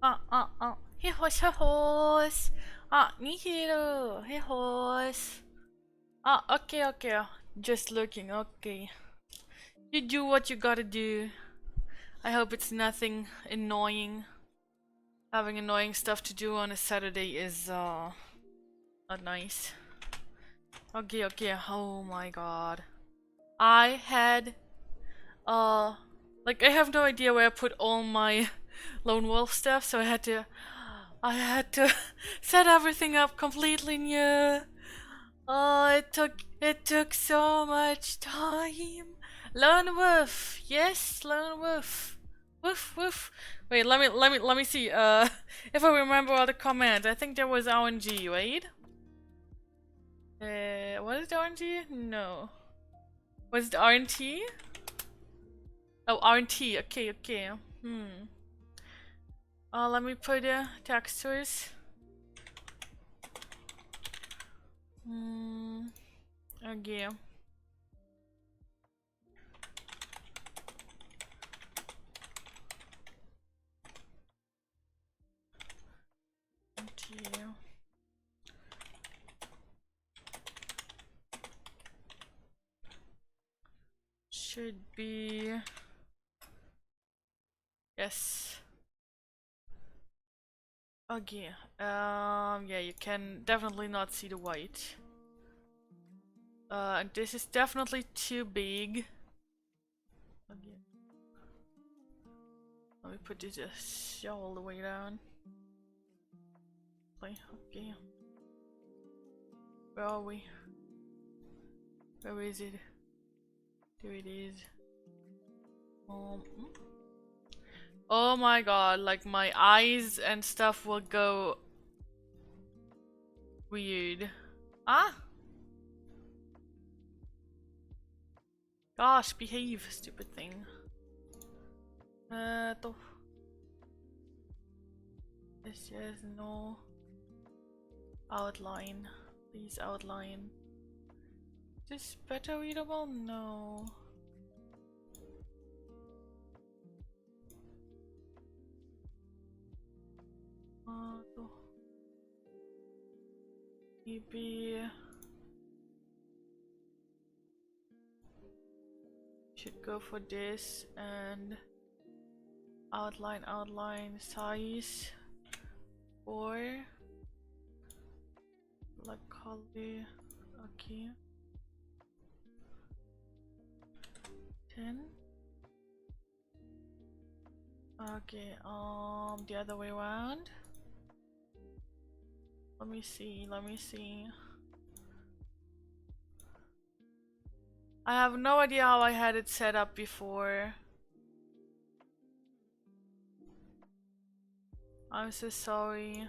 Hey horse, hey horse. Nihiro, hey horse. Okay, okay. Just looking, okay. You do what you gotta do. I hope it's nothing annoying. Having annoying stuff to do on a Saturday is, not nice. Okay, okay. Oh my god. I had, like, I have no idea where I put all my Lone Wolf stuff, so I had to set everything up completely new. Oh, it took so much time. Lone Wolf, yes, Lone Wolf. Woof woof. Wait, let me see. If I remember all the commands, I think there was RNG, right? What is the RNG? No. Was it RNT? Oh, RNT. Okay, okay. Let me put the textures. Okay. Should be, yes. Okay. Yeah, you can definitely not see the white. And this is definitely too big. Okay. Let me put this all the way down. Okay. Where are we? Where is it? There it is. Oh my god, like my eyes and stuff will go weird. Gosh, behave, stupid thing. This is no outline. Please outline. Is this better readable? No. Maybe should go for this and outline size or like Kalte. Okay. 10. Okay, the other way around. Let me see. I have no idea how I had it set up before. I'm so sorry.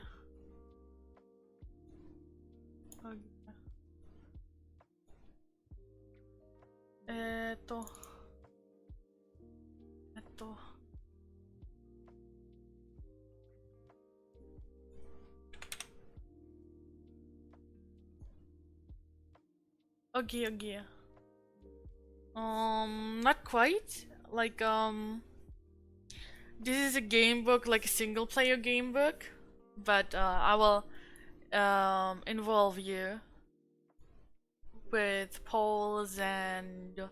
Okay. Okay. Not quite. Like, this is a game book, like a single player game book, but I will involve you with polls and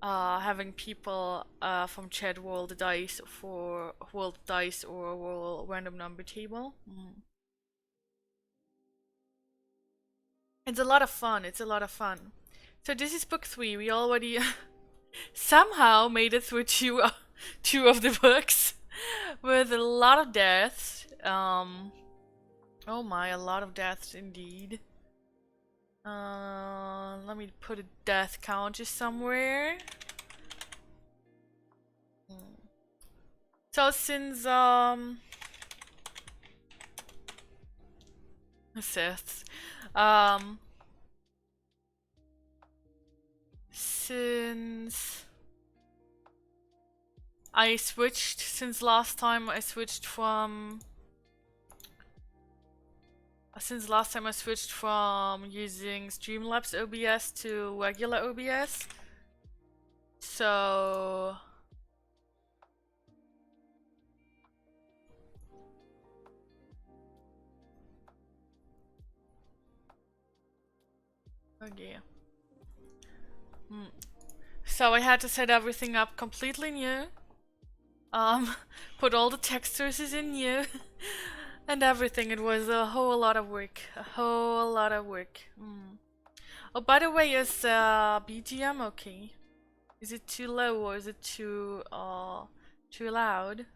having people from chat roll the dice or roll random number table. It's a lot of fun. So this is book 3. We already somehow made it through two of the books with a lot of deaths. Oh my, a lot of deaths indeed. Let me put a death counter somewhere. So since Sith, since I switched, since last time I switched from using Streamlabs OBS to regular OBS. So Okay. So I had to set everything up completely new. Put all the textures in new. And everything. It was a whole lot of work. A whole lot of work. Oh, by the way, is BGM okay? Is it too low or is it too loud?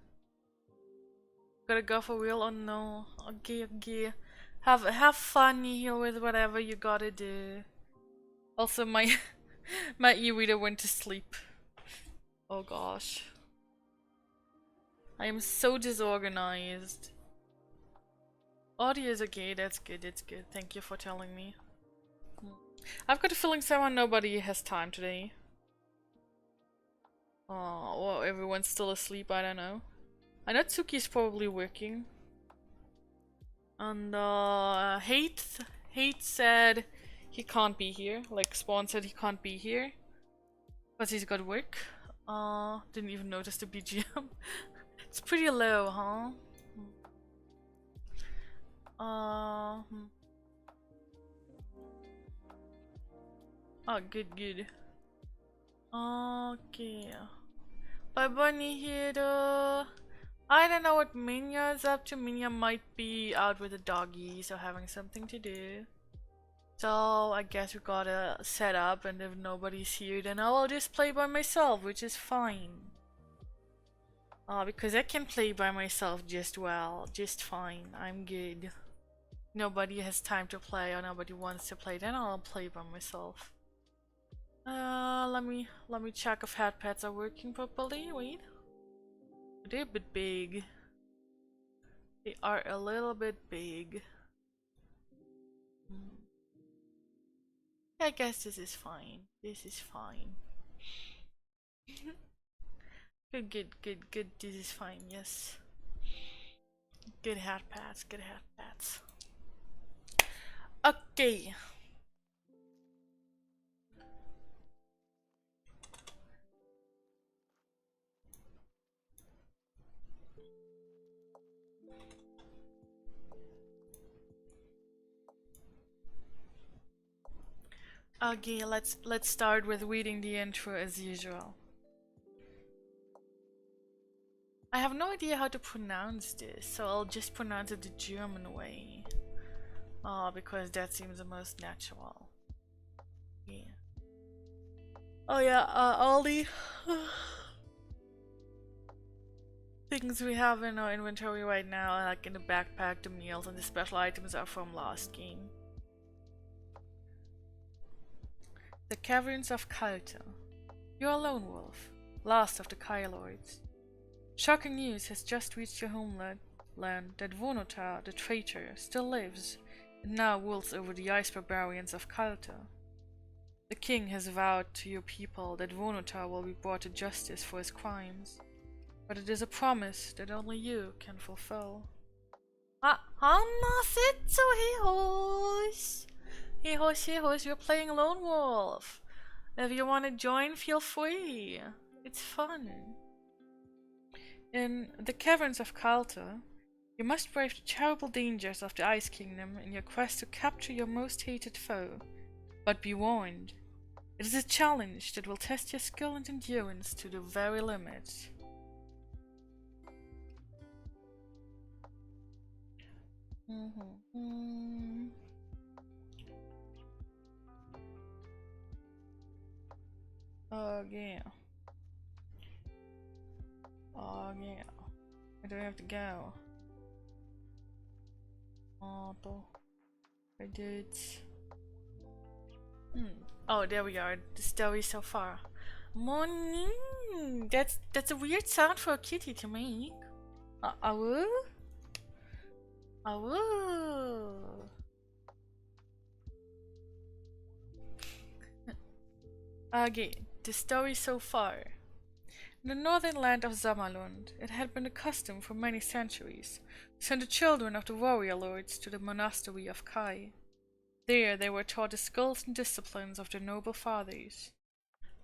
Gotta go for real or no? Okay, okay. Have fun here with whatever you gotta do. Also, my my e-reader went to sleep. Oh gosh. I am so disorganized. Audio is okay, that's good, that's good. Thank you for telling me. I've got a feeling somehow nobody has time today. Oh, well, everyone's still asleep, I don't know. I know Tsuki's probably working. And Hate said he can't be here. Like Spawn said he can't be here. Because he's got work. Didn't even notice the BGM. It's pretty low, huh? Oh, good, good. Okay. Bye, Bunny here. I don't know what Minya's up to. Minya might be out with the doggies or having something to do. So I guess we gotta set up, and if nobody's here, then I'll just play by myself, which is fine. Because I can play by myself just fine. I'm good. Nobody has time to play or nobody wants to play, then I'll play by myself. Let me check if head pads are working properly. Wait. They're a bit big. They are a little bit big. I guess this is fine. This is fine. Good, good, good, good. This is fine, yes. Good hat pads, good hat pads. Okay. Okay, let's start with reading the intro as usual. I have no idea how to pronounce this, so I'll just pronounce it the German way. Because that seems the most natural. Yeah. Oh yeah, all the things we have in our inventory right now, like in the backpack, the meals, and the special items are from last game. The Caverns of Kalte. You're a lone wolf, last of the Kai Lords. Shocking news has just reached your homeland that Vonotar, the traitor, still lives, and now rules over the ice barbarians of Kalte. The king has vowed to your people that Vonotar will be brought to justice for his crimes, but it is a promise that only you can fulfill. Hanna, sit so Hey hoes, you're playing Lone Wolf. If you want to join, feel free. It's fun. In the Caverns of Kalte, you must brave the terrible dangers of the Ice Kingdom in your quest to capture your most hated foe. But be warned, it is a challenge that will test your skill and endurance to the very limit. Oh yeah. Oh yeah. Where do I have to go? I did. Oh, there we are. The story so far. Morning. That's a weird sound for a kitty to make. Awoo? Awoo. Okay, the story so far. In the northern land of Zamalund, it had been the custom for many centuries to send the children of the warrior lords to the monastery of Kai. There they were taught the skills and disciplines of their noble fathers.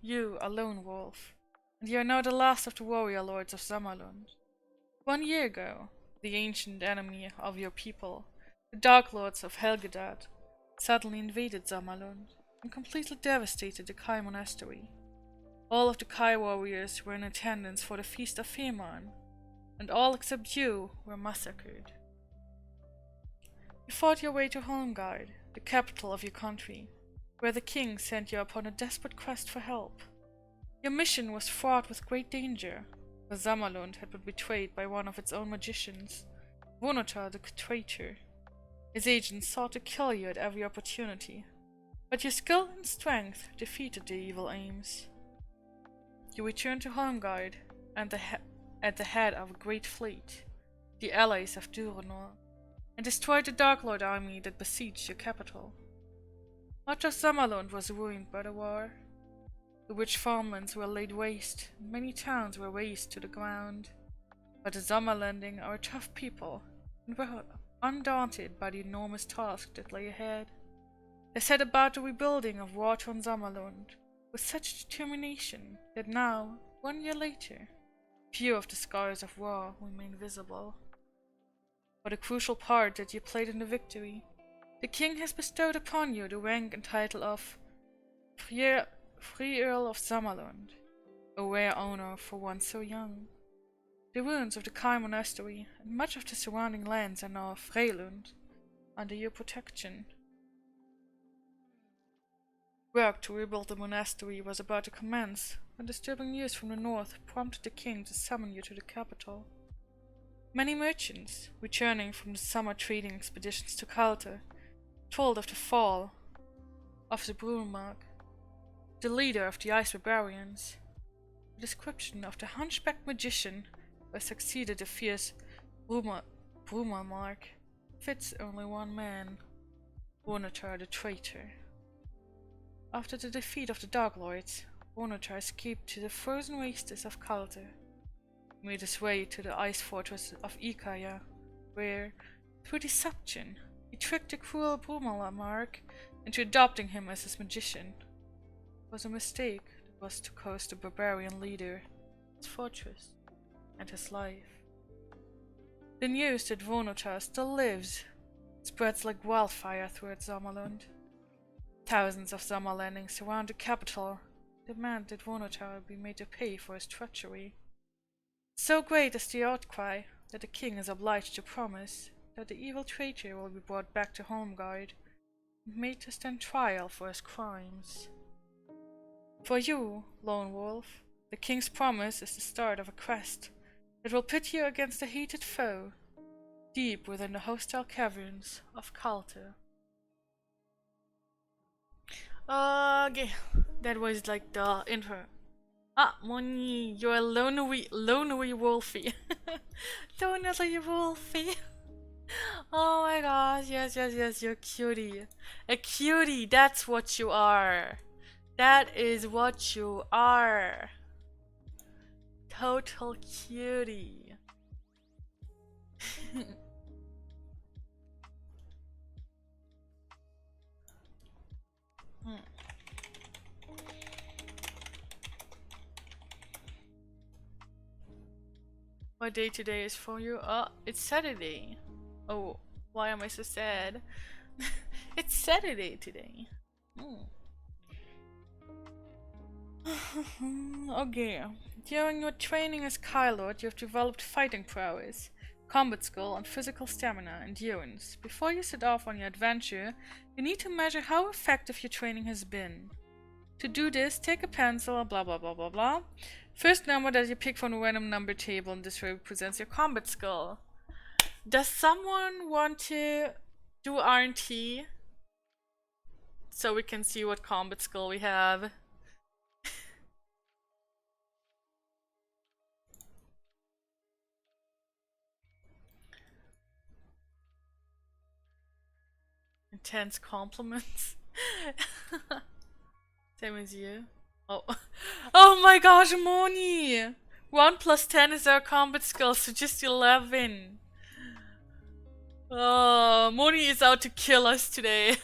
You are Lone Wolf, and you are now the last of the warrior lords of Zamalund. 1 year ago, the ancient enemy of your people, the Dark Lords of Helgedad, suddenly invaded Zamalund. and completely devastated the Kai monastery. All of the Kai warriors were in attendance for the Feast of Fehmarn, and all except you were massacred. You fought your way to Holmgard, the capital of your country, where the king sent you upon a desperate quest for help. Your mission was fraught with great danger, for Zamalund had been betrayed by one of its own magicians, Vonotar the traitor. His agents sought to kill you at every opportunity, but your skill and strength defeated their evil aims. You returned to Holmgard and at the head of a great fleet, the allies of Duranor, and destroyed the Dark Lord army that besieged your capital. Much of Zamalund was ruined by the war. The rich farmlands were laid waste, and many towns were razed to the ground. But the Zamalending are a tough people, and were undaunted by the enormous task that lay ahead. They set about the rebuilding of war-torn Zamalund with such determination that now, 1 year later, few of the scars of war remain visible. For the crucial part that you played in the victory, the king has bestowed upon you the rank and title of Free Earl of Zamalund, a rare honor for one so young. The ruins of the Kai monastery and much of the surrounding lands are now Freylund, under your protection. Work to rebuild the monastery was about to commence when disturbing news from the north prompted the king to summon you to the capital. Many merchants, returning from the summer trading expeditions to Kalte, told of the fall of the Brunmark, the leader of the Ice Barbarians. The description of the hunchbacked magician who succeeded the fierce Brumalmark fits only one man, Vonotar the traitor. After the defeat of the Dark Lords, Vonotar escaped to the frozen wastes of Kalte. He made his way to the ice fortress of Ikaya, where, through deception, he tricked the cruel Brumalmark into adopting him as his magician. It was a mistake that was to cost the barbarian leader his fortress and his life. The news that Vonotar still lives spreads like wildfire throughout Zamalund. Thousands of Zamalendings surround the capital, demand that Vonotar be made to pay for his treachery. So great is the outcry that the king is obliged to promise that the evil traitor will be brought back to Holmgard and made to stand trial for his crimes. For you, Lone Wolf, the king's promise is the start of a quest that will pit you against a hated foe, deep within the hostile caverns of Kalte. Okay, that was like the intro. Ah, Moni, you're a lonely wolfie. Lonely wolfie. Oh my gosh, yes, you're cutie. A cutie, that's what you are. That is what you are. Total cutie. What day today is for you? It's Saturday. Oh, why am I so sad? It's Saturday today. Okay. During your training as Kylord, you have developed fighting prowess, combat skill, and physical stamina, endurance. Before you set off on your adventure, you need to measure how effective your training has been. To do this, take a pencil, blah blah blah blah blah. First number that you pick from the random number table, and this represents your combat skill. Does someone want to do R&T so we can see what combat skill we have? Intense compliments. Same as you. Oh, oh my gosh, Moni! 1 plus 10 is our combat skill, so just 11. Oh, Moni is out to kill us today.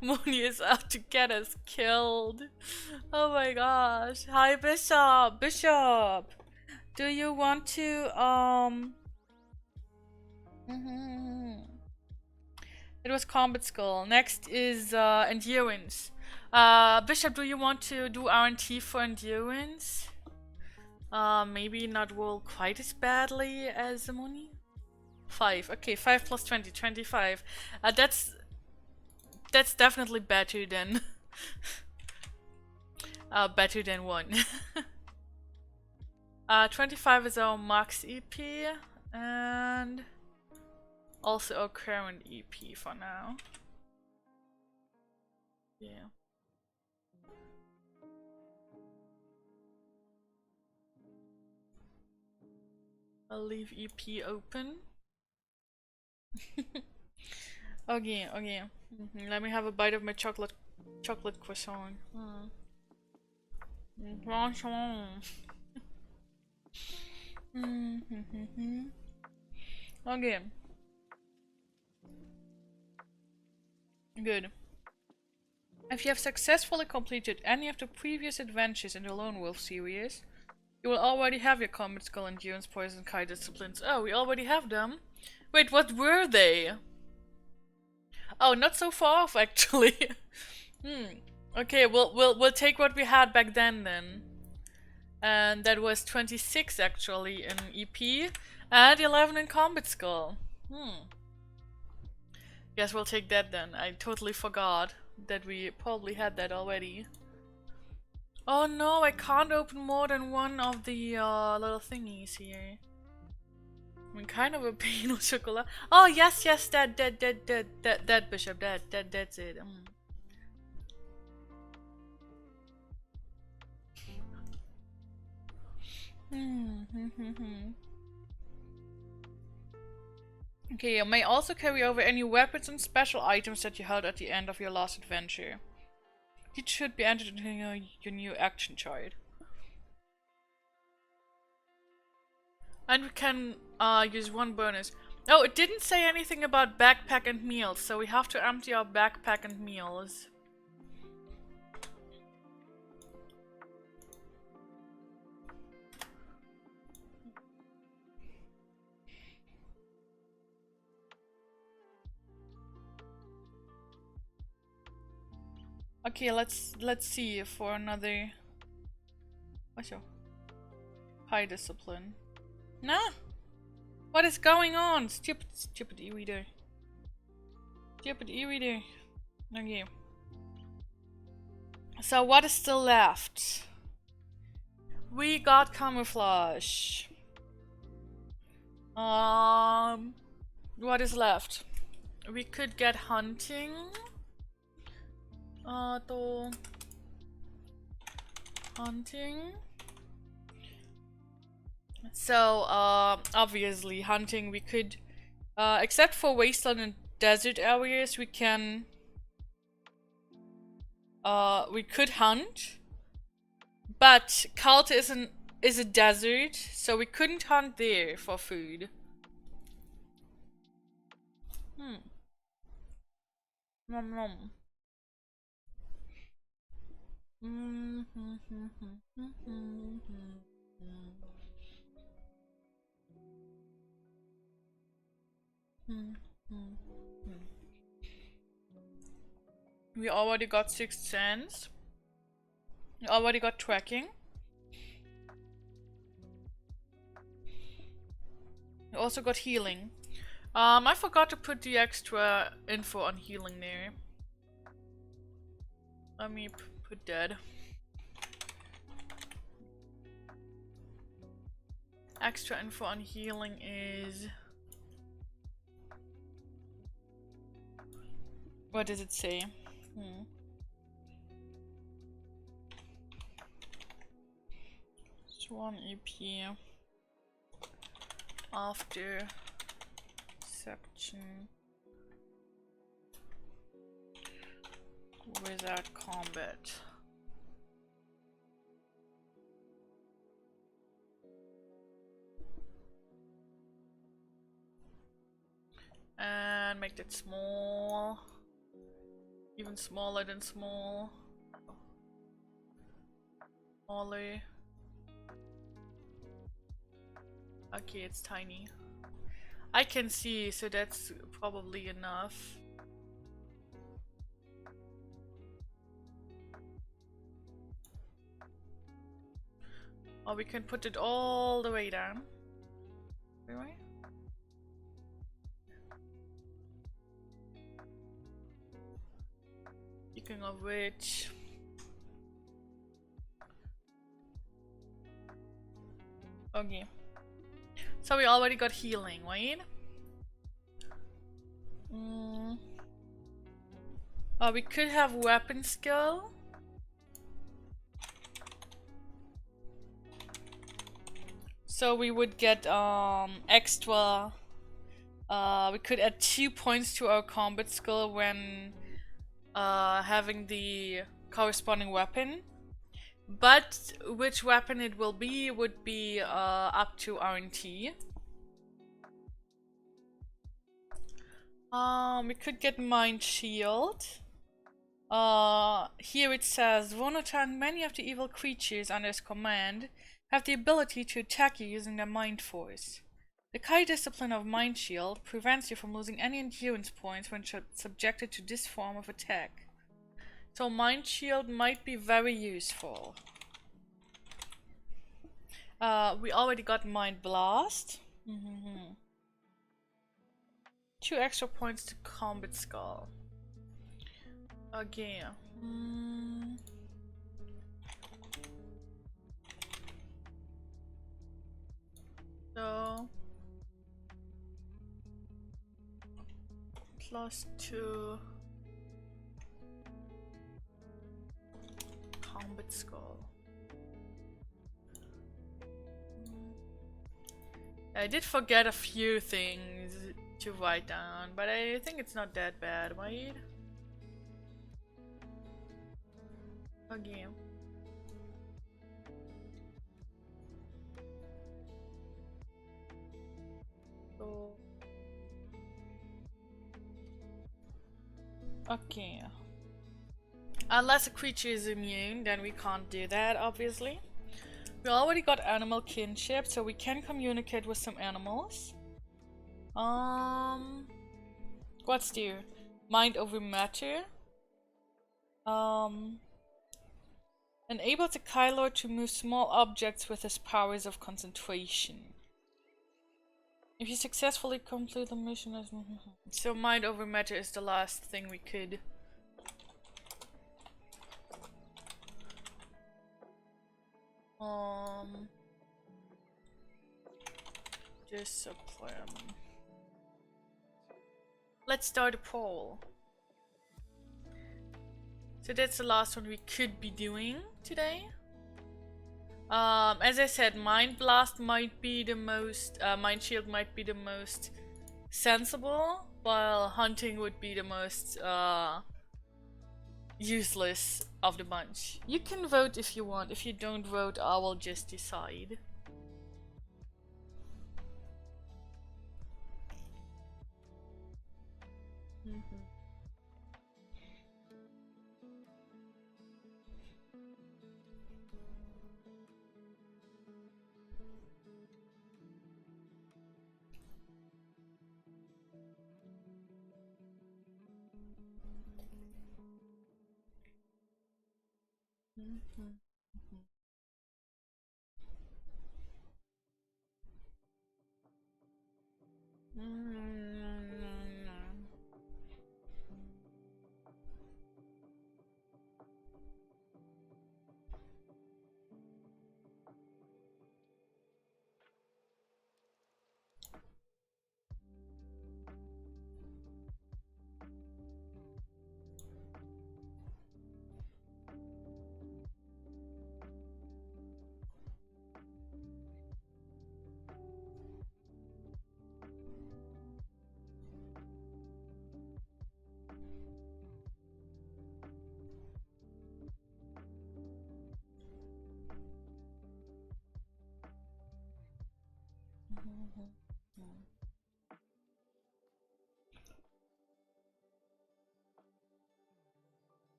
Moni is out to get us killed. Oh my gosh. Hi, Bishop. Bishop, do you want to It was combat skill. Next is endurance. Bishop, do you want to do RNT for endurance? Maybe not roll quite as badly as Amoni? 5. Okay, 5 plus 20, 25. That's definitely better than better than 1. 25 is our max EP and also our current EP for now. Yeah. I'll leave EP open. Okay, okay. Let me have a bite of my chocolate croissant. Croissant. Okay. Good. If you have successfully completed any of the previous adventures in the Lone Wolf series, you will already have your Combat Skull, Endurance, Poison, Kai disciplines. Oh, we already have them? Wait, what were they? Oh, not so far off actually. Okay, we'll take what we had back then. And that was 26 actually in EP and 11 in Combat Skull. Yes, we'll take that then. I totally forgot that we probably had that already. Oh no, I can't open more than one of the little thingies here. I mean, kind of a pain of chocolate. Oh yes, that Bishop, that's it. Okay, you may also carry over any weapons and special items that you held at the end of your last adventure. It should be entered into your new action chart. And we can use one bonus. Oh, it didn't say anything about backpack and meals, so we have to empty our backpack and meals. Okay, let's see for another. What's your high discipline? Nah. What is going on? Stupid e-reader. Stupid e-reader. Okay. So what is still left? We got camouflage. What is left? We could get hunting. Hunting. So, obviously, hunting we could, except for wasteland and desert areas, we can, we could hunt. But Kalte is a desert, so we couldn't hunt there for food. Nom nom. We already got 6th sense. We already got tracking. We also got healing. I forgot to put the extra info on healing there. Let me put that. Extra info on healing is... What does it say? Swan EP after section without combat. And make that small. Even smaller than small. Smaller. Okay, it's tiny. I can see, so that's probably enough. Or we can put it all the way down. Anyway. Speaking of which... Okay. So we already got healing, right? We could have weapon skill. So we would get extra. We could add 2 points to our combat skill when having the corresponding weapon. But which weapon it will be would be up to RNT. We could get Mind Shield. Here it says, Vonotan, many of the evil creatures under his command have the ability to attack you using their mind force. The Kai discipline of Mind Shield prevents you from losing any endurance points when subjected to this form of attack. So Mind Shield might be very useful. We already got Mind Blast. 2 extra points to Combat Skull. Okay. So +2 Combat Skull. I did forget a few things to write down, but I think it's not that bad, right? Okay. So okay. Unless a creature is immune, then we can't do that, obviously. We already got animal kinship, so we can communicate with some animals. What's there? Mind over matter. Enable the Kylord to move small objects with his powers of concentration. If you successfully complete the mission as... So mind over matter is the last thing we could... Discipline. Let's start a poll. So that's the last one we could be doing today. As I said, Mind Blast might be the most, Mind Shield might be the most sensible, while Hunting would be the most useless of the bunch. You can vote if you want. If you don't vote, I will just decide.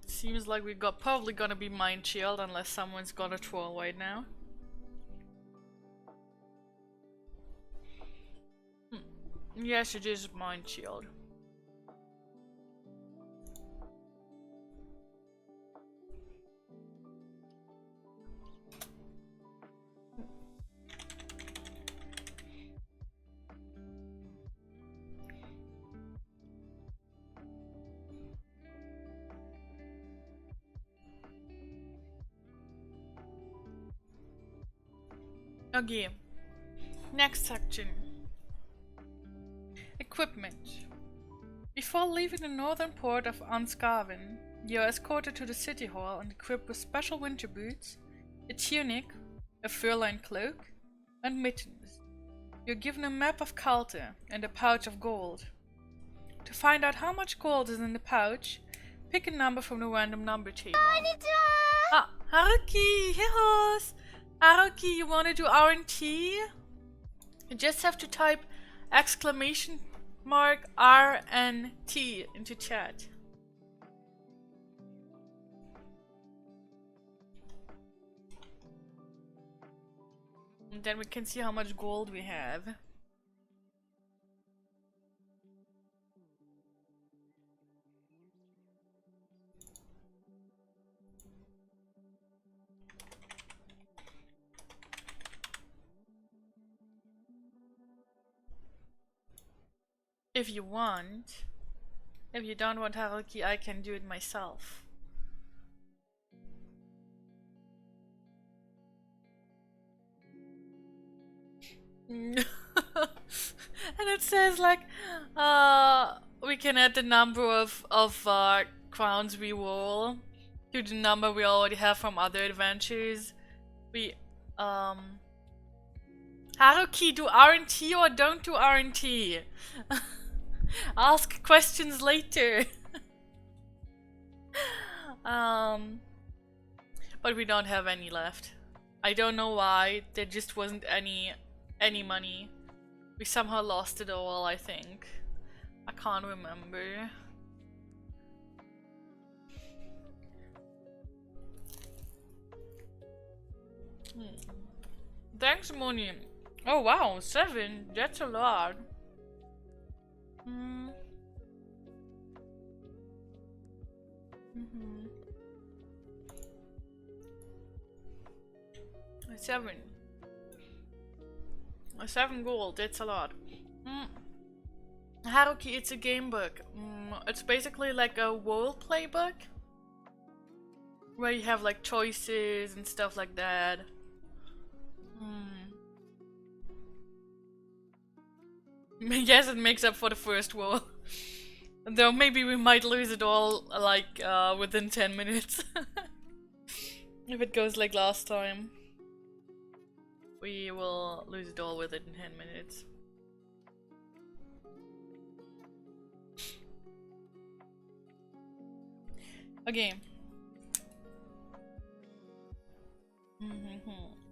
Seems like we got probably gonna be Mind Shield unless someone's got a troll right now. Yes, it is Mind Shield. Okay. Next section. Equipment. Before leaving the northern port of Ansgaven, you are escorted to the city hall and equipped with special winter boots, a tunic, a fur-lined cloak, and mittens. You're given a map of Kalte and a pouch of gold. To find out how much gold is in the pouch, pick a number from the random number table. Ah, Haruki! Hey, Horse! Haruki, you wanna do R&T? You just have to type exclamation mark RNT into chat. And then we can see how much gold we have. If you want. If you don't want Haruki, I can do it myself. And it says like, we can add the number of crowns we roll to the number we already have from other adventures. We, Haruki, do R&T or don't do R&T? Ask questions later. But we don't have any left. I don't know why, there just wasn't any money. We somehow lost it all, I think. I can't remember. Thanks, Moni. Oh wow, 7, that's a lot. 7. 7 gold, that's a lot. Haruki, it's a game book. It's basically like a role-play book where you have like choices and stuff like that. Yes, it makes up for the first roll. Though maybe we might lose it all like within 10 minutes. If it goes like last time. We will lose it all within 10 minutes. Okay.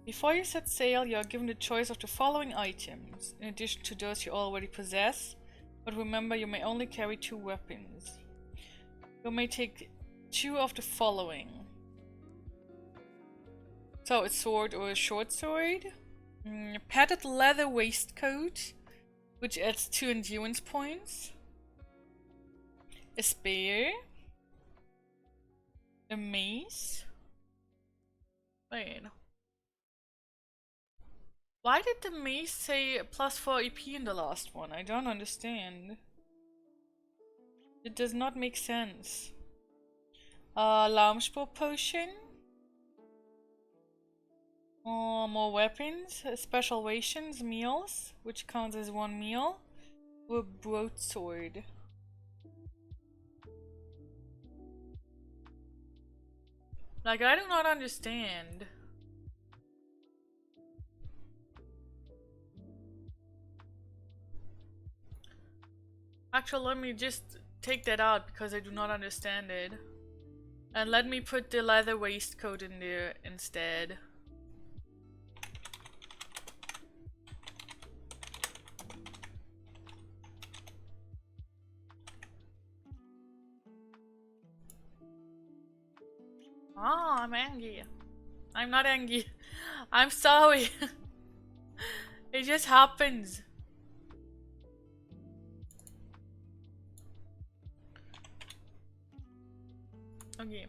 Before you set sail, you are given the choice of the following items, in addition to those you already possess, but remember you may only carry 2 weapons. You may take 2 of the following. So, a sword or a short sword. Padded leather waistcoat, which adds 2 endurance points. A spear. A mace. Wait. Why did the mace say +4 EP in the last one? I don't understand. It does not make sense. Laumspur potion. More weapons, special rations, meals, which counts as 1 meal, or broadsword. Like, I do not understand. Actually, let me just take that out because I do not understand it. And let me put the leather waistcoat in there instead. Oh, I'm angry. I'm not angry. I'm sorry. It just happens. Okay.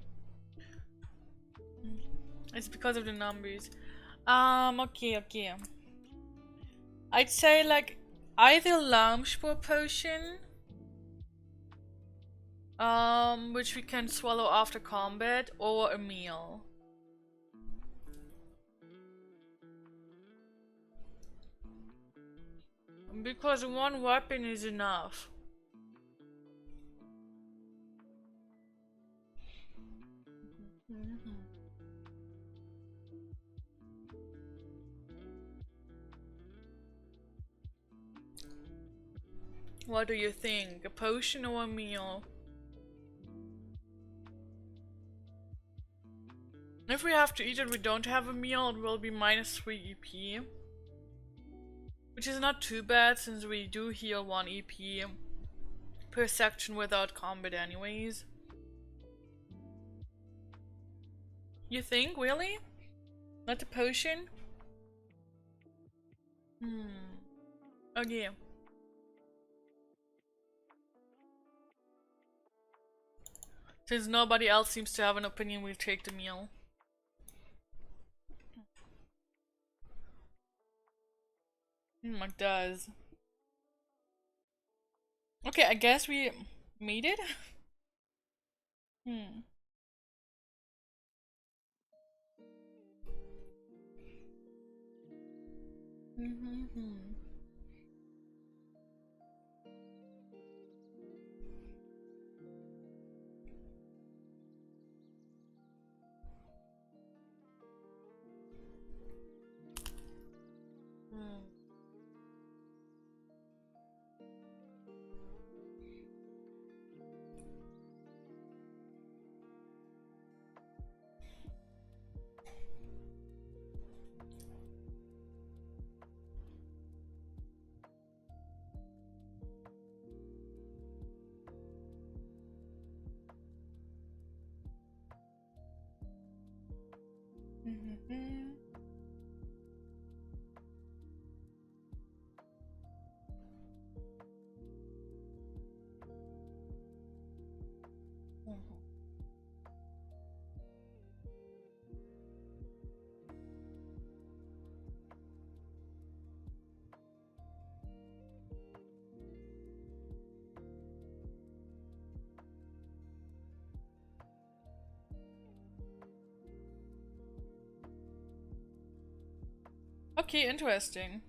It's because of the numbers. Okay. I'd say like either Laumspur potion, which we can swallow after combat, or a meal. Because one weapon is enough. What do you think? A potion or a meal? If we have to eat and we don't have a meal, it will be -3 EP. Which is not too bad since we do heal 1 EP per section without combat anyways. You think, really? Not a potion? Okay. Since nobody else seems to have an opinion, we'll take the meal. It does. Okay, I guess we made it? Okay, interesting.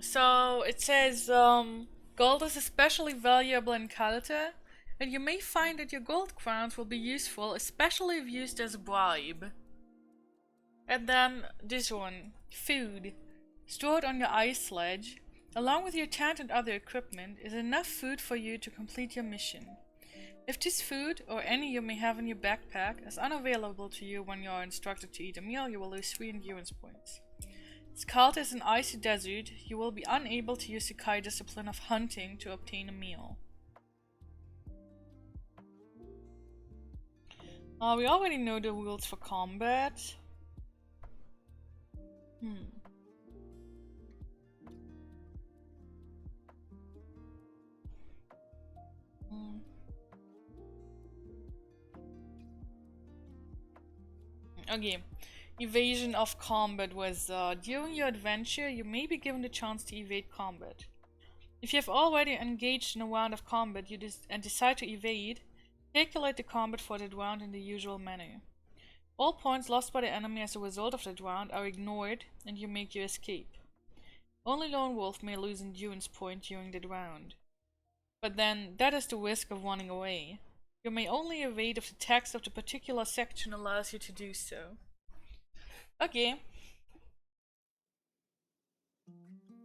So it says, gold is especially valuable in Kalte, and you may find that your gold crowns will be useful, especially if used as a bribe. And then this one, food. Stored on your ice sledge, along with your tent and other equipment, is enough food for you to complete your mission. If this food, or any you may have in your backpack, is unavailable to you when you are instructed to eat a meal, you will lose 3 endurance points. As Kalte is an icy desert, you will be unable to use the Kai discipline of hunting to obtain a meal. We already know the rules for combat. Okay. Evasion of combat was, during your adventure, you may be given the chance to evade combat. If you have already engaged in a round of combat and decide to evade, calculate the combat for that round in the usual manner. All points lost by the enemy as a result of that round are ignored and you make your escape. Only Lone Wolf may lose endurance point during that round. But then, that is the risk of running away. You may only evade if the text of the particular section allows you to do so. Okay.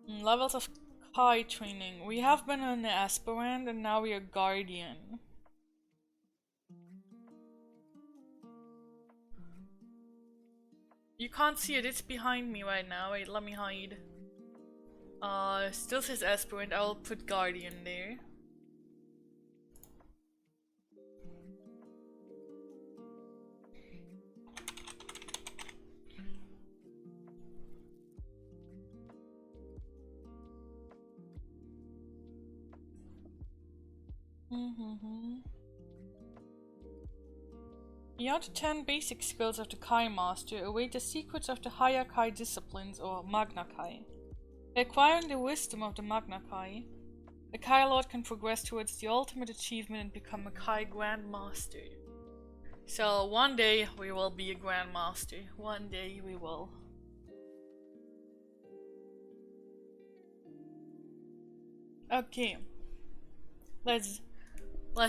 Levels of Kai training. We have been an aspirant and now we are guardian. You can't see it, it's behind me right now. Wait, let me hide. Still says aspirant, I'll put guardian there. Beyond the 10 basic skills of the Kai Master await the secrets of the higher Kai disciplines, or Magna Kai. By acquiring the wisdom of the Magna Kai, the Kai Lord can progress towards the ultimate achievement and become a Kai Grand Master. So one day we will be a grandmaster. One day we will. Okay. Let's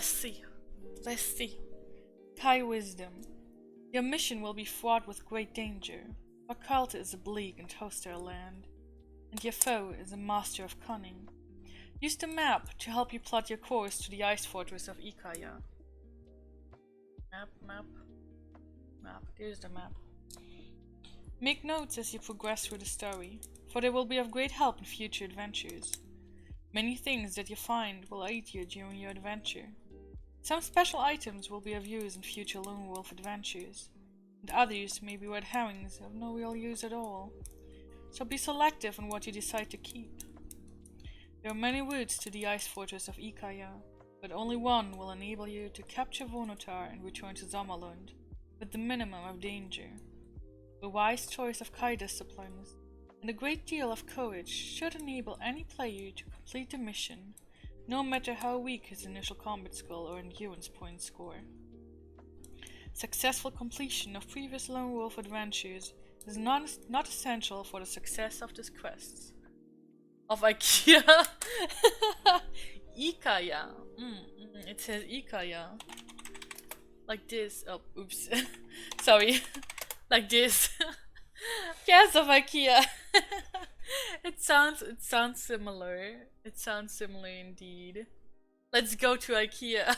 see. Let's see. Kai Wisdom. Your mission will be fraught with great danger. For Kalte is a bleak and hostile land, and your foe is a master of cunning. Use the map to help you plot your course to the ice fortress of Ikaya. Map. There's the map. Make notes as you progress through the story, for they will be of great help in future adventures. Many things that you find will aid you during your adventure. Some special items will be of use in future lone wolf adventures, and others may be red herrings of no real use at all. So be selective on what you decide to keep. There are many routes to the ice fortress of Ikaya, but only one will enable you to capture Vonotar and return to Sommerlund with the minimum of danger. A wise choice of Kai disciplines and a great deal of courage should enable any player to complete the mission, no matter how weak his initial combat skill or endurance points score. Successful completion of previous lone wolf adventures is not essential for the success of this quest. Of IKEA. Ikaya. It says Ikaya. Like this. Oh, oops. Sorry. Like this. Yes, of IKEA. It sounds similar. It sounds similar indeed. Let's go to IKEA.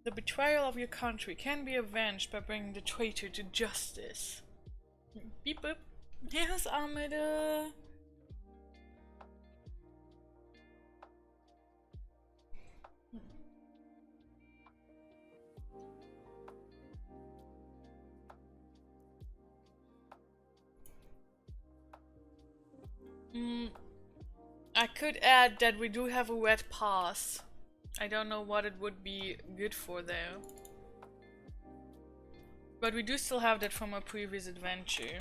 The betrayal of your country can be avenged by bringing the traitor to justice. Beep boop. Here's Amida. I could add that we do have a red pass. I don't know what it would be good for though. But we do still have that from a previous adventure.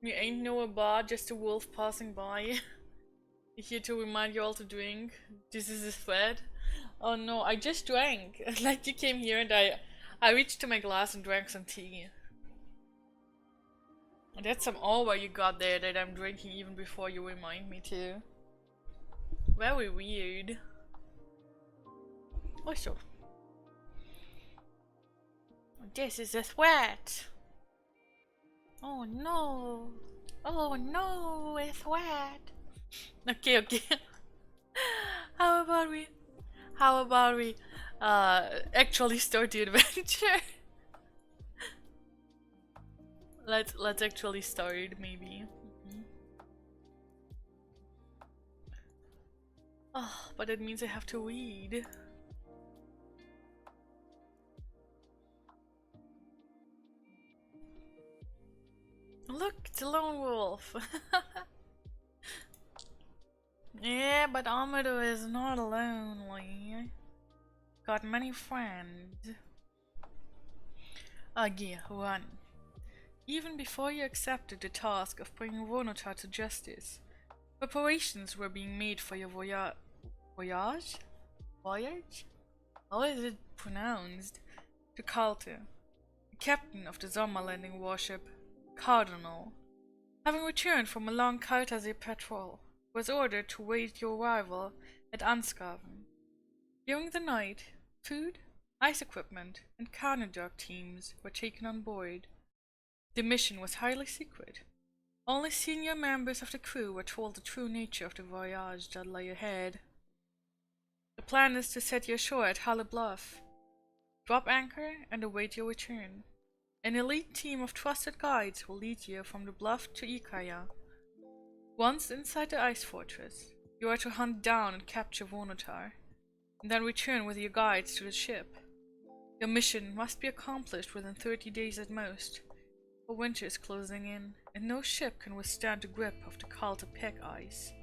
We ain't no a bar, just a wolf passing by. Here to remind you all to drink. This is a thread. Oh no, I just drank. Like you came here and I reached to my glass and drank some tea. And that's some over you got there that I'm drinking even before you remind me to. Very weird. Also, this is a threat. Oh no. Oh no, a threat. Okay. How about we actually start the adventure? Let's actually start maybe. Oh, but that means I have to read. Look, it's a lone wolf. Yeah, but Amado is not lonely. Got many friends. Yeah, run. Even before you accepted the task of bringing Vonotar to justice, preparations were being made for your voyage? How is it pronounced? To Kalte, the captain of the summer landing warship Cardinal. Having returned from a long Kaltasee patrol, was ordered to wait your arrival at Ansgaven. During the night, food, ice equipment, and canoe dog teams were taken on board. The mission was highly secret. Only senior members of the crew were told the true nature of the voyage that lay ahead. The plan is to set you ashore at Halle Bluff, drop anchor, and await your return. An elite team of trusted guides will lead you from the bluff to Ikaya. Once inside the ice fortress, you are to hunt down and capture Vonotar, and then return with your guides to the ship. Your mission must be accomplished within 30 days at most, for winter is closing in, and no ship can withstand the grip of the Kalte pack ice.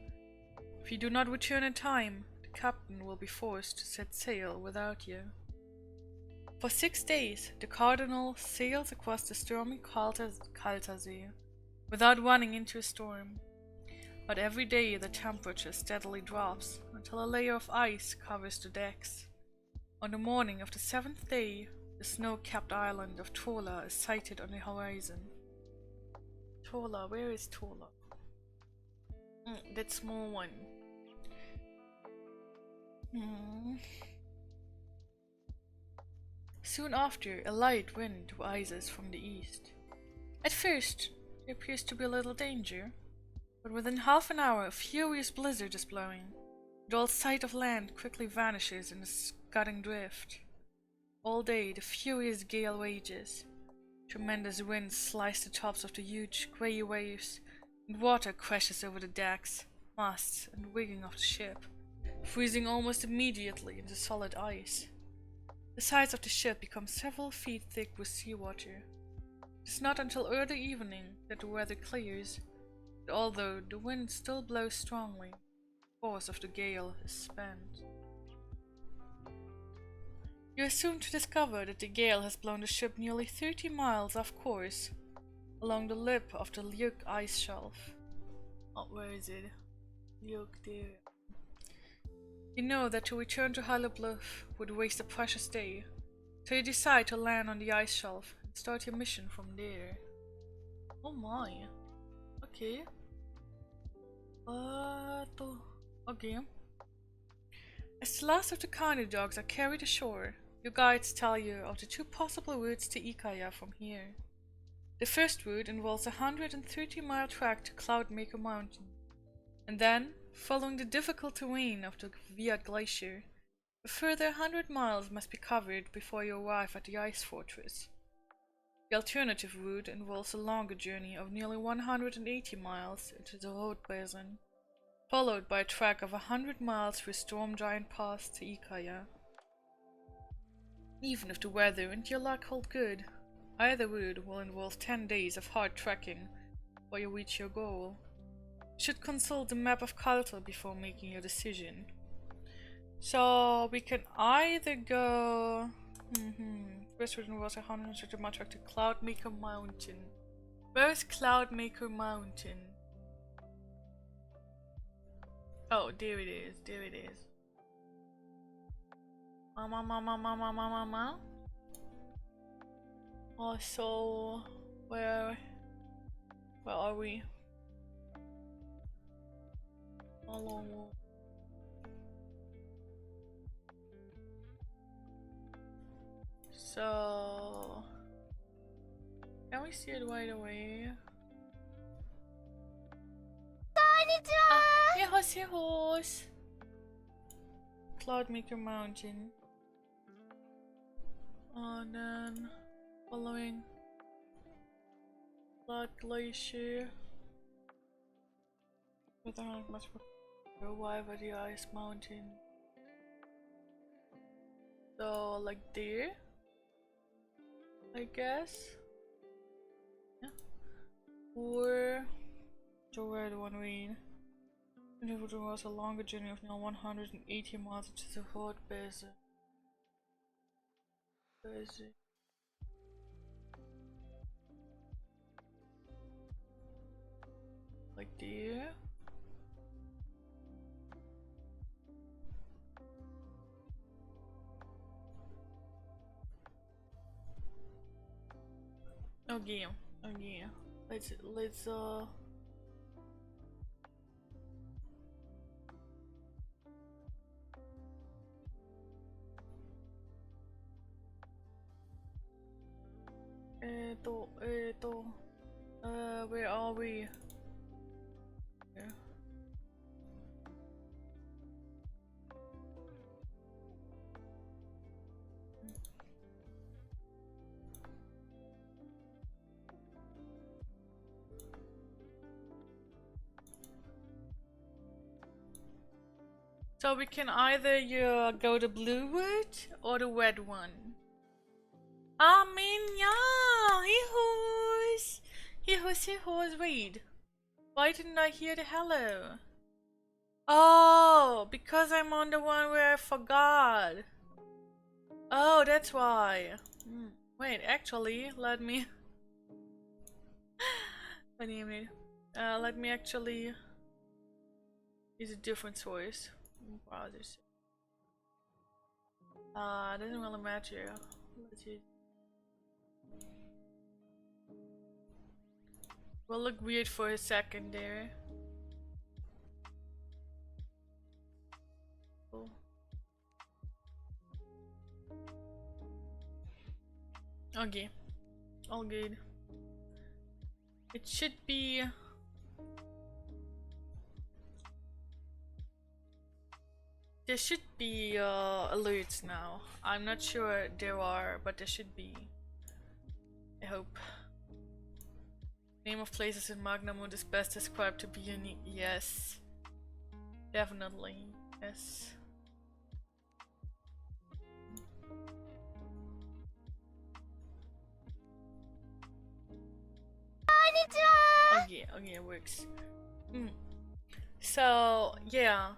If you do not return in time, the captain will be forced to set sail without you. For 6 days, the Cardinal sails across the stormy Kaltersee without running into a storm. But every day the temperature steadily drops until a layer of ice covers the decks. On the morning of the 7th day, the snow-capped island of Tola is sighted on the horizon. Tola, where is Tola? That small one. Soon after, a light wind rises from the east. At first, there appears to be a little danger, but within half an hour a furious blizzard is blowing, and all sight of land quickly vanishes in a scudding drift. All day the furious gale rages. Tremendous winds slice the tops of the huge grey waves, and water crashes over the decks, masts, and rigging of the ship, freezing almost immediately into solid ice. The sides of the ship become several feet thick with seawater. It is not until early evening that the weather clears, and although the wind still blows strongly, the force of the gale is spent. You are soon to discover that the gale has blown the ship nearly 30 miles off course, along the lip of the Lyuk ice shelf. Oh, where is it? Lyuk, there. You know that to return to Bluff would waste a precious day, so you decide to land on the ice shelf and start your mission from there. Oh my. Okay. Okay. As the last of the carny dogs are carried ashore, your guides tell you of the 2 possible routes to Ikaya from here. The first route involves a 130-mile trek to Cloudmaker Mountain, and then, following the difficult terrain of the Viat Glacier, a further 100 miles must be covered before you arrive at the ice fortress. The alternative route involves a longer journey of nearly 180 miles into the Road Basin, followed by a trek of 100 miles through Storm Giant Pass to Ikaya. Even if the weather and your luck hold good, either route will involve 10 days of hard trekking before you reach your goal. You should consult the map of Kalte before making your decision. So we can either go... First route involves 130-mile trek to Cloudmaker Mountain. Where is Cloudmaker Mountain? Oh, there it is, there it is. Mama. Also, where are we? Hello. So, can we see it right away? Yehos. Cloudmaker Mountain. And then, following Cloud Glacier. With a much arrive at the ice mountain. So, like there, I guess. Yeah. Or to where the one read. And it was a longer journey of nearly 180 miles to the Road Basin. Like there. Okay. Let's where are we? Yeah. So we can either go the blue route or the red one. I mean, yeah, he was, wait. Why didn't I hear the hello? Oh, because I'm on the one where I forgot. Oh, that's why. Wait, actually, let me let me actually use a different source. Browsers. Doesn't really matter. Let's use. Will look weird for a second there. Cool. Okay, all good. It should be. There should be alerts now. I'm not sure there are, but there should be. I hope. Name of places in Magnamund is best described to be unique. Yes. Definitely. Yes. Okay, okay, it works. So, yeah.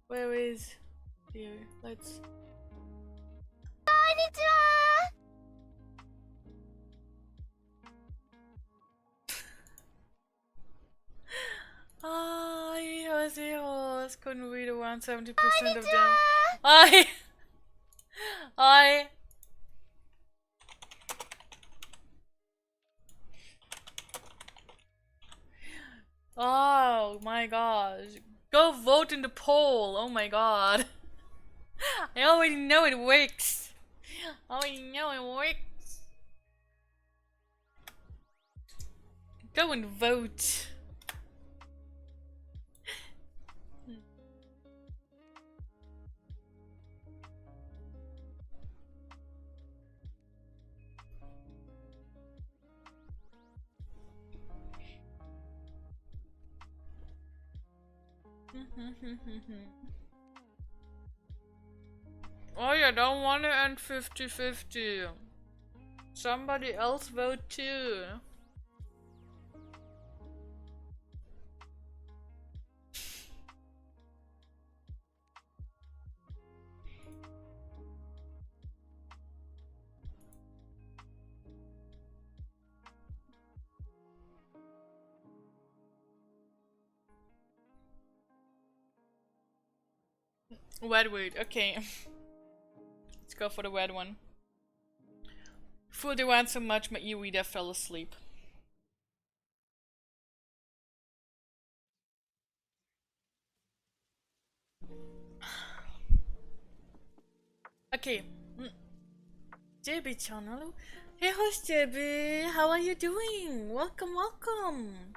Where is here? Let's. Heroes. Couldn't read around 70% of them. I. Oh my gosh. Go vote in the poll. Oh my god. I already know it works. I already know it works. Go and vote. Oh, you don't want to end 50-50. Somebody else vote too. Red word, okay. Let's go for the red one. Fooled around so much my e-reader fell asleep. Okay. JB channel. Hey host JB, how are you doing? Welcome, welcome.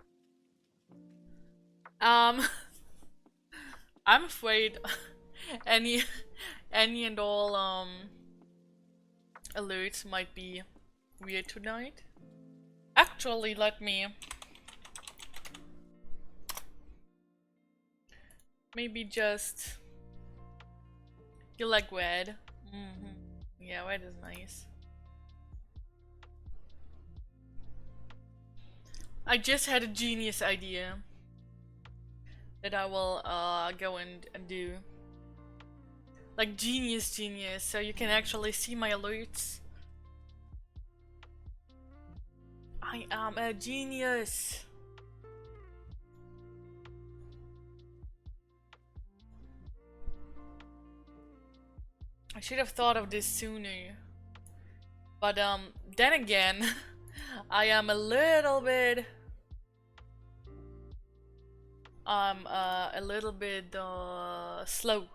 I'm afraid any and all alerts might be weird tonight. Actually, let me maybe just. You like red? Yeah, red is nice. I just had a genius idea that I will go and do. Like genius, so you can actually see my alerts. I am a genius. I should have thought of this sooner. But then again, I am a little bit slow.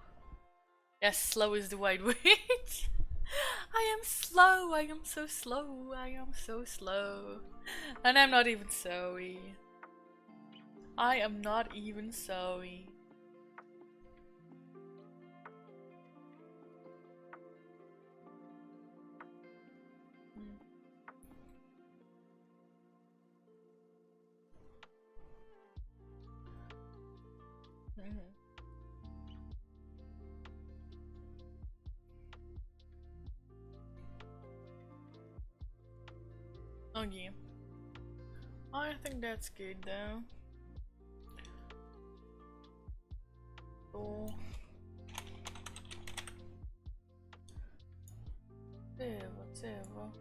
Yes, slow is the right word. I am slow, I am so slow, I am so slow. And I'm not even sorry. I am not even sorry. Okay. I think that's good though. So whatever.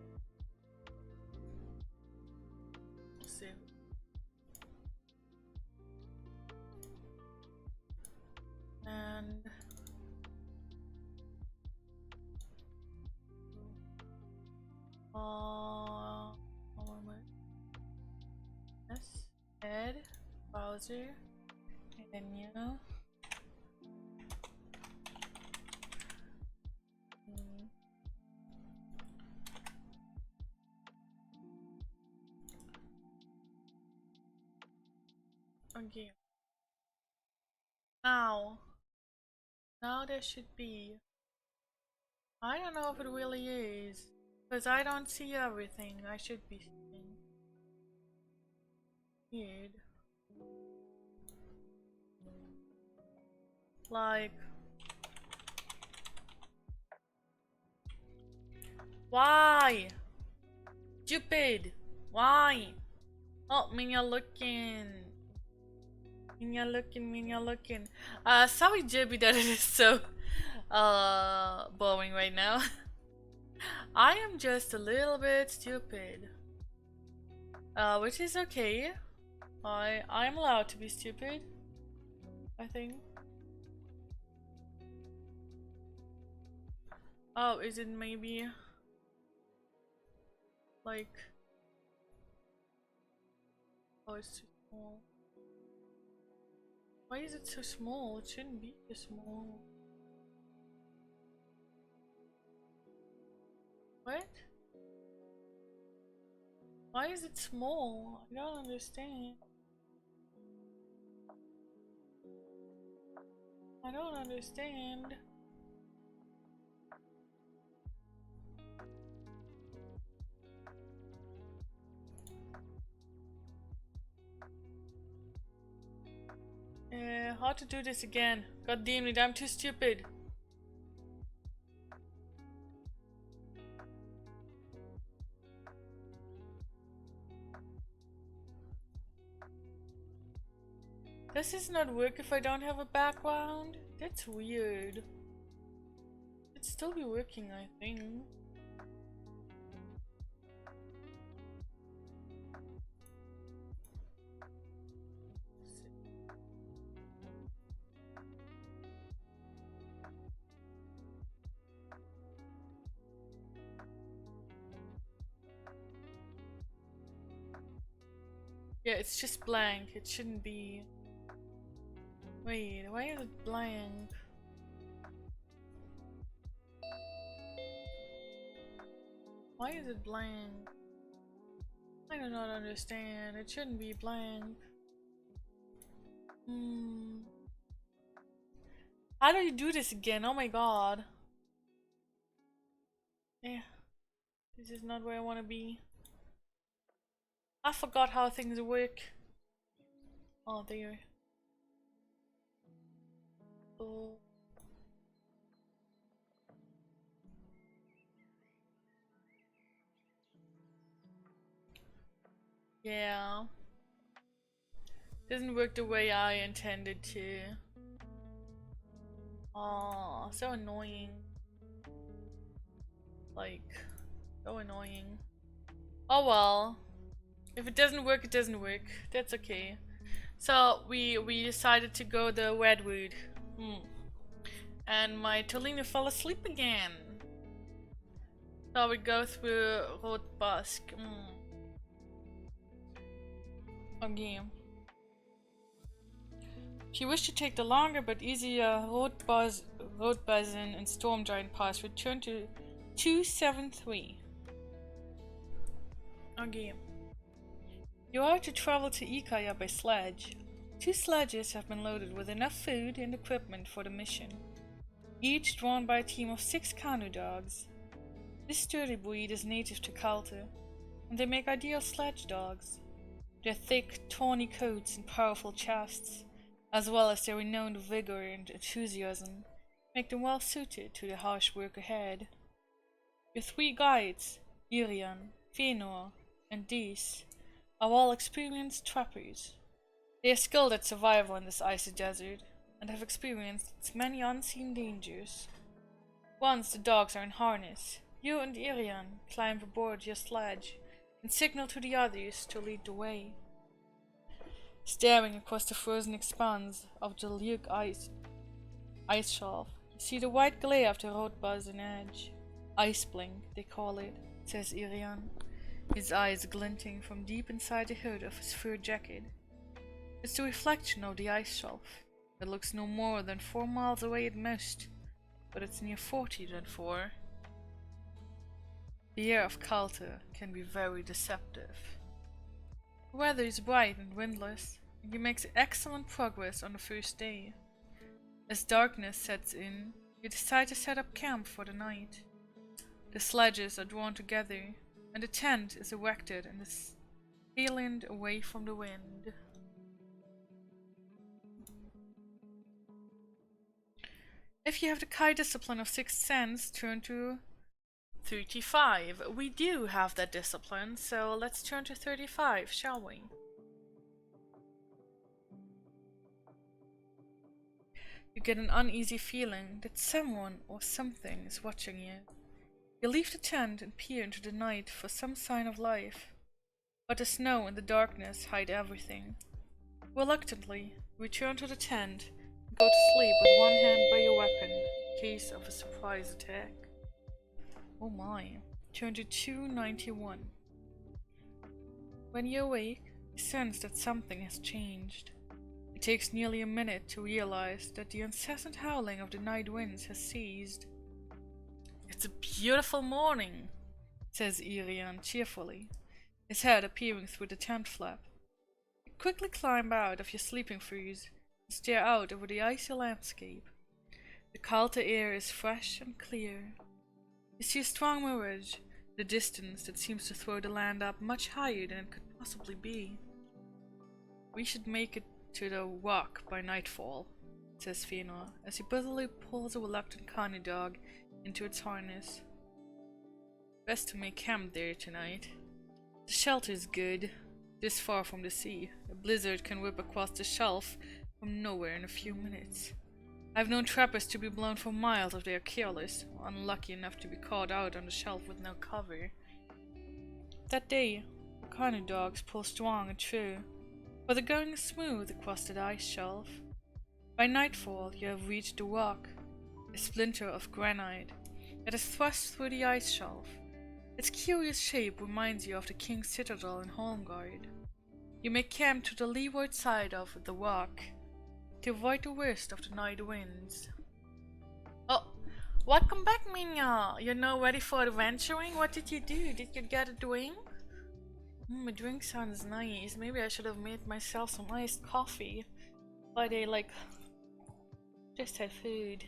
Save. And yes, head, browser, menu. Okay. Now there should be. I don't know if it really is. Because I don't see everything I should be seeing. Weird. Like. Why? Stupid! Why? Oh, Minya looking. Minya looking. Sorry, Jibby, that it is so, boring right now. I am just a little bit stupid. Which is okay. I'm allowed to be stupid, I think. Oh, is it maybe like, oh, it's too small. Why is it so small? It shouldn't be so small. What? Why is it small? I don't understand. I don't understand. How to do this again? God damn it, I'm too stupid. Does this not work if I don't have a background? That's weird. It'd still be working, I think. Yeah, it's just blank. It shouldn't be. Wait, why is it blank? Why is it blank? I do not understand. It shouldn't be blank. How do you do this again? Oh my god. Yeah. This is not where I want to be. I forgot how things work. Oh, there. Oh. Yeah. Doesn't work the way I intended to. Oh, so annoying. Like, so annoying. Oh well. If it doesn't work, it doesn't work. That's okay. So we decided to go the red route. And my Tolina fell asleep again. So we go through Road Busk. Okay. She wished to take the longer but easier Road Basin and Storm Giant Pass. Return to 273. Okay. You are to travel to Ikaya by sledge. 2 sledges have been loaded with enough food and equipment for the mission, each drawn by a team of 6 Kanu dogs. This sturdy breed is native to Kalte, and they make ideal sledge dogs. Their thick, tawny coats and powerful chests, as well as their renowned vigor and enthusiasm, make them well suited to the harsh work ahead. Your 3 guides, Irian, Fëanor, and these are all experienced trappers. They are skilled at survival in this icy desert, and have experienced its many unseen dangers. Once the dogs are in harness, you and Irian climb aboard your sledge and signal to the others to lead the way. Staring across the frozen expanse of the Luke ice shelf, you see the white glare of the road buzzing edge. Ice blink, they call it, says Irian, his eyes glinting from deep inside the hood of his fur jacket. It's the reflection of the ice shelf. It looks no more than 4 miles away at most, but it's near 40 than 4. The air of Kalte can be very deceptive. The weather is bright and windless, and you make excellent progress on the first day. As darkness sets in, you decide to set up camp for the night. The sledges are drawn together, and a tent is erected in the salient away from the wind. If you have the Kai discipline of 6th sense, turn to 35. We do have that discipline, so let's turn to 35, shall we? You get an uneasy feeling that someone or something is watching you. You leave the tent and peer into the night for some sign of life, but the snow and the darkness hide everything. Reluctantly, you return to the tent and go to sleep with one hand by your weapon in case of a surprise attack. Oh my. Turn to 291. When you awake, you sense that something has changed. It takes nearly a minute to realize that the incessant howling of the night winds has ceased. It's a beautiful morning, says Irian cheerfully, his head appearing through the tent flap. You quickly climb out of your sleeping furs and stare out over the icy landscape. The Kalte air is fresh and clear. You see a strong mirage in the distance that seems to throw the land up much higher than it could possibly be. We should make it to the rock by nightfall, says Fëanor, as he busily pulls a reluctant carny dog into its harness. Best to make camp there tonight. The shelter is good, this far from the sea. A blizzard can whip across the shelf from nowhere in a few minutes. I've known trappers to be blown for miles if they are careless, or unlucky enough to be caught out on the shelf with no cover. That day, the carny dogs pull strong and true, but the going is smooth across the ice shelf. By nightfall, you have reached the rock, a splinter of granite that is thrust through the ice shelf. Its curious shape reminds you of the King's Citadel in Holmgard. You make camp to the leeward side of the rock to avoid the worst of the night winds. Oh, welcome back, Minya! You're now ready for adventuring? What did you do? Did you get a drink? A drink sounds nice. Maybe I should have made myself some iced coffee. But I just had food.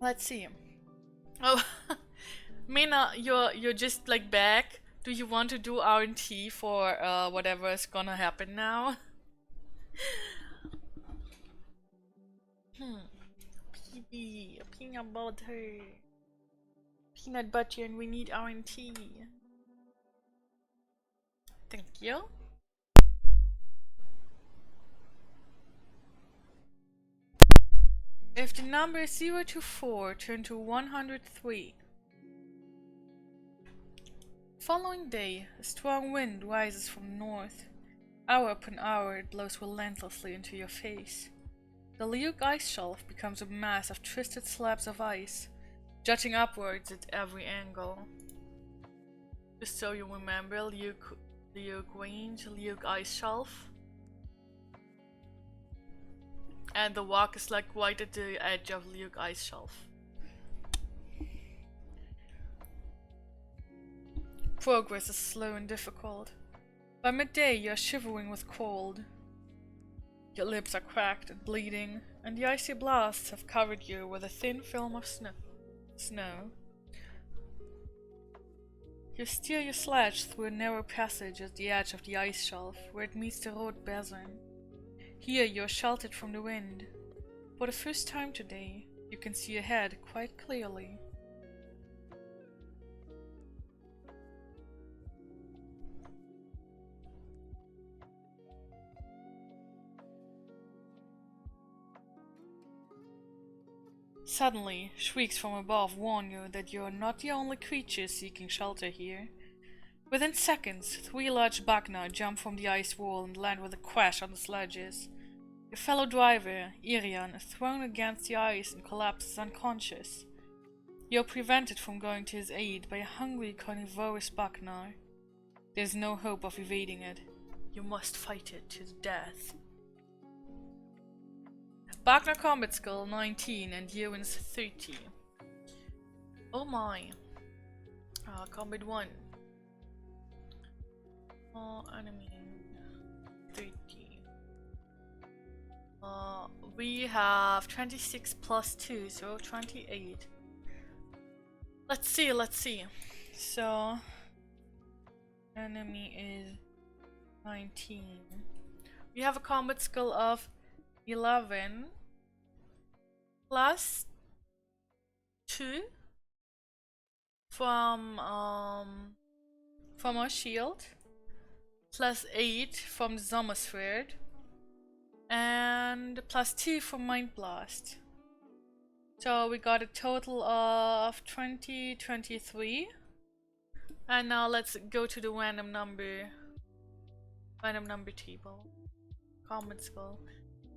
Let's see. Oh, Mina, you're just back. Do you want to do R&T for whatever is gonna happen now? PB, peanut butter. Peanut butter, and we need R&T. Thank you. If the number is 0 to 4, turn to 103. Following day, a strong wind rises from the north. Hour upon hour, it blows relentlessly into your face. The Luke ice shelf becomes a mass of twisted slabs of ice, jutting upwards at every angle. Just so you remember, Luke range, Luke ice shelf. And the walk is right at the edge of Luke ice shelf. Progress is slow and difficult. By midday you are shivering with cold. Your lips are cracked and bleeding, and the icy blasts have covered you with a thin film of snow. You steer your sledge through a narrow passage at the edge of the ice shelf, where it meets the road basin. Here you are sheltered from the wind. For the first time today, you can see ahead quite clearly. Suddenly, shrieks from above warn you that you are not the only creature seeking shelter here. Within seconds, 3 large Bagna jump from the ice wall and land with a crash on the sledges. Your fellow driver, Irian, is thrown against the ice and collapses unconscious. You are prevented from going to his aid by a hungry, carnivorous Bagna. There is no hope of evading it. You must fight it to the death. Bagna combat skill 19 and Ewan's 30. Oh my. Combat 1. Enemy 30. We have 26 plus 2, so 28. Let's see. So, enemy is 19. We have a combat skill of 11 plus 2 from our shield, plus 8 from the Summer Sword, and plus 2 from Mind Blast. So we got a total of 23. And now let's go to the random number table. Combat skill.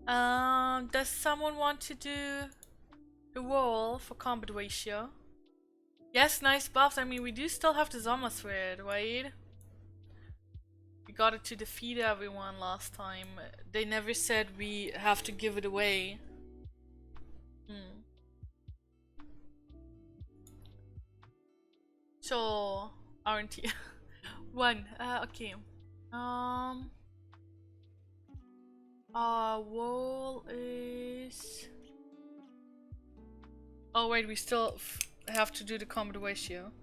Does someone want to do the roll for combat ratio? Yes, nice buffs. I mean, we do still have the Summer Thread, right? We got it to defeat everyone last time. They never said we have to give it away. So, aren't you? 1. Okay. Our roll is... Oh wait, we still have to do the combat ratio.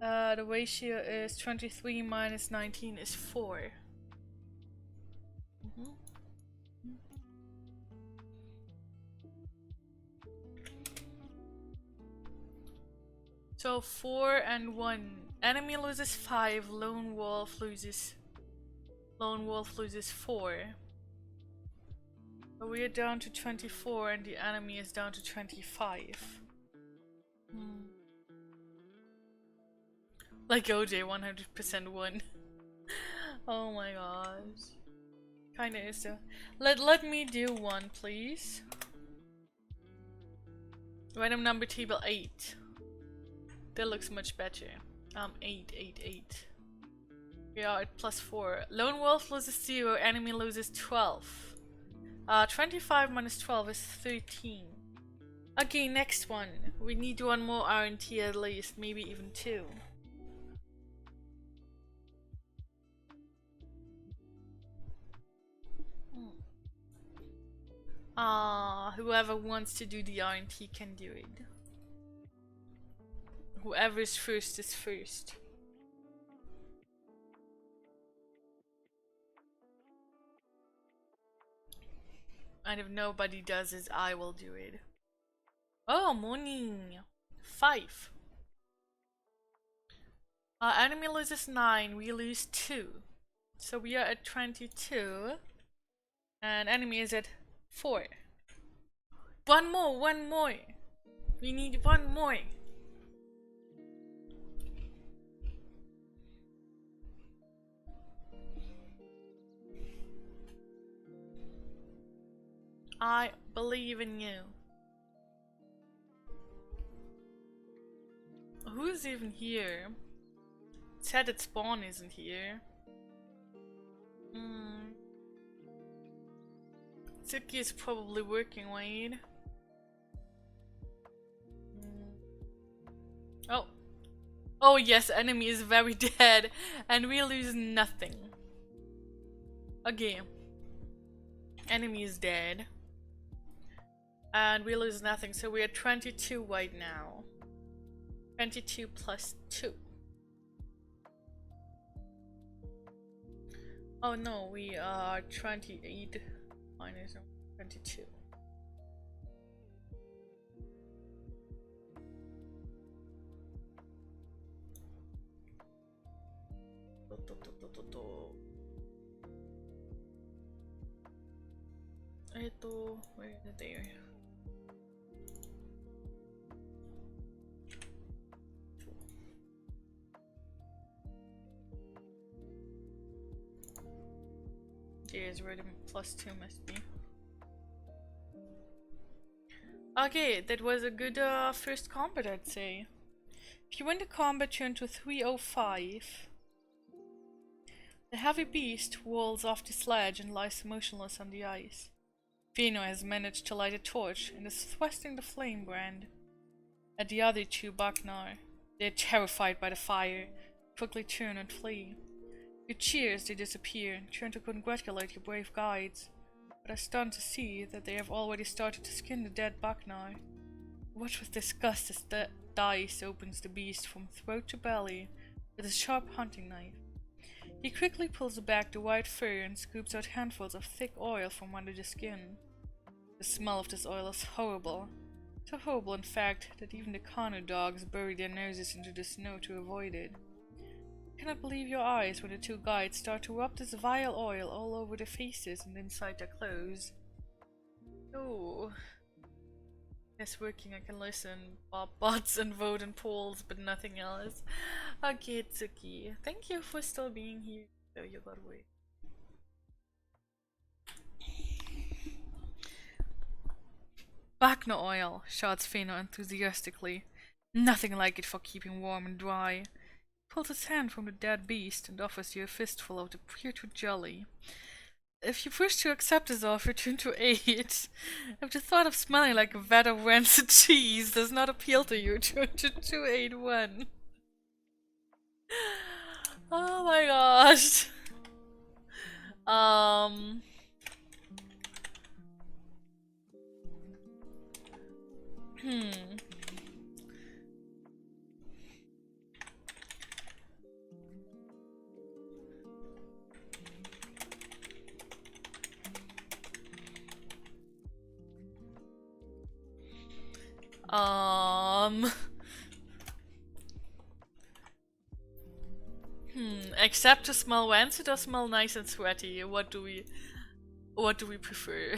The ratio is 23 minus 19 is 4. So 4 and 1. Enemy loses 5, Lone Wolf loses 4. So we are down to 24 and the enemy is down to 25. Like OJ 100% won. Oh my gosh. Kinda is though. Let me do 1, please. Random number table 8. That looks much better. 8. We are at plus 4. Lone Wolf loses 0, enemy loses 12. 25 minus 12 is 13. Okay, next one. We need 1 more RNT at least, maybe even 2. Whoever wants to do the RNT can do it. Whoever is first is first. And if nobody does it, I will do it. Oh, morning! 5. Enemy loses 9, we lose 2. So we are at 22. And enemy is at 4. 1 more! We need 1 more! I believe in you. Who's even here? It said that Spawn isn't here. Suki is probably working, right? Oh. Oh yes, enemy is very dead. And we lose nothing. Okay. Enemy is dead. And we lose nothing, so we are 22 right now. 22 plus 2. Oh no, we are 28 minus 22. Where is it there? There's where the +2 must be. Okay, that was a good first combat, I'd say. If you win the combat, turn to 305. The heavy beast rolls off the sledge and lies motionless on the ice. Fino has managed to light a torch and is thrusting the flame brand at the other two Bagnar. They are terrified by the fire, quickly turn and flee. You cheer as they disappear and turn to congratulate your brave guides, but are stunned to see that they have already started to skin the dead Bagnar. Watch with disgust as the dice opens the beast from throat to belly with a sharp hunting knife. He quickly pulls back the white fur and scoops out handfuls of thick oil from under the skin. The smell of this oil is horrible. So horrible, in fact, that even the Kanu dogs bury their noses into the snow to avoid it. You cannot believe your eyes when the two guides start to rub this vile oil all over their faces and inside their clothes. Oh. It's working, I can listen, bots and vote and polls, but nothing else. Okay, Tsuki. Thank you for still being here. Oh, you got away. Bagna oil, shouts Fino enthusiastically. Nothing like it for keeping warm and dry. He pulls his hand from the dead beast and offers you a fistful of the putrid jelly. If you wish to accept his offer, turn to 8. If the thought of smelling like a vat of rancid cheese does not appeal to you, turn to 281. Oh my gosh. Except to smell rancid or smell nice and sweaty. What do we prefer?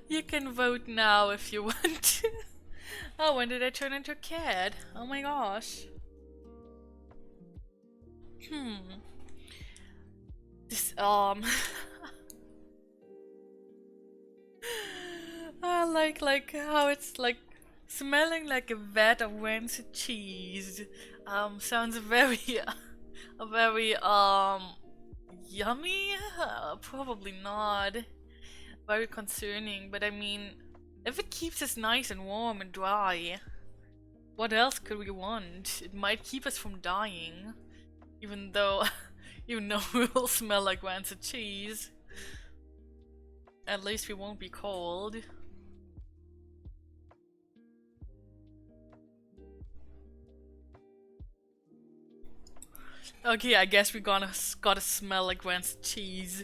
You can vote now if you want to. Oh, when did I turn into a cat? Oh my gosh. This I like how it's like smelling like a vat of rancid cheese. Sounds very very yummy. Probably not. Very concerning, but I mean, if it keeps us nice and warm and dry, what else could we want? It might keep us from dying, even though we will smell like rancid cheese. At least we won't be cold. Okay, I guess gotta smell like rancid cheese.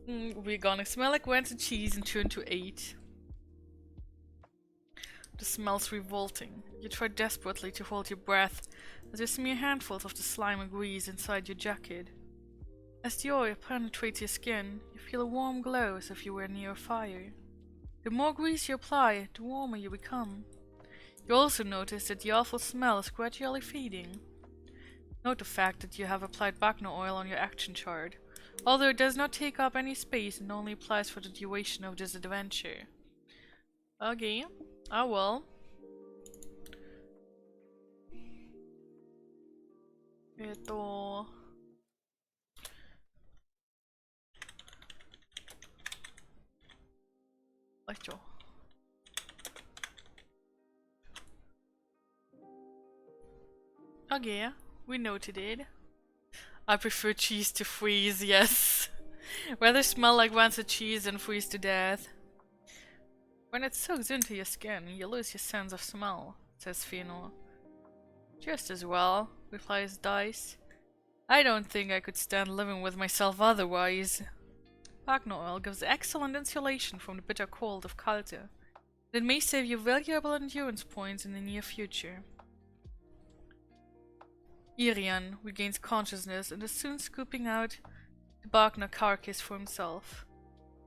We're gonna smell like rancid cheese and turn to 8. The smell's revolting. You try desperately to hold your breath as you smear handfuls of the slime and grease inside your jacket. As the oil penetrates your skin, you feel a warm glow as if you were near a fire. The more grease you apply, the warmer you become. You also notice that the awful smell is gradually fading. Note the fact that you have applied Bagna oil on your action chart, although it does not take up any space and only applies for the duration of this adventure. Okay, I will. Okay, we noted it. I prefer cheese to freeze, yes. Rather smell like rancid cheese than freeze to death. When it soaks into your skin, you lose your sense of smell, says Fino. Just as well, replies Dice. I don't think I could stand living with myself otherwise. Bagna oil gives excellent insulation from the bitter cold of Kalte. It may save you valuable endurance points in the near future. Irian regains consciousness and is soon scooping out the Wagner carcass for himself.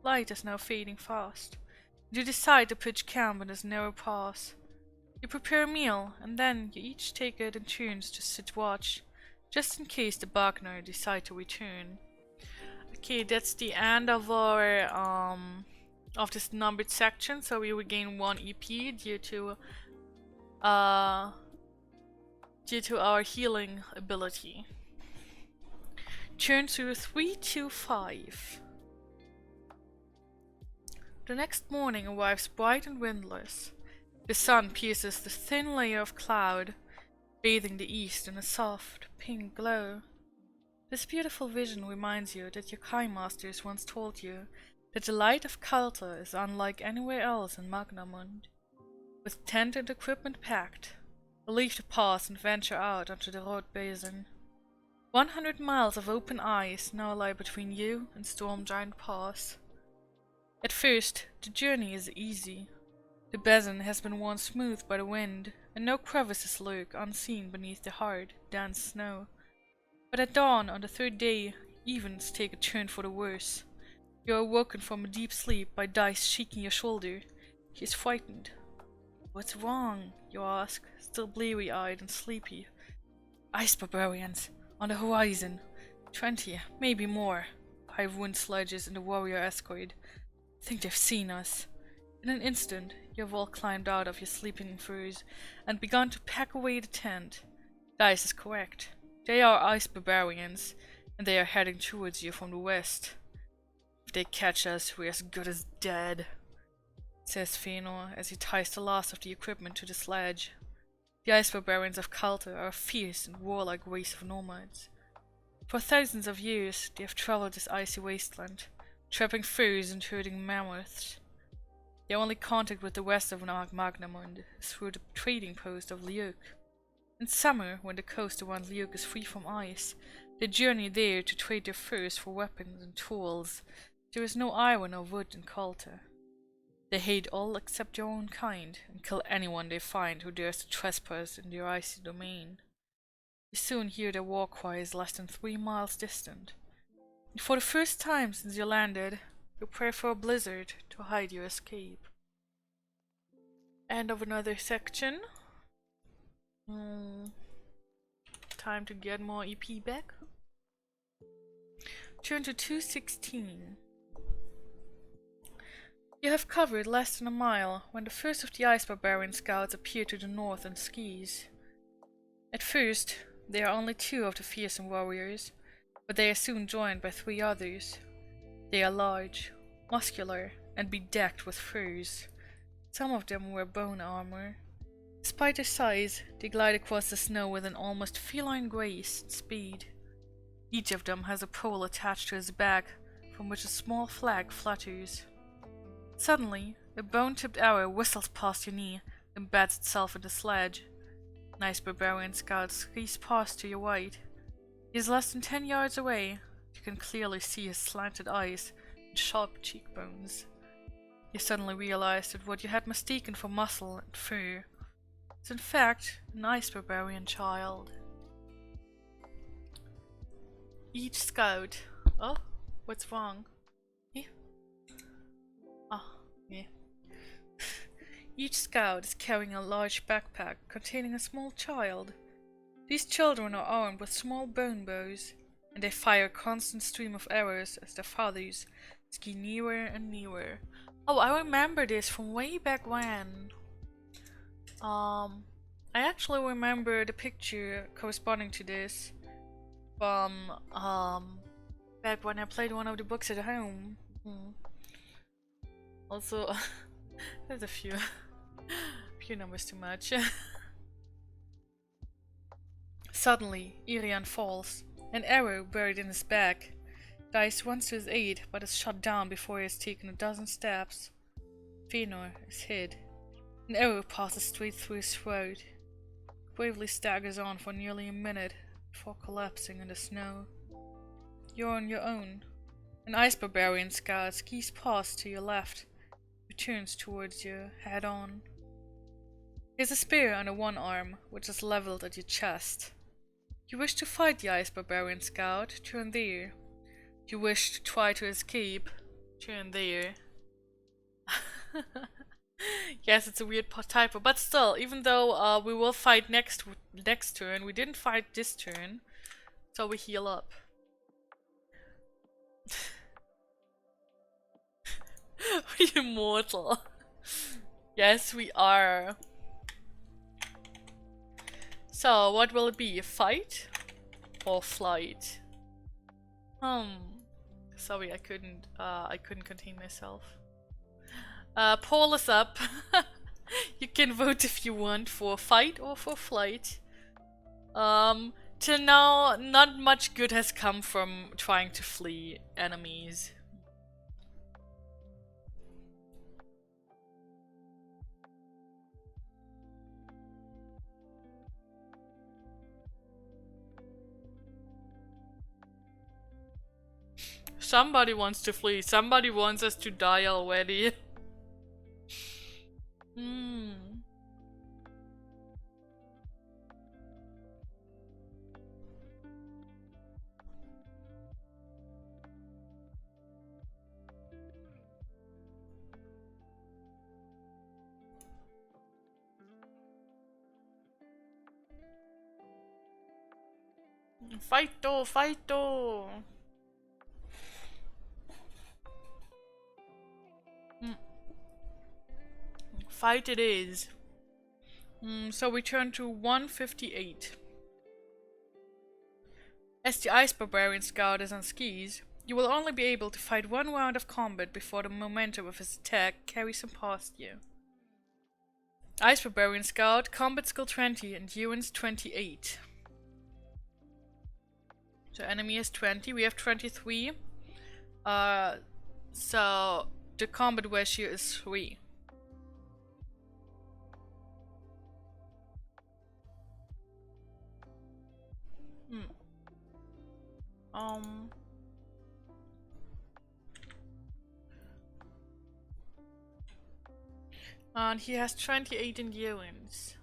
Light is now fading fast. You decide to pitch camp in this narrow pass. You prepare a meal, and then you each take it in turns to sit watch, just in case the Wagner decide to return. Okay, that's the end of our of this numbered section. So we regain 1 EP due to our healing ability. Turn to 325. The next morning arrives bright and windless. The sun pierces the thin layer of cloud, bathing the east in a soft, pink glow. This beautiful vision reminds you that your Kai masters once told you that the light of Kalte is unlike anywhere else in Magnamund. With tent and equipment packed, you leave the pass and venture out onto the Rot Basin. 100 miles of open ice now lie between you and Storm Giant Pass. At first, the journey is easy. The basin has been worn smooth by the wind, and no crevices lurk unseen beneath the hard, dense snow. But at dawn on the third day, events take a turn for the worse. You are awoken from a deep sleep by Dice shaking your shoulder. He is frightened. "What's wrong?" you ask, still bleary-eyed and sleepy. "Ice barbarians, on the horizon. 20, maybe more. 5 wind sledges and a warrior escort. Think they've seen us." In an instant, you have all climbed out of your sleeping furs and begun to pack away the tent. Dice is correct. They are ice barbarians, and they are heading towards you from the west. "If they catch us, we're as good as dead," says Fëanor as he ties the last of the equipment to the sledge. The ice barbarians of Kalte are a fierce and warlike race of nomads. For thousands of years, they have traveled this icy wasteland, trapping furs and herding mammoths. Their only contact with the west of Magnamund is through the trading post of Liuk. In summer, when the coast around Liuk is free from ice, they journey there to trade their furs for weapons and tools. There is no iron or wood in Kalte. They hate all except their own kind, and kill anyone they find who dares to trespass in their icy domain. You soon hear their war cries less than 3 miles distant. And for the first time since you landed, you pray for a blizzard to hide your escape. End of another section. Time to get more EP back. Turn to 216. You have covered less than a mile when the first of the Ice Barbarian scouts appear to the north on skis. At first, there are only 2 of the fearsome warriors, but they are soon joined by 3 others. They are large, muscular, and bedecked with furs. Some of them wear bone armor. Despite their size, they glide across the snow with an almost feline grace and speed. Each of them has a pole attached to his back, from which a small flag flutters. Suddenly, a bone-tipped arrow whistles past your knee, and embeds itself in the sledge. An Ice Barbarian scout skis past to your right. He is less than 10 yards away. You can clearly see his slanted eyes and sharp cheekbones. You suddenly realize that what you had mistaken for muscle and fur is in fact an Ice Barbarian child. Each scout... Oh, what's wrong? Yeah. Ah, yeah. Each scout is carrying a large backpack containing a small child. These children are armed with small bone bows, and they fire a constant stream of arrows as their fathers ski nearer and nearer. Oh, I remember this from way back when. I actually remember the picture corresponding to this from back when I played one of the books at home. Also, there's a few numbers too much. Suddenly, Irian falls, an arrow buried in his back. Dice runs to his aid, but is shot down before he has taken a dozen steps. Fëanor is hit. An arrow passes straight through his throat. He bravely staggers on for nearly a minute before collapsing in the snow. You're on your own. An Ice Barbarian scout skis past to your left, returns towards you head on. He has a spear under one arm, which is leveled at your chest. You wish to fight the Ice Barbarian Scout? Turn there. You wish to try to escape? Turn there. Yes, it's a weird typo, but still, even though we will fight next turn, we didn't fight this turn, so we heal up. We're immortal. Yes, we are. So, what will it be? A fight or flight? Sorry, I couldn't contain myself. Poll is up. You can vote if you want for fight or for flight. Till now, not much good has come from trying to flee enemies. Somebody wants to flee. Somebody wants us to die already. Fighto, fighto. Fight it is. So we turn to 158. As the Ice Barbarian Scout is on skis, you will only be able to fight one round of combat before the momentum of his attack carries him past you. Ice Barbarian Scout, combat skill 20, endurance 28. So enemy is 20, we have 23. So the combat ratio is 3. And he has 28 endurance.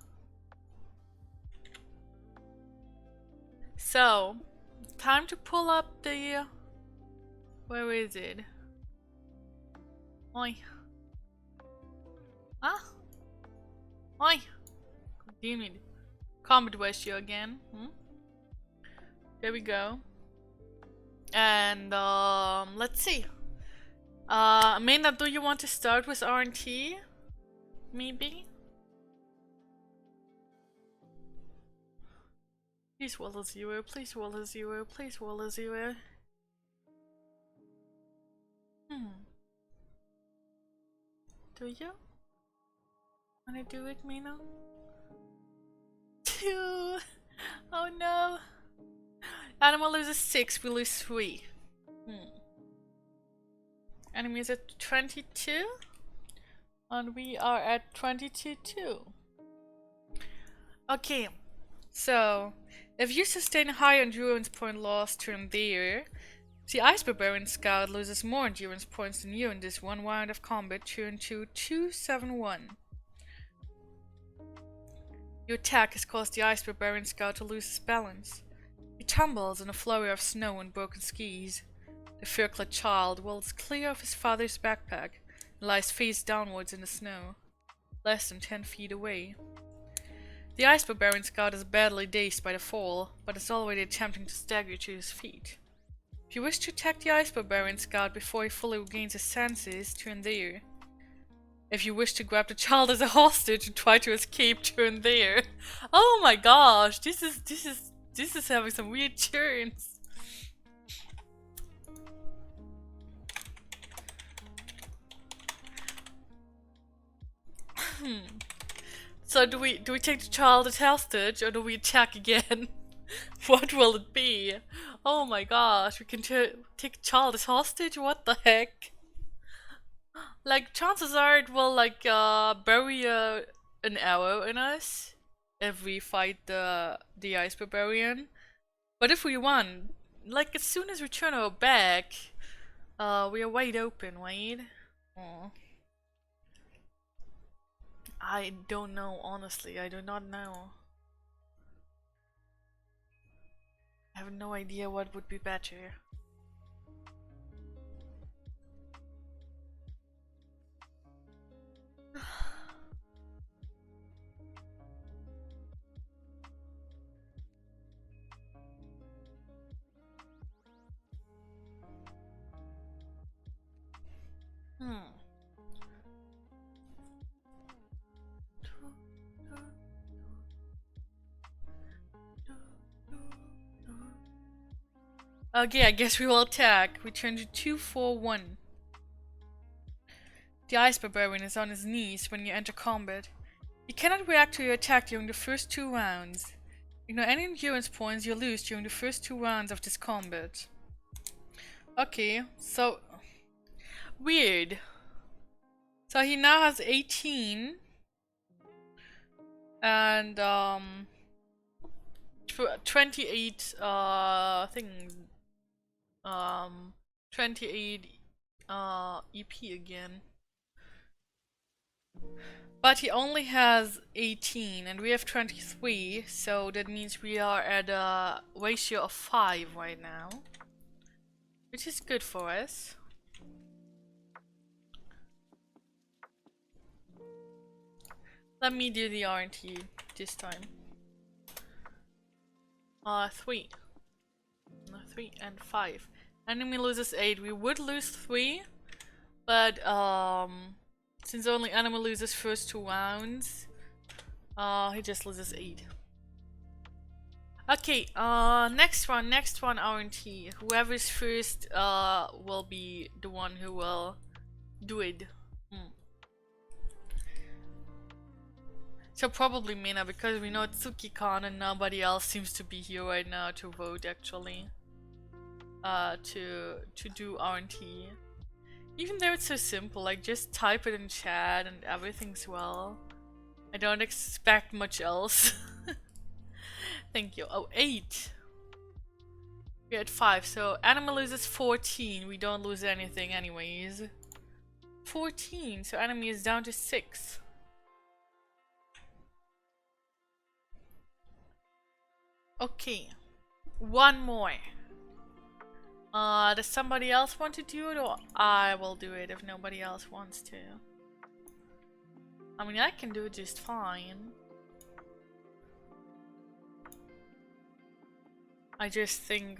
So, time to pull up the... Where is it? Oi. Ah? Oi. Damn it. Combat ratio again. There we go. And, let's see. Amanda, do you want to start with R&T? Maybe? Please roll a 0, please roll a 0, please roll a 0. Do you? Wanna do it, Mina? 2! Oh no! Animal loses 6, we lose 3. Enemy is at 22? And we are at 22 too. Okay, so if you sustain a high endurance point loss turn there, the Ice Barbarian Scout loses more endurance points than you in this one round of combat turn to 271. Your attack has caused the Ice Barbarian Scout to lose his balance. He tumbles in a flurry of snow and broken skis. The fur-clad child rolls clear of his father's backpack and lies face downwards in the snow, less than 10 feet away. The Ice Barbarian Scout is badly dazed by the fall, but is already attempting to stagger to his feet. If you wish to attack the Ice Barbarian Scout before he fully regains his senses, turn there. If you wish to grab the child as a hostage and try to escape, turn there. Oh my gosh, this is having some weird turns. So do we take the child as hostage or do we attack again? What will it be? Oh my gosh, we can take a child as hostage? What the heck? Like, chances are it will like bury an arrow in us if we fight the Ice Barbarian. But if we won, like as soon as we turn our back, we are wide open, right? Aww. I don't know, honestly, I do not know. I have no idea what would be better. Okay, I guess we will attack. We turn to 2-4-1. The ice barbarian is on his knees when you enter combat. You cannot react to your attack during the first 2 rounds. Ignore any endurance points you lose during the first 2 rounds of this combat. Okay, so weird. So he now has 18 and 28 things. 28 EP again. But he only has 18 and we have 23, so that means we are at a ratio of 5 right now. Which is good for us. Let me do the RNT this time. 3. 3 and 5. Enemy loses 8. We would lose 3, but since only enemy loses first 2 rounds, he just loses 8. Okay, next one RNT. Whoever is first will be the one who will do it. So probably Mina, because we know Tsuki-kan and nobody else seems to be here right now to vote actually. To do RNT. Even though it's so simple, like just type it in chat and everything's well. I don't expect much else. Thank you. Oh, 8. We're at 5, so enemy loses 14. We don't lose anything anyways. 14, so enemy is down to 6. Okay, one more. Does somebody else want to do it, or I will do it if nobody else wants to? I mean, I can do it just fine. I just think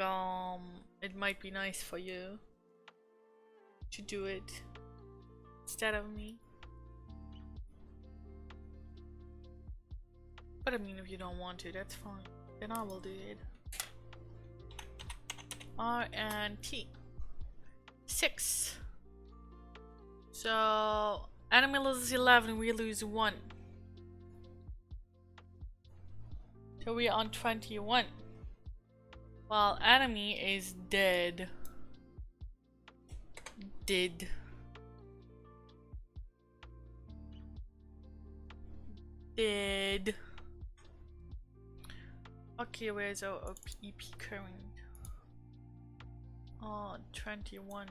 it might be nice for you to do it instead of me. But I mean, if you don't want to, that's fine. Then I will do it. R and T. 6. So enemy loses 11, we lose 1. So we are on 21. While enemy is dead. Dead. Okay, where's our EP current? 21.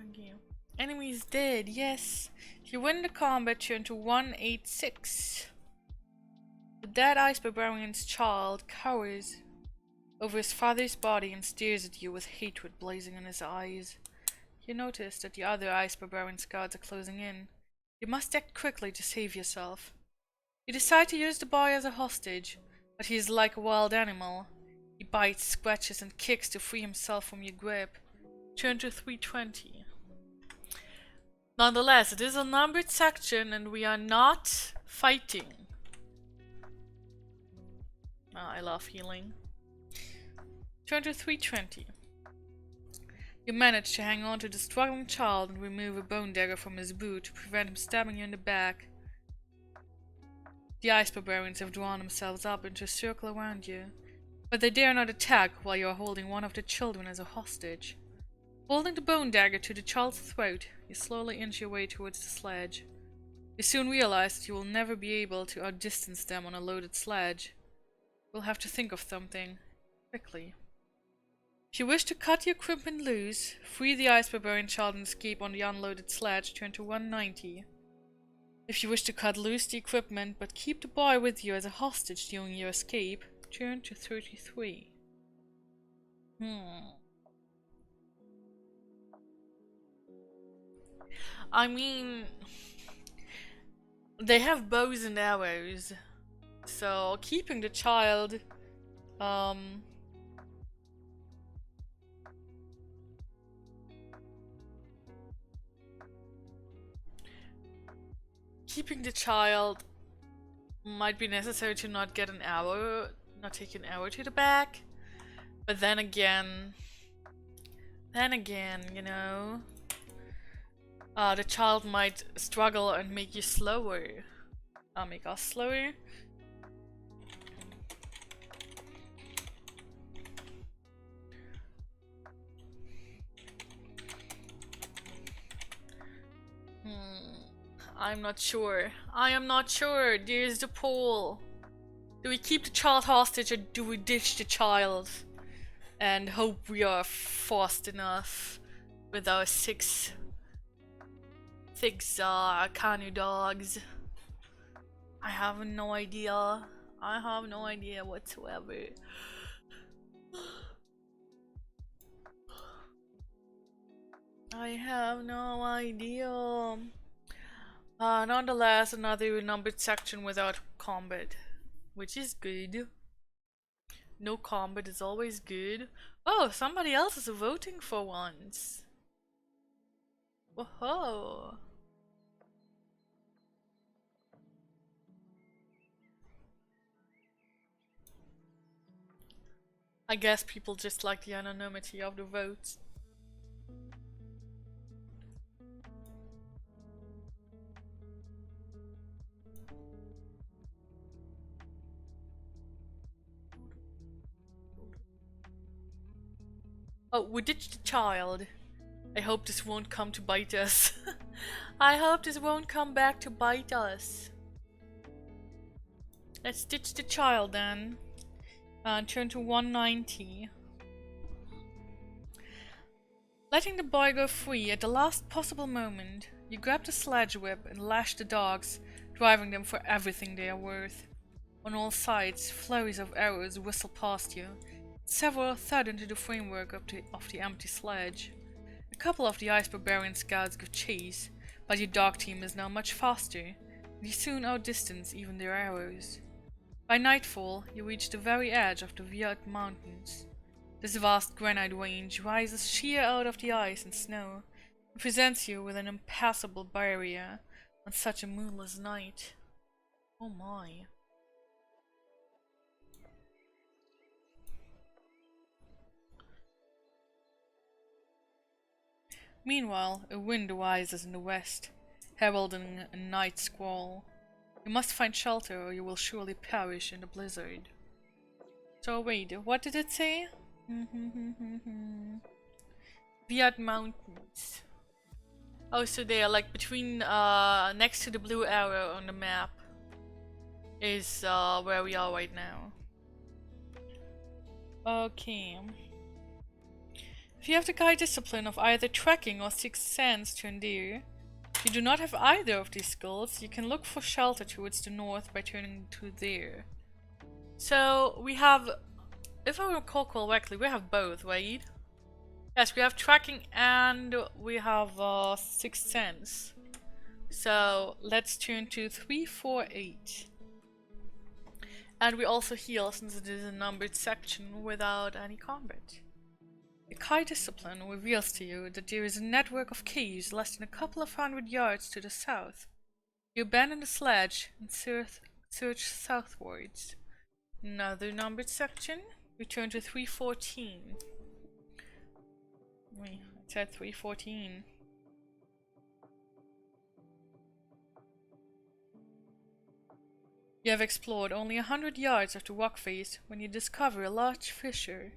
Okay. Enemy is dead, yes. If you win the combat, turn to 186. The dead ice barbarian's child cowers over his father's body and stares at you with hatred blazing in his eyes. You notice that the other ice barbarian's guards are closing in. You must act quickly to save yourself. You decide to use the boy as a hostage, but he is like a wild animal. He bites, scratches, and kicks to free himself from your grip. Turn to 320. Nonetheless, it is a numbered section and we are not fighting. I love healing. Turn to 320. You manage to hang on to the struggling child and remove a bone dagger from his boot to prevent him stabbing you in the back. The ice barbarians have drawn themselves up into a circle around you, but they dare not attack while you are holding one of the children as a hostage. Holding the bone dagger to the child's throat, you slowly inch your way towards the sledge. You soon realize that you will never be able to outdistance them on a loaded sledge. You'll have to think of something, quickly. If you wish to cut the equipment loose, free the ice barbarian child and escape on the unloaded sledge, turn to 190. If you wish to cut loose the equipment but keep the boy with you as a hostage during your escape, Turn to 33. I mean, they have bows and arrows, so keeping the child, keeping the child might be necessary to not get an arrow, not take an arrow to the back, but then again, you know, the child might struggle and make you slower. Make us slower. I'm not sure. I am not sure. There's the poll. Do we keep the child hostage or do we ditch the child and hope we are fast enough with our six canoe dogs? I have no idea. I have no idea whatsoever. I have no idea. Nonetheless, another numbered section without combat, which is good. No combat is always good. Oh, somebody else is voting for once. Whoa. I guess people just like the anonymity of the votes. Oh, we ditched the child. I hope this won't come to bite us. I hope this won't come back to bite us. Let's ditch the child then. And turn to 190. Letting the boy go free at the last possible moment, you grab the sledge whip and lash the dogs, driving them for everything they are worth. On all sides, flurries of arrows whistle past you. Several thud into the framework of the empty sledge. A couple of the Ice Barbarian scouts give chase, but your dog team is now much faster, and you soon outdistance even their arrows. By nightfall, you reach the very edge of the Viat Mountains. This vast granite range rises sheer out of the ice and snow, and presents you with an impassable barrier on such a moonless night. Oh my. Meanwhile, a wind arises in the west, heralding a night squall. You must find shelter or you will surely perish in the blizzard. So wait, what did it say? Viat Mountains. Oh, so they are like between, next to the blue arrow on the map is where we are right now. Okay. If you have the guide discipline of either tracking or sixth sense to endure, if you do not have either of these skills, you can look for shelter towards the north by turning to there. So we have, if I recall correctly, we have both, right? Yes, we have tracking and we have sixth sense. So let's turn to 348. And we also heal since it is a numbered section without any combat. The Kai discipline reveals to you that there is a network of caves less than a couple of 100 yards to the south. You abandon the sledge and search southwards. Another numbered section. Return to 314. Wait, I said 314. You have explored only 100 yards of the rock face when you discover a large fissure,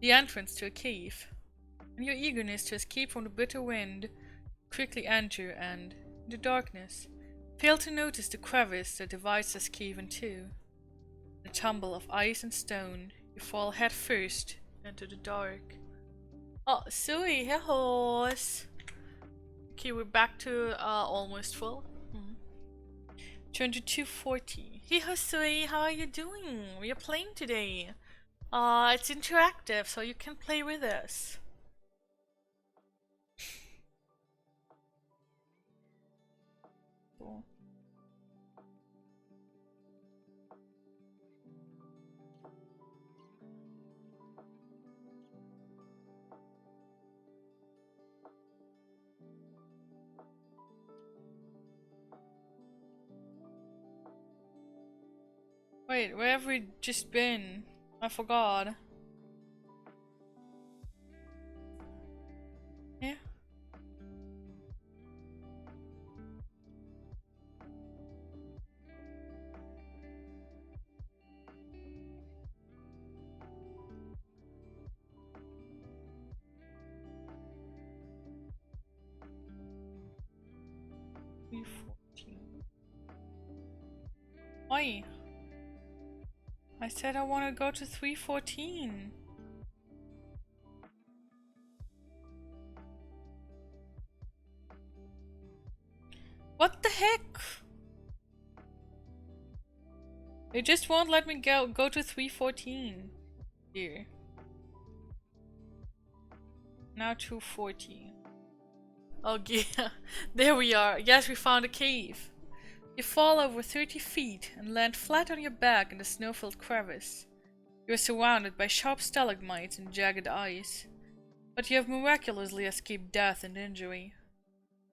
the entrance to a cave. In your eagerness to escape from the bitter wind, quickly enter and, in the darkness, fail to notice the crevice that divides this cave in two. In a tumble of ice and stone, you fall head first into the dark. Oh, sorry, hey horse. Okay, we're back to almost full. Turn to 240. Hey Josue, how are you doing? We are playing today. It's interactive, so you can play with us. Cool. Wait, where have we just been? I forgot. Yeah. Why? I said I want to go to 314. What the heck? They just won't let me go to 314. Here. Now 240. Oh yeah, there we are. Yes, we found a cave. You fall over 30 feet and land flat on your back in the snow-filled crevice. You are surrounded by sharp stalagmites and jagged ice, but you have miraculously escaped death and injury.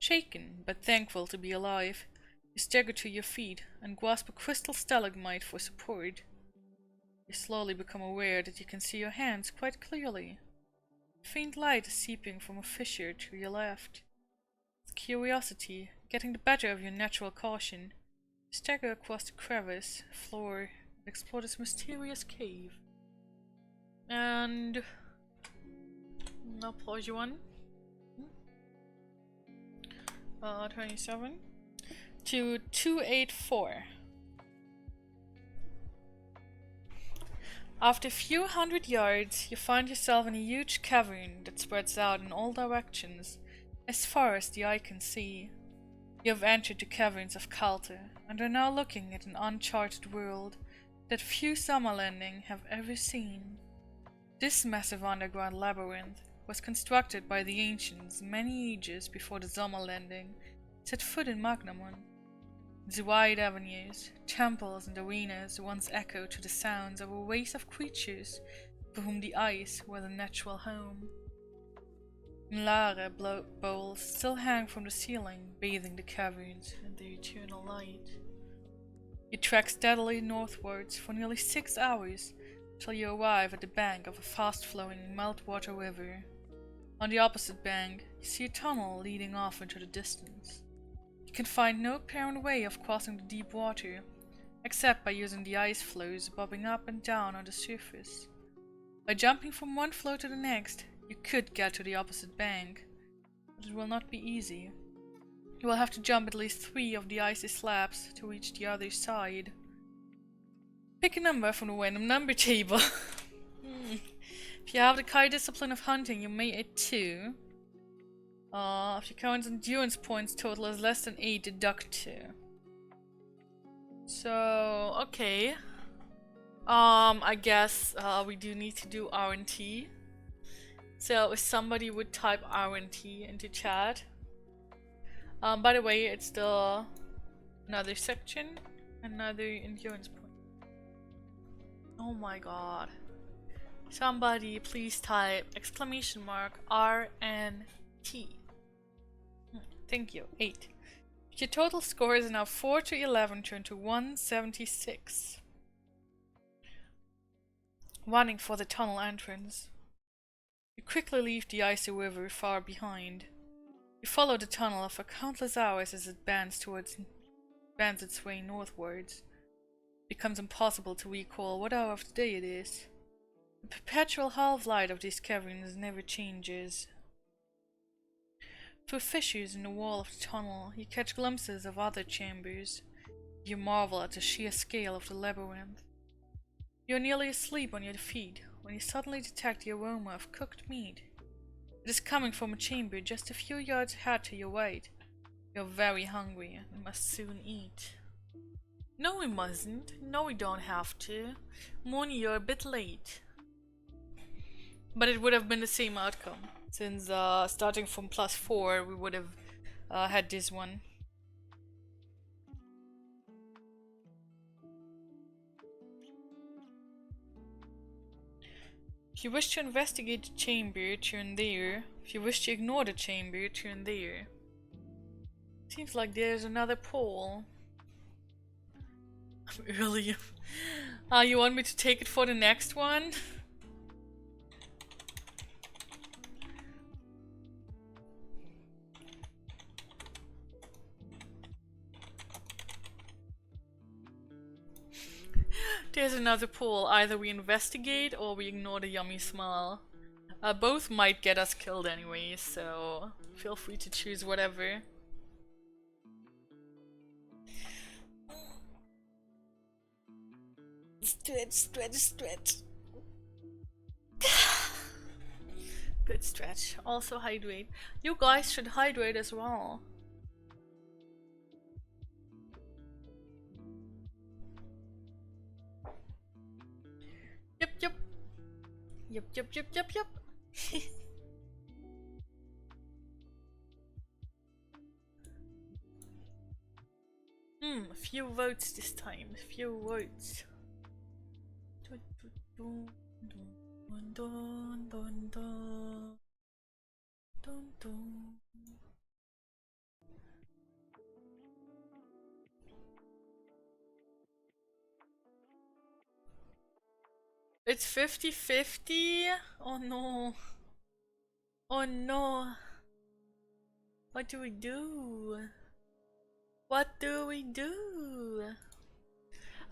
Shaken, but thankful to be alive, you stagger to your feet and grasp a crystal stalagmite for support. You slowly become aware that you can see your hands quite clearly. A faint light is seeping from a fissure to your left. With curiosity getting the better of your natural caution, you stagger across the crevice, floor, and explore this mysterious cave. And I'll pause you on. 27 to 284. After a few hundred yards, you find yourself in a huge cavern that spreads out in all directions, as far as the eye can see. You have entered the caverns of Kalte, and are now looking at an uncharted world that few summer landing have ever seen. This massive underground labyrinth was constructed by the ancients many ages before the summer landing set foot in Magnamon. Its wide avenues, temples and arenas once echoed to the sounds of a race of creatures for whom the ice was a natural home. Mlare bowls still hang from the ceiling, bathing the caverns in their eternal light. You trek steadily northwards for nearly 6 hours till you arrive at the bank of a fast-flowing meltwater river. On the opposite bank, you see a tunnel leading off into the distance. You can find no apparent way of crossing the deep water, except by using the ice floes bobbing up and down on the surface. By jumping from one floe to the next, you could get to the opposite bank, but it will not be easy. You will have to jump at least 3 of the icy slabs to reach the other side. Pick a number from the random number table. If you have the high discipline of hunting, you may add 2. If your current endurance points total is less than 8, deduct 2. So, okay. I guess we do need to do R&T. So if somebody would type R&T into chat. By the way, it's still another section, another endurance point. Oh my god. Somebody please type exclamation mark R&T. Thank you. 8. Your total score is now 4 to 11 turned to 176. Running for the tunnel entrance. You quickly leave the icy river far behind. You follow the tunnel for countless hours as it bends its way northwards. It becomes impossible to recall what hour of the day it is. The perpetual half-light of these caverns never changes. Through fissures in the wall of the tunnel, you catch glimpses of other chambers. You marvel at the sheer scale of the labyrinth. You are nearly asleep on your feet when you suddenly detect the aroma of cooked meat. It is coming from a chamber just a few yards ahead to your right. You are very hungry and must soon eat. No, we mustn't. No, we don't have to. Moni, you're a bit late. But it would have been the same outcome. Since starting from +4, we would have had this one. If you wish to investigate the chamber, turn there. If you wish to ignore the chamber, turn there. Seems like there's another pole. I'm early. You want me to take it for the next one? There's another pool. Either we investigate or we ignore the yummy smell. Both might get us killed anyway, so feel free to choose whatever. Stretch, stretch, stretch. Good stretch. Also hydrate. You guys should hydrate as well. Yep, yep. Yep, yep, yep, yep, yep. A few votes this time. A few votes. Dun, dun, dun, dun, dun, dun, dun. It's 50-50? Oh no. Oh no. What do we do? What do we do?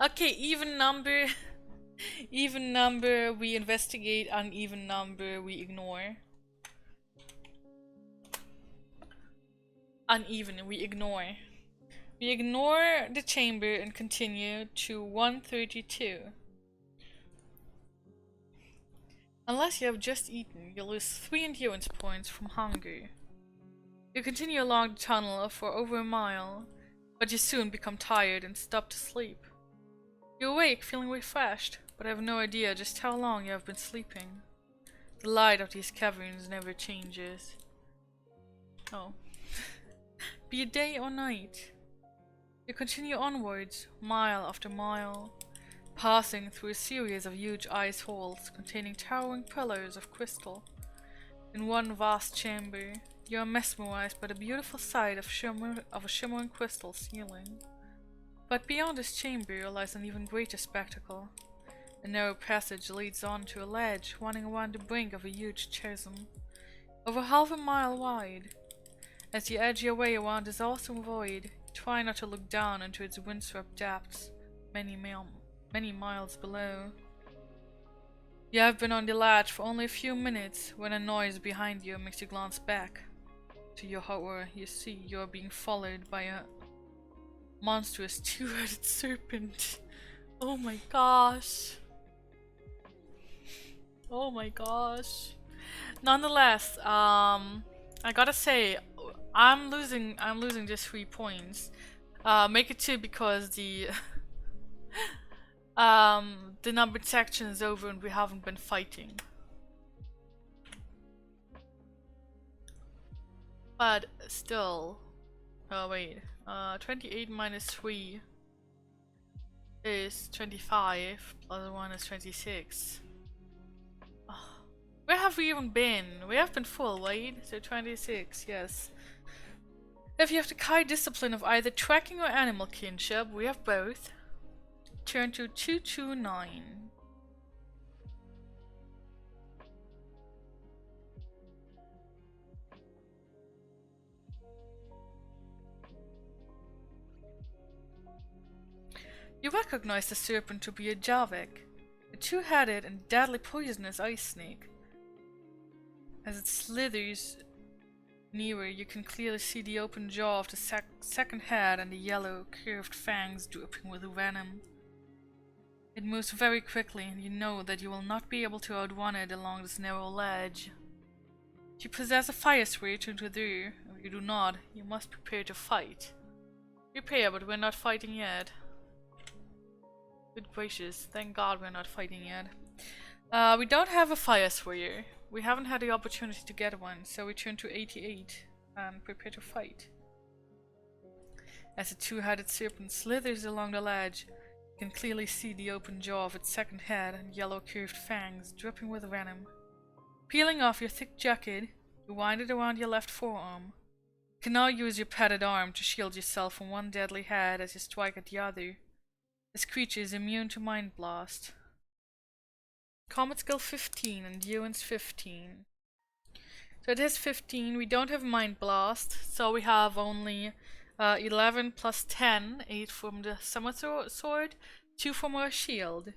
Okay, even number. Even number we investigate, uneven number we ignore. Uneven we ignore. We ignore the chamber and continue to 132. Unless you have just eaten, you'll lose 3 endurance points from hunger. You continue along the tunnel for over a mile, but you soon become tired and stop to sleep. You awake feeling refreshed, but have no idea just how long you have been sleeping. The light of these caverns never changes. Oh. Be it day or night. You continue onwards, mile after mile, passing through a series of huge ice halls containing towering pillars of crystal. In one vast chamber, you are mesmerized by the beautiful sight of a shimmering crystal ceiling. But beyond this chamber lies an even greater spectacle. A narrow passage leads on to a ledge running around the brink of a huge chasm, over half a mile wide. As you edge your way around this awesome void, try not to look down into its windswept depths, many miles below. You have been on the ledge for only a few minutes when a noise behind you makes you glance back. To your horror, you see you are being followed by a monstrous two-headed serpent. Oh my gosh. Oh my gosh. Nonetheless, I gotta say, I'm losing just 3 points. Make it 2 because the the numbered section is over and we haven't been fighting. But still, oh wait, 28 minus 3 is 25, plus 1 is 26. Where have we even been? We have been full, right? So 26, yes. If you have the Kai discipline of either tracking or animal kinship, we have both. Turn to 229. You recognize the serpent to be a Javik, a two-headed and deadly poisonous ice snake. As it slithers nearer, you can clearly see the open jaw of the second head and the yellow, curved fangs dripping with venom. It moves very quickly, and you know that you will not be able to outrun it along this narrow ledge. If you possess a fire switch into there, if you do not, you must prepare to fight. Prepare, but we're not fighting yet. Good gracious, thank God we're not fighting yet. We don't have a fire warrior. We haven't had the opportunity to get one, so we turn to 88 and prepare to fight. As the two-headed serpent slithers along the ledge, you can clearly see the open jaw of its second head and yellow curved fangs dripping with venom. Peeling off your thick jacket, you wind it around your left forearm. You can now use your padded arm to shield yourself from one deadly head as you strike at the other. This creature is immune to Mind Blast. Combat skill 15, endurance 15. So it is 15, we don't have Mind Blast, so we have only 11 plus 10, 8 from the Summer Sword, 2 from our shield.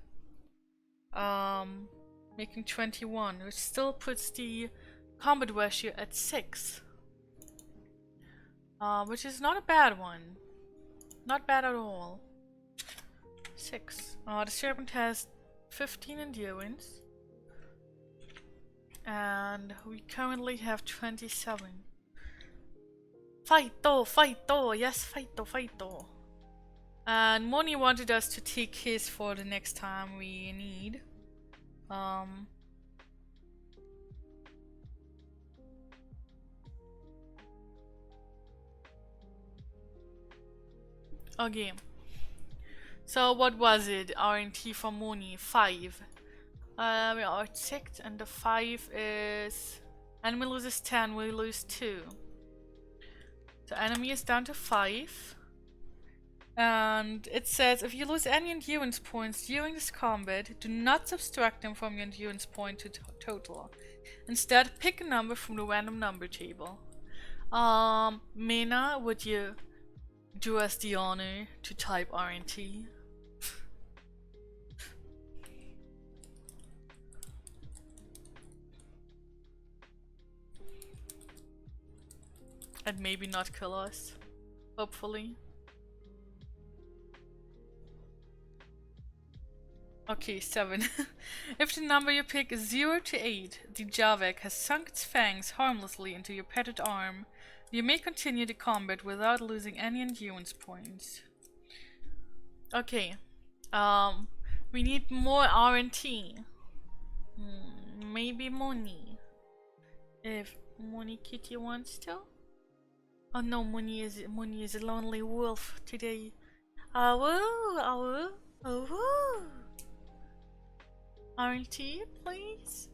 Making 21, which still puts the combat ratio at 6. Which is not a bad one. Not bad at all. 6. The serpent has 15 endurance. And we currently have 27. Fight though, yes, fight though. And Moni wanted us to take his for the next time we need. Okay. So what was it? RNT for Moni? 5. We are at 6 and the 5 is... Enemy loses 10, we lose 2. So enemy is down to 5. And it says if you lose any endurance points during this combat, do not subtract them from your endurance point to total. Instead, pick a number from the random number table. Mena, would you do us the honor to type RNT? And maybe not kill us, hopefully. Okay, 7. If the number you pick is 0 to 8, the Javek has sunk its fangs harmlessly into your padded arm. You may continue the combat without losing any endurance points. Okay. We need more RNT. Maybe Moni. If Moni Kitty wants to. Oh no, Moni is a lonely wolf today. Oh. RNT, please.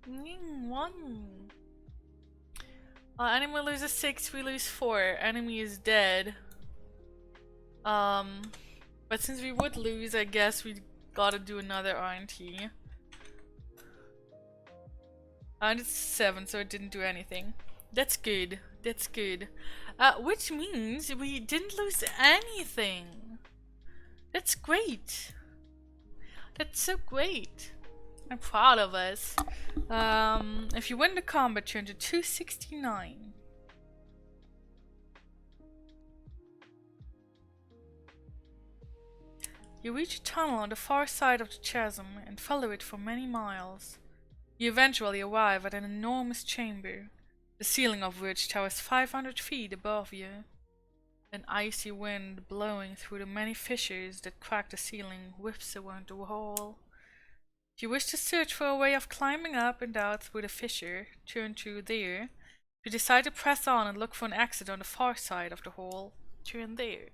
1. Enemy loses 6, we lose 4. Enemy is dead. But since we would lose, I guess we gotta do another RNT. And it's 7, so it didn't do anything. That's good. That's good. Which means we didn't lose anything. That's great. That's so great. I'm proud of us. If you win the combat, turn to 269. You reach a tunnel on the far side of the chasm and follow it for many miles. You eventually arrive at an enormous chamber, the ceiling of which towers 500 feet above you. An icy wind blowing through the many fissures that crack the ceiling whips around the hall. If you wish to search for a way of climbing up and out through the fissure, turn to there. If you decide to press on and look for an exit on the far side of the hall, turn there.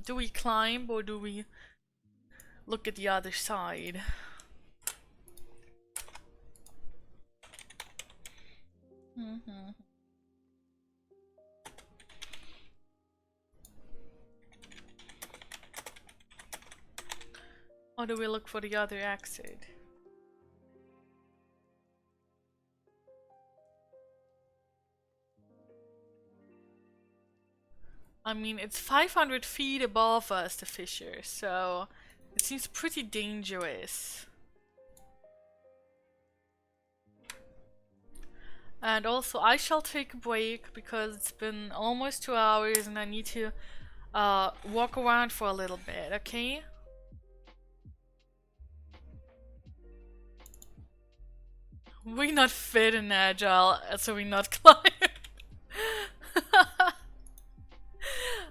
Do we climb or do we look at the other side? Or do we look for the other exit? I mean, it's 500 feet above us, the fissure, so it seems pretty dangerous. And also, I shall take a break because it's been almost 2 hours and I need to walk around for a little bit, okay? We're not fit and agile, so we're not climb.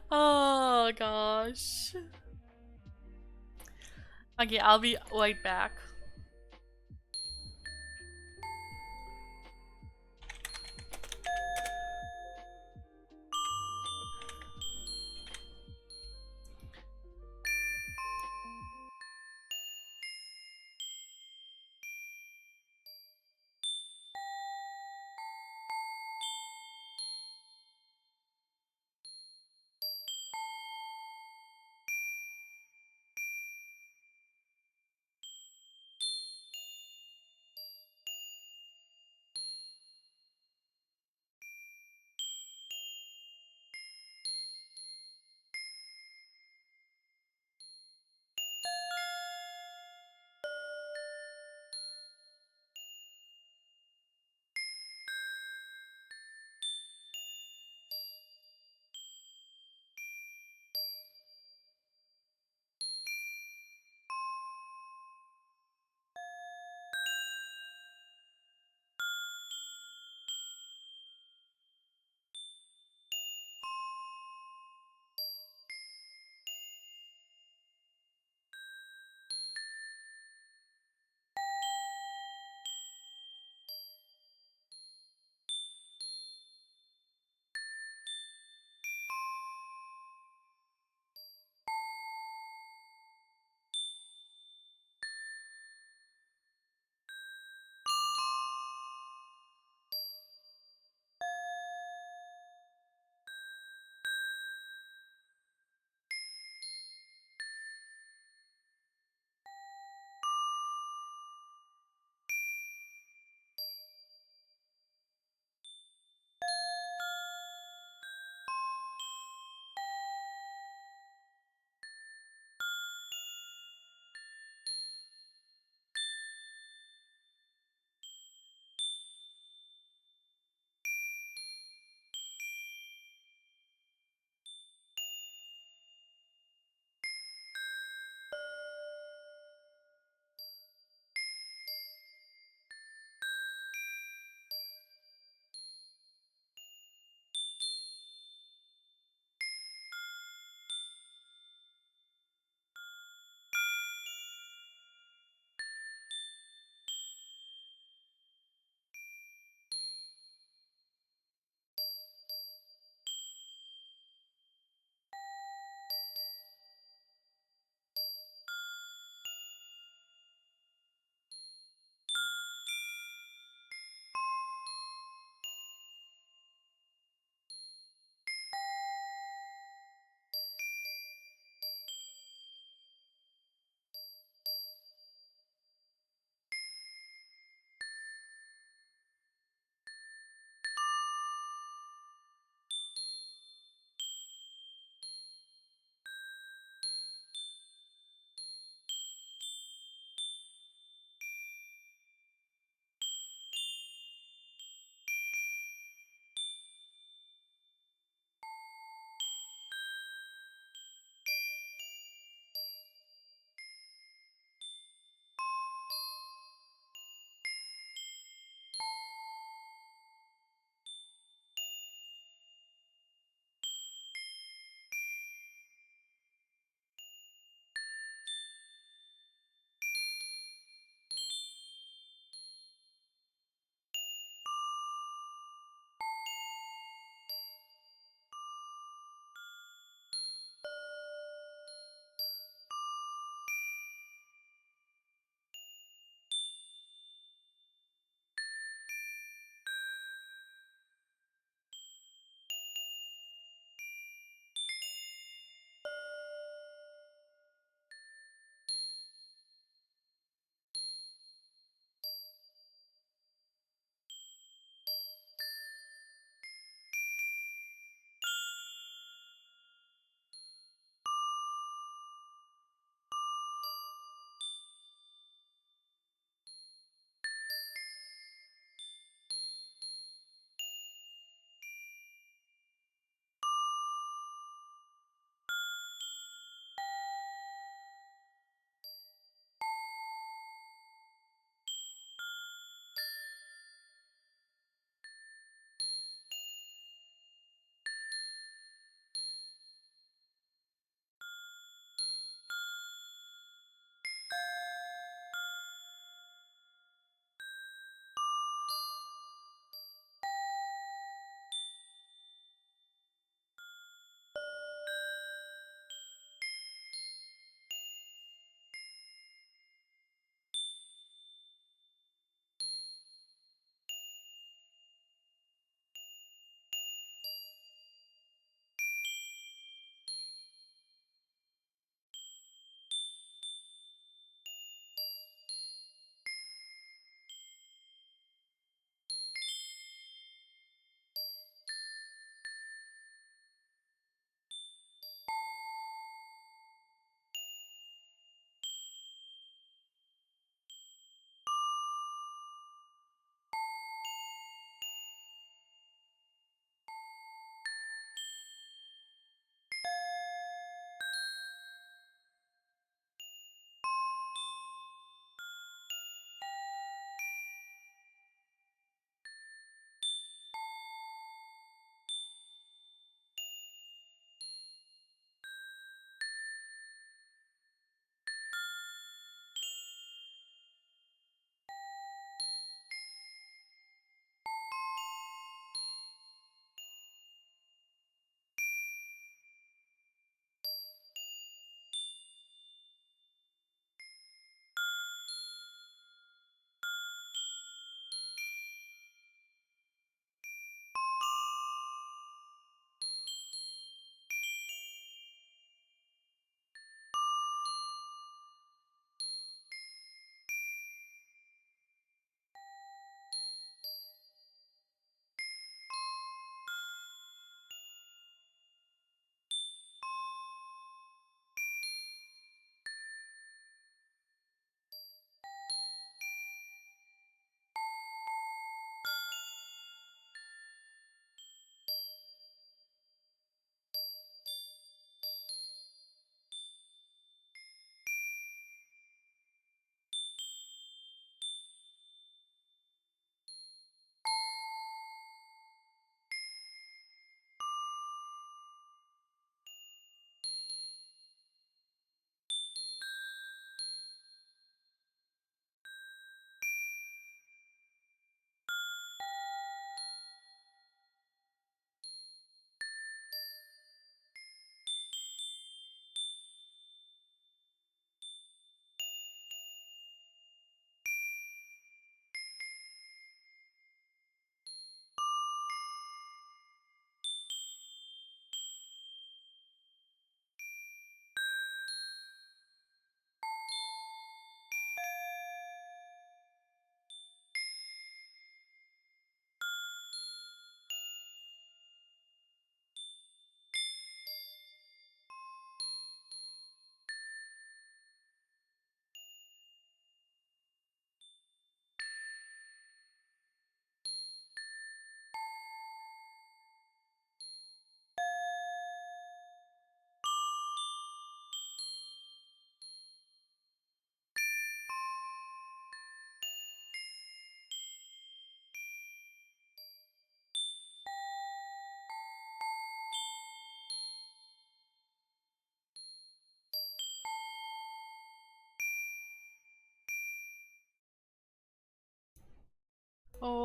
Oh gosh. Okay, I'll be right back.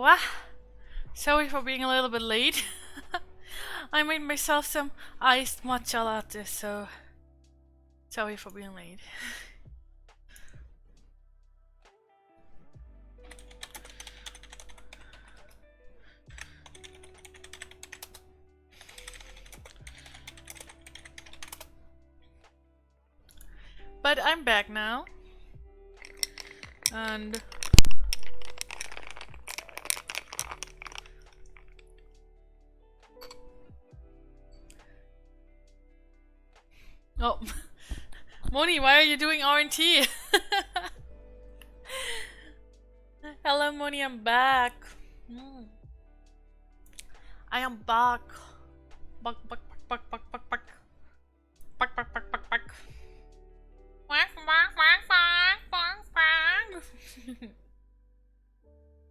Hello. Sorry for being a little bit late. I made myself some iced matcha latte, so sorry for being late. But I'm back now. And oh, Moni, why are you doing R&T? Hello, Moni, I'm back. I am back. Back.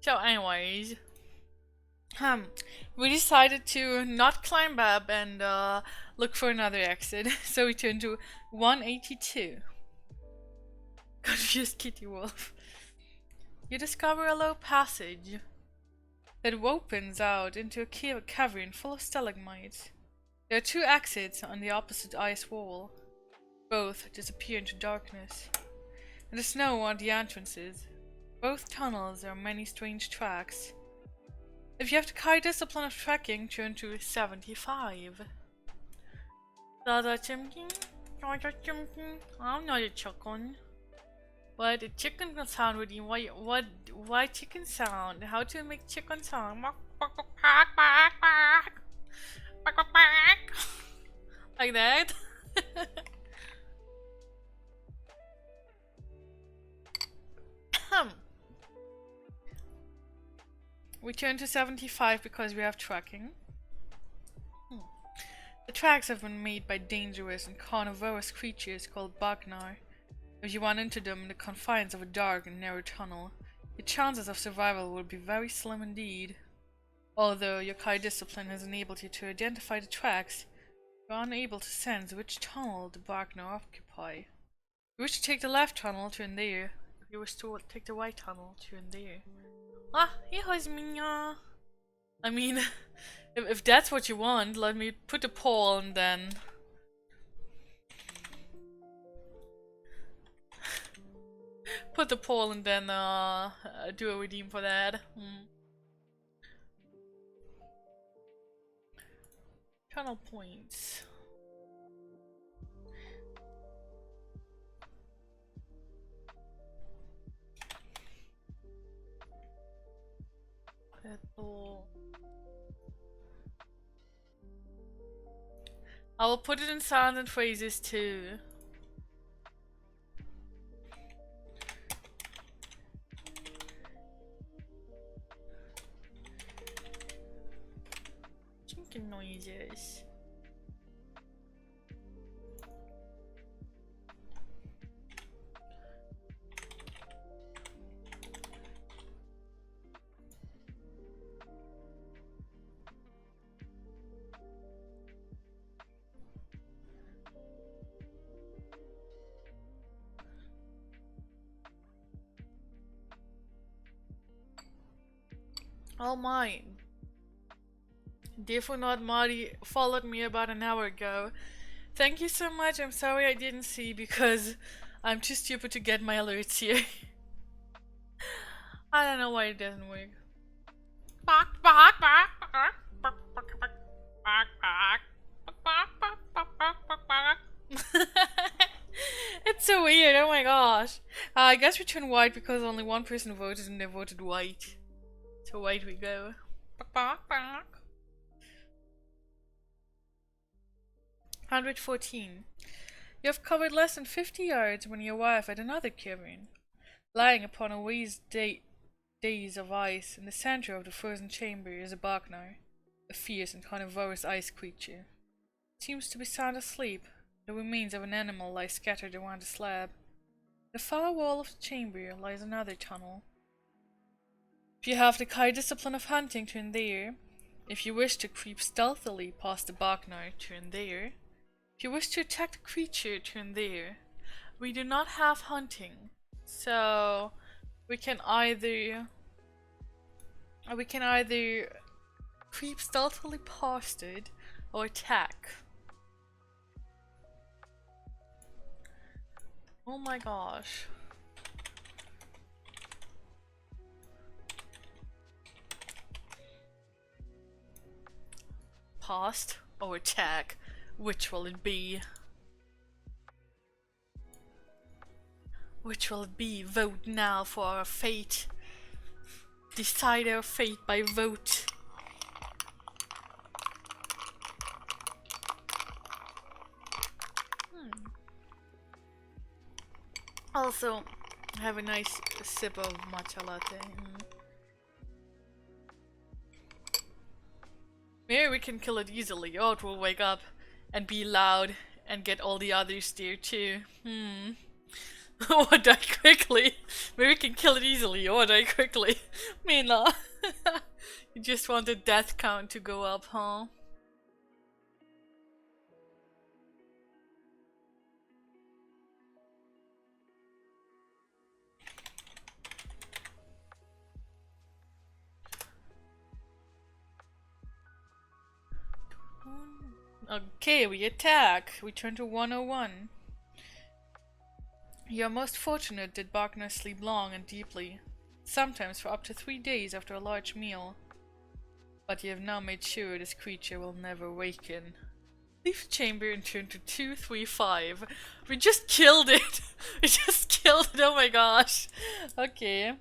So anyways, we decided to not climb up and look for another exit, so we turned to 182. Confused kitty wolf. You discover a low passage that opens out into a cavern full of stalagmites. There are two exits on the opposite ice wall. Both disappear into darkness, and the snow are the entrances. Both tunnels are many strange tracks. If you have the high discipline of trekking, turn to 75. Dada chimkin? I'm not a chicken. What? A chicken can sound with you? Why chicken sound? How to make chicken sound? Like that? We turn to 75 because we have tracking. The tracks have been made by dangerous and carnivorous creatures called Bagnar. If you run into them in the confines of a dark and narrow tunnel, your chances of survival will be very slim indeed. Although your high discipline has enabled you to identify the tracks, you are unable to sense which tunnel the Bagnar occupy. If you wish to take the left tunnel, turn there. If you wish to take the right tunnel, turn there. Here's Minya. I mean, if that's what you want, let me put the poll and then put the poll and then do a redeem for that. Tunnel points. I will put it in sounds and phrases too. Chicken noises. Oh my. Therefore not Marty followed me about an hour ago. Thank you so much. I'm sorry I didn't see because I'm too stupid to get my alerts here. I don't know why it doesn't work. It's so weird, oh my gosh. I guess we turn white because only one person voted and they voted white. So white we go. 114. You have covered less than 50 yards when you arrive at another cavern. Lying upon a raised dais of ice in the center of the frozen chamber is a Bagnar, a fierce and carnivorous ice creature. It seems to be sound asleep. The remains of an animal lie scattered around the slab. In the far wall of the chamber lies another tunnel. If you have the high discipline of hunting, turn there. If you wish to creep stealthily past the Bagnar, turn there. If you wish to attack the creature, turn there. We do not have hunting, so we can either We can either creep stealthily past it or attack. Oh my gosh. Past or attack? Which will it be? Which will it be? Vote now for our fate. Decide our fate by vote. Also, have a nice sip of matcha latte. Maybe we can kill it easily, or it will wake up and be loud and get all the others there too. Or die quickly. Maybe we can kill it easily or die quickly. Mina. You just want the death count to go up, huh? Okay, we attack. We turn to 101. You are most fortunate that Bogner sleep long and deeply, sometimes for up to 3 days after a large meal. But you have now made sure this creature will never awaken. Leave the chamber and turn to 235. We just killed it! We just killed it, oh my gosh! Okay.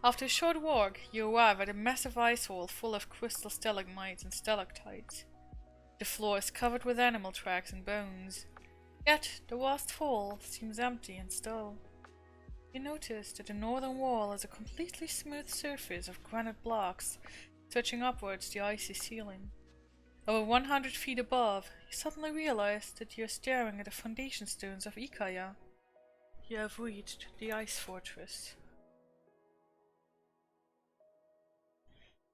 After a short walk, you arrive at a massive ice hole full of crystal stalagmites and stalactites. The floor is covered with animal tracks and bones. Yet, the vast hall seems empty and still. You notice that the northern wall has a completely smooth surface of granite blocks, stretching upwards the icy ceiling. Over 100 feet above, you suddenly realize that you are staring at the foundation stones of Ikaya. You have reached the ice fortress.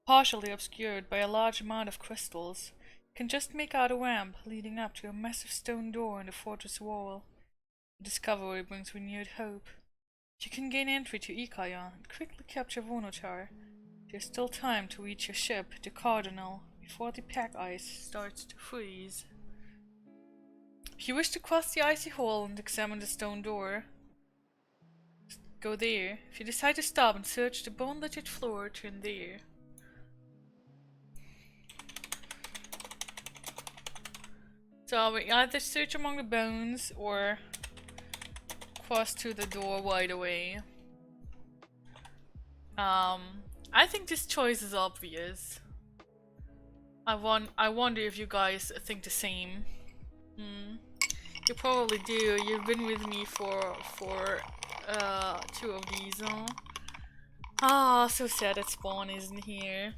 Partially obscured by a large amount of crystals, you can just make out a ramp leading up to a massive stone door in the fortress wall. The discovery brings renewed hope. You can gain entry to Ikaya and quickly capture Vonotar. There's still time to reach your ship, the Cardinal, before the pack ice starts to freeze. If you wish to cross the icy hall and examine the stone door, go there. If you decide to stop and search the bone-littered floor, turn there. So we either search among the bones or cross to the door right away. I think this choice is obvious. I wonder if you guys think the same. You probably do. You've been with me for 2 of these, huh? Ah, so sad that Spawn isn't here.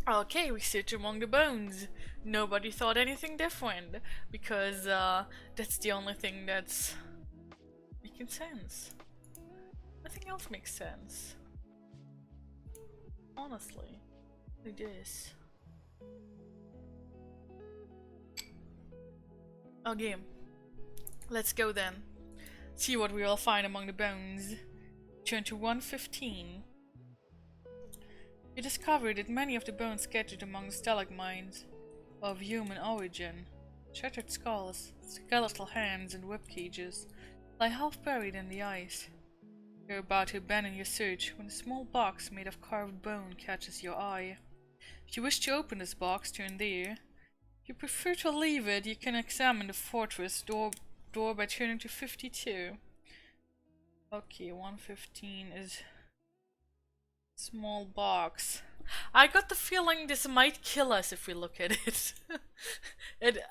Okay, we search among the bones. Nobody thought anything different, because that's the only thing that's making sense. Nothing else makes sense. Honestly, like this. Okay, let's go then. See what we will find among the bones. Turn to 115. You discover that many of the bones scattered among the stalagmites are of human origin. Shattered skulls, skeletal hands, and rib cages lie half buried in the ice. You're about to abandon your search when a small box made of carved bone catches your eye. If you wish to open this box, turn there. If you prefer to leave it, you can examine the fortress door by turning to 52. Okay, 115 is small box. I got the feeling this might kill us if we look at it.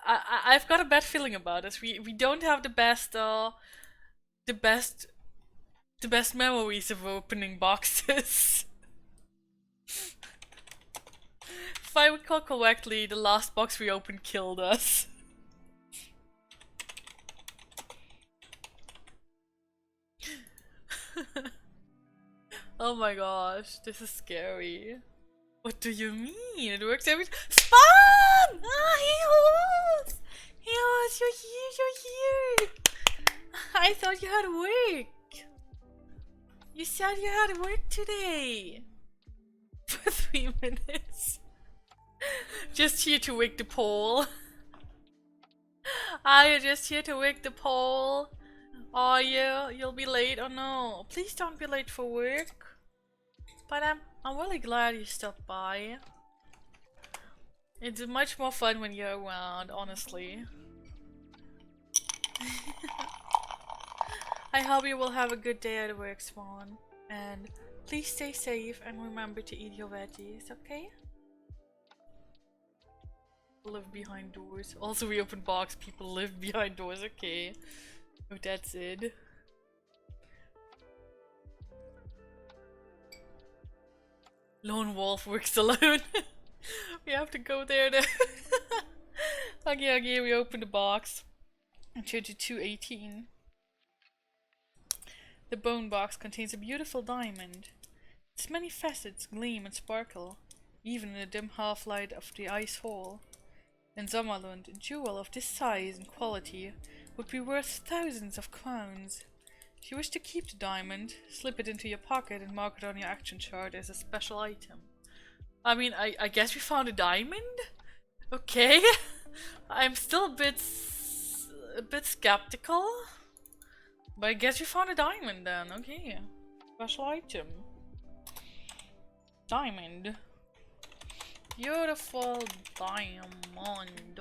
I've got a bad feeling about this. We don't have the best memories of opening boxes. If I recall correctly, the last box we opened killed us. Oh my gosh, this is scary. What do you mean? It works every Spawn! Ah, he was! You're here! I thought you had work! You said you had work today! For 3 minutes. Just here to wake the pole. Are you just here to wake the pole? Are you? You'll be late? Oh no. Please don't be late for work. But I'm really glad you stopped by. It's much more fun when you're around, honestly. I hope you will have a good day at work, Swan. And please stay safe and remember to eat your veggies, okay? Live behind doors. Also, we open box, people live behind doors, okay. Oh, that's it. Lone wolf works alone. We have to go there then. Okay, we open the box. And turn to 218. The bone box contains a beautiful diamond. Its many facets gleam and sparkle, even in the dim half-light of the ice hall. In Sommerlund, a jewel of this size and quality would be worth thousands of crowns. If you wish to keep the diamond, slip it into your pocket and mark it on your action chart as a special item. I mean, I guess we found a diamond? Okay. I'm still a bit skeptical. But I guess we found a diamond then, okay. Special item. Diamond. Beautiful diamond.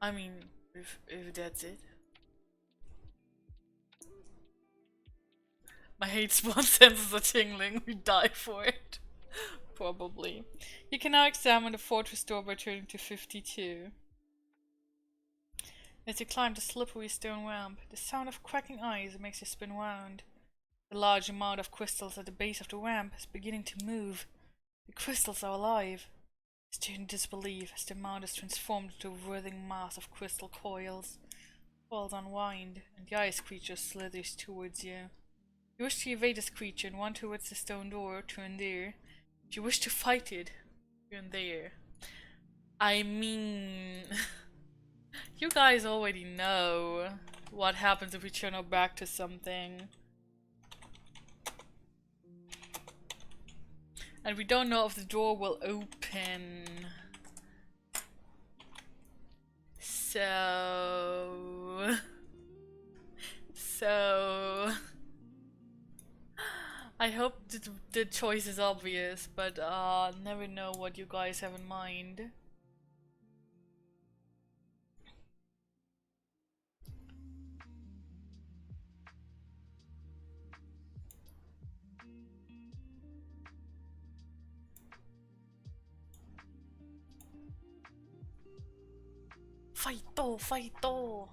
I mean, if that's it. My hate spawn senses are tingling, we die for it. Probably. You can now examine the fortress door by turning to 52. As you climb the slippery stone ramp, the sound of cracking ice makes you spin round. The large amount of crystals at the base of the ramp is beginning to move. The crystals are alive. You stare in disbelief as the mount is transformed into a writhing mass of crystal coils. Coils unwind, and the ice creature slithers towards you. If you wish to evade this creature and run towards the stone door, turn there. If you wish to fight it, turn there. I mean... You guys already know what happens if we turn our back to something. And we don't know if the door will open. So... I hope the choice is obvious, but never know what you guys have in mind. Fighto, fighto!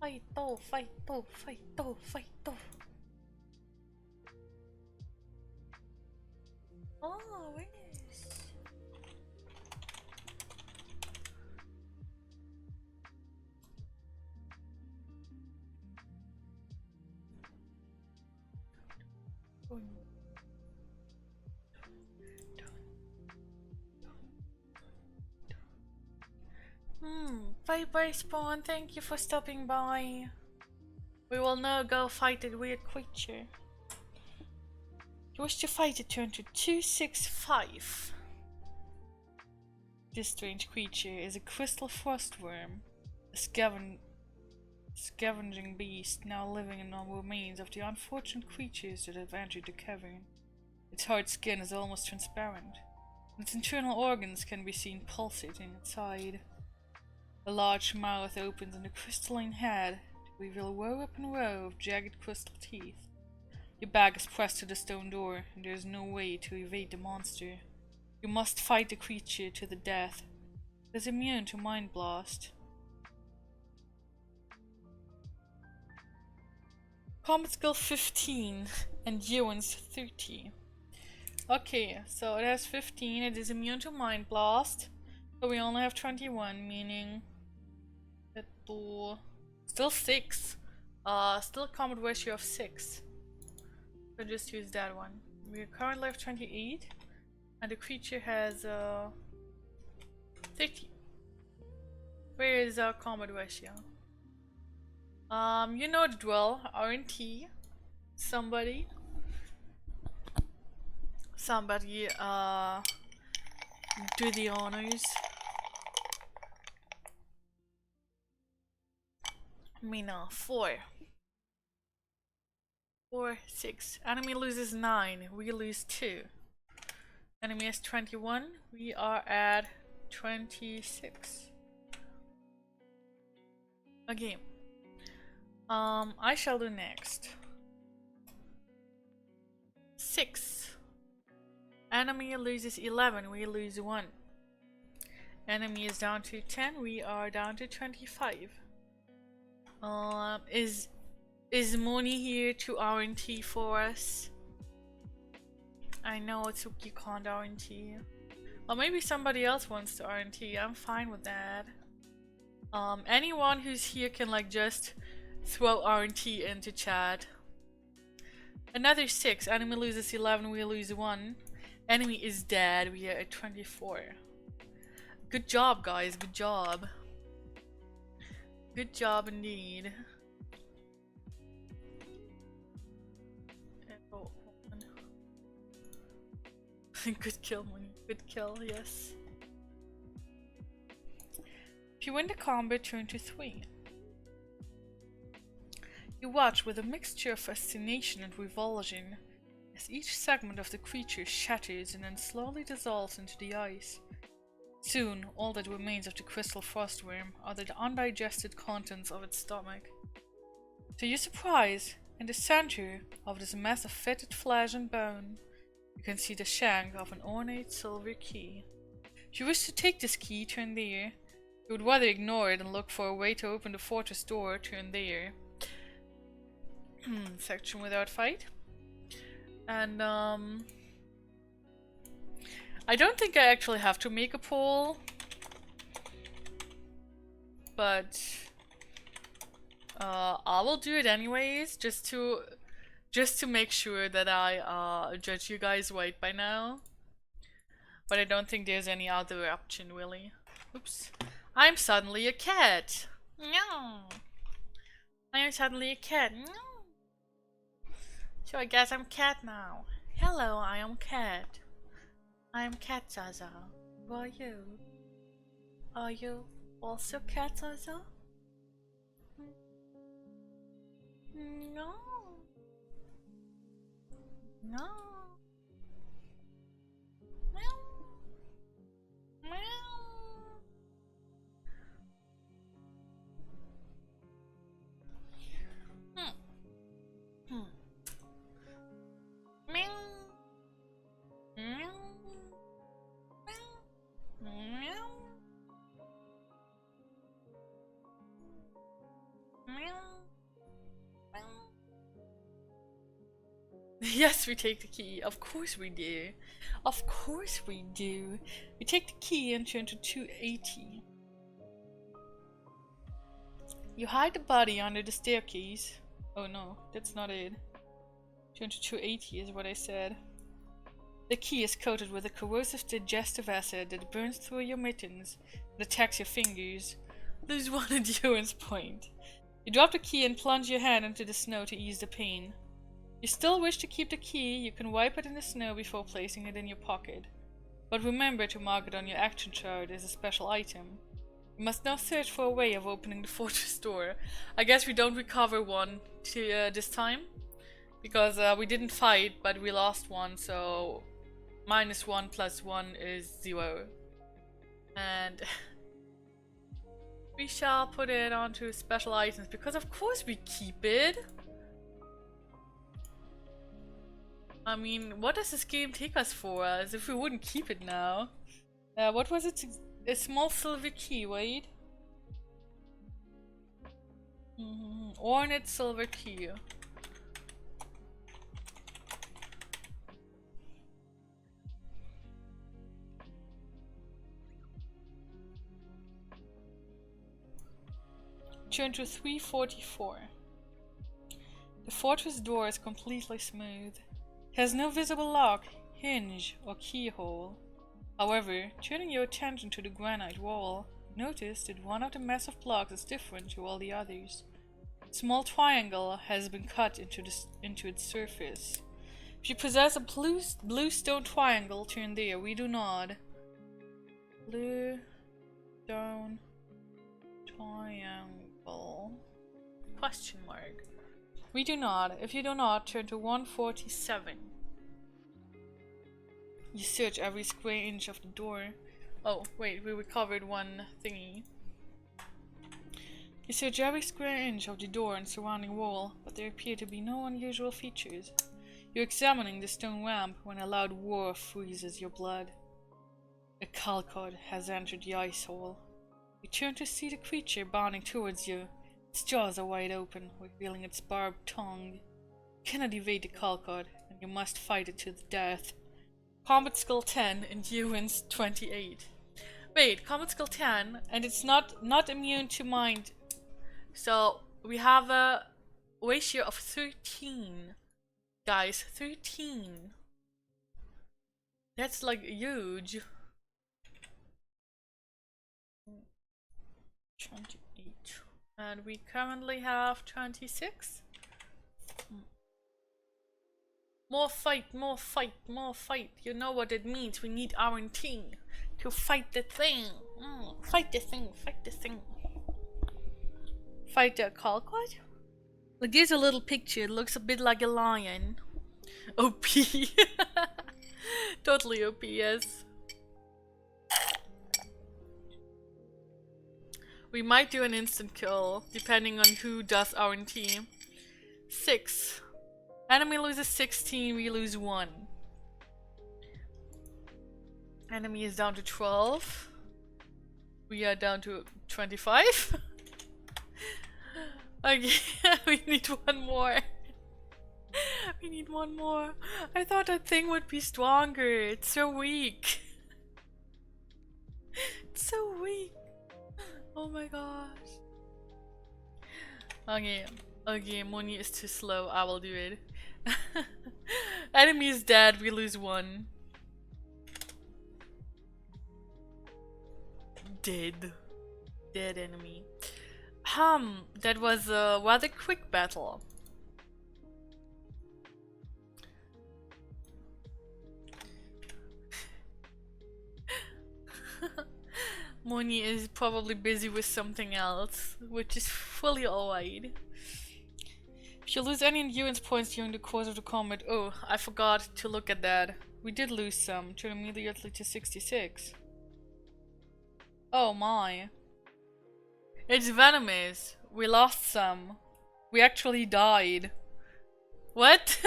Fighto, fighto, fighto, fighto! Oh, yes! Bye bye Spawn, thank you for stopping by. We will now go fight that weird creature. You wish to fight it, turn to 265. This strange creature is a crystal frostworm. A scavenging beast now living in the remains of the unfortunate creatures that have entered the cavern. Its hard skin is almost transparent. Its internal organs can be seen pulsating inside. A large mouth opens in the crystalline head to reveal row upon row of jagged crystal teeth. Your back is pressed to the stone door, and there is no way to evade the monster. You must fight the creature to the death. It is immune to Mind Blast. Combat skill 15 and endurance 30. Okay, so it has 15, it is immune to Mind Blast. So we only have 21, meaning that still 6. Still a combat ratio of 6. So just use that one. We currently have 28, and the creature has 30. Where is our combat ratio? You know the drill. R&T. Somebody, do the honors. Mina, 4. 4, 6. Enemy loses 9. We lose 2. Enemy has 21. We are at 26. Okay. I shall do next. 6. Enemy loses 11. We lose 1. Enemy is down to 10. We are down to 25. Is Moni here to R&T for us? I know Atsuki can't R&T. Or maybe somebody else wants to R&T. I'm fine with that. Anyone who's here can like just throw R&T into chat. Another 6. Enemy loses 11. We lose 1. Enemy is dead. We are at 24. Good job, guys. Good job. Good job indeed. Oh, good kill, Moni. Good kill, yes. If you win the combat, turn to 3. You watch with a mixture of fascination and revulsion as each segment of the creature shatters and then slowly dissolves into the ice. Soon, all that remains of the crystal frostworm are the undigested contents of its stomach. To your surprise, in the center of this mass of fetid flesh and bone, you can see the shank of an ornate silver key. If you wish to take this key, turn there. You would rather ignore it and look for a way to open the fortress door, turn there. Section without fight. And I don't think I actually have to make a poll, but I will do it anyways, just to make sure that I judge you guys right by now. But I don't think there's any other option really. Oops. I'm suddenly a cat. No. I am suddenly a cat. No. So I guess I'm cat now. Hello, I am cat. I am Cat Zaza. Who are you? Are you also Cat Zaza? No. No. Meow. Meow. Meow. Meow. Meow. Meow. Yes, we take the key. Of course we do. Of course we do. We take the key and turn to 280. You hide the body under the staircase. Oh no, that's not it. Turn to 280 is what I said. The key is coated with a corrosive digestive acid that burns through your mittens and attacks your fingers. Lose 1 endurance point. You drop the key and plunge your hand into the snow to ease the pain. You still wish to keep the key, you can wipe it in the snow before placing it in your pocket. But remember to mark it on your action chart as a special item. We must now search for a way of opening the fortress door. I guess we don't recover one to, this time. Because we didn't fight, but we lost one, so -1 + 1 is 0. And we shall put it onto special items, because of course we keep it. I mean, what does this game take us for, as if we wouldn't keep it now? What was it? A small silver key, right? Ornate silver key. Turn to 344. The fortress door is completely smooth. It has no visible lock, hinge, or keyhole. However, turning your attention to the granite wall, notice that one of the massive blocks is different to all the others. A small triangle has been cut into its surface. If you possess a blue stone triangle, turn there. We do not. Blue stone triangle. Question mark. We do not. If you do not, turn to 147. You search every square inch of the door. Oh, wait, we recovered one thingy. You search every square inch of the door and surrounding wall, but there appear to be no unusual features. You're examining the stone ramp when a loud roar freezes your blood. A Kalte has entered the ice hole. You turn to see the creature bounding towards you. Its jaws are wide open, revealing its barbed tongue. You cannot evade the Kalte, and you must fight it to the death. Combat skill 10, endurance 28. Wait, combat skill 10, and it's not immune to mind. So we have a ratio of 13. Guys, 13. That's like huge. 28. And we currently have 26. More fight, more fight, more fight. You know what it means. We need our team to fight the thing. Fight the thing, fight the thing. Fight the Kalte? Like, there's a little picture. It looks a bit like a lion. OP. Totally OP, yes. We might do an instant kill, depending on who does RNT. 6. Enemy loses 16, we lose 1. Enemy is down to 12. We are down to 25. Okay, we need one more. We need one more. I thought that thing would be stronger. It's so weak. It's so weak. Oh my gosh. Okay, Moni is too slow. I will do it. Enemy is dead. We lose 1. Dead enemy. That was a rather quick battle. Moni is probably busy with something else, which is fully alright. If you lose any endurance points during the course of the combat, oh, I forgot to look at that. We did lose some, turn immediately to 66. Oh my. It's venomous. We lost some. We actually died. What?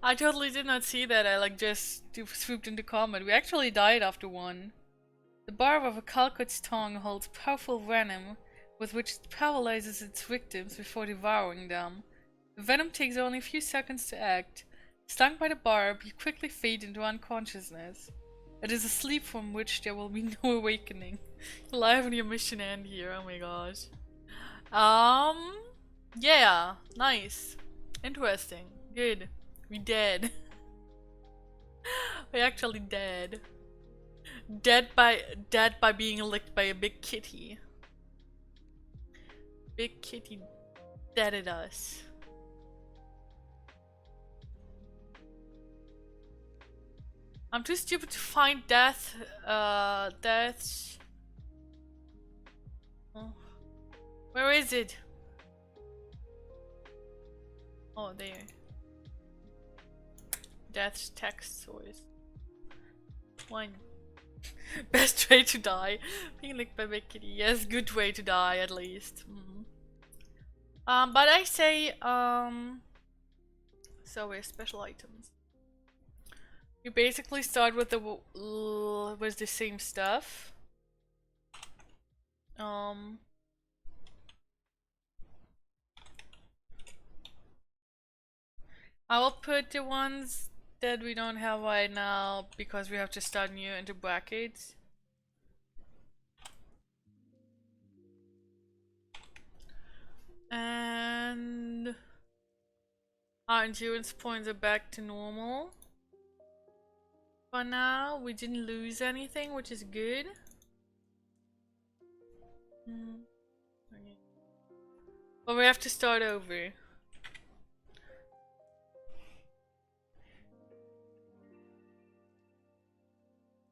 I totally did not see that. I like just swooped into combat. We actually died after one. The barb of a Kalkut's tongue holds powerful venom with which it paralyzes its victims before devouring them. The venom takes only a few seconds to act. Stung by the barb, you quickly fade into unconsciousness. It is a sleep from which there will be no awakening. You'll have your mission end here, oh my gosh. Yeah, nice. Interesting. Good. We dead. We actually dead. Dead by being licked by a big kitty. Big kitty deaded us. I'm too stupid to find deaths. Where is it? Oh, there. Death's text source. One. Best way to die. Being licked by Big Kitty. Yes, good way to die at least. But I say, so we're special items. You basically start with the same stuff. I will put the ones that we don't have right now because we have to start new into brackets. And our endurance points are back to normal. For now, we didn't lose anything, which is good. Okay. But we have to start over.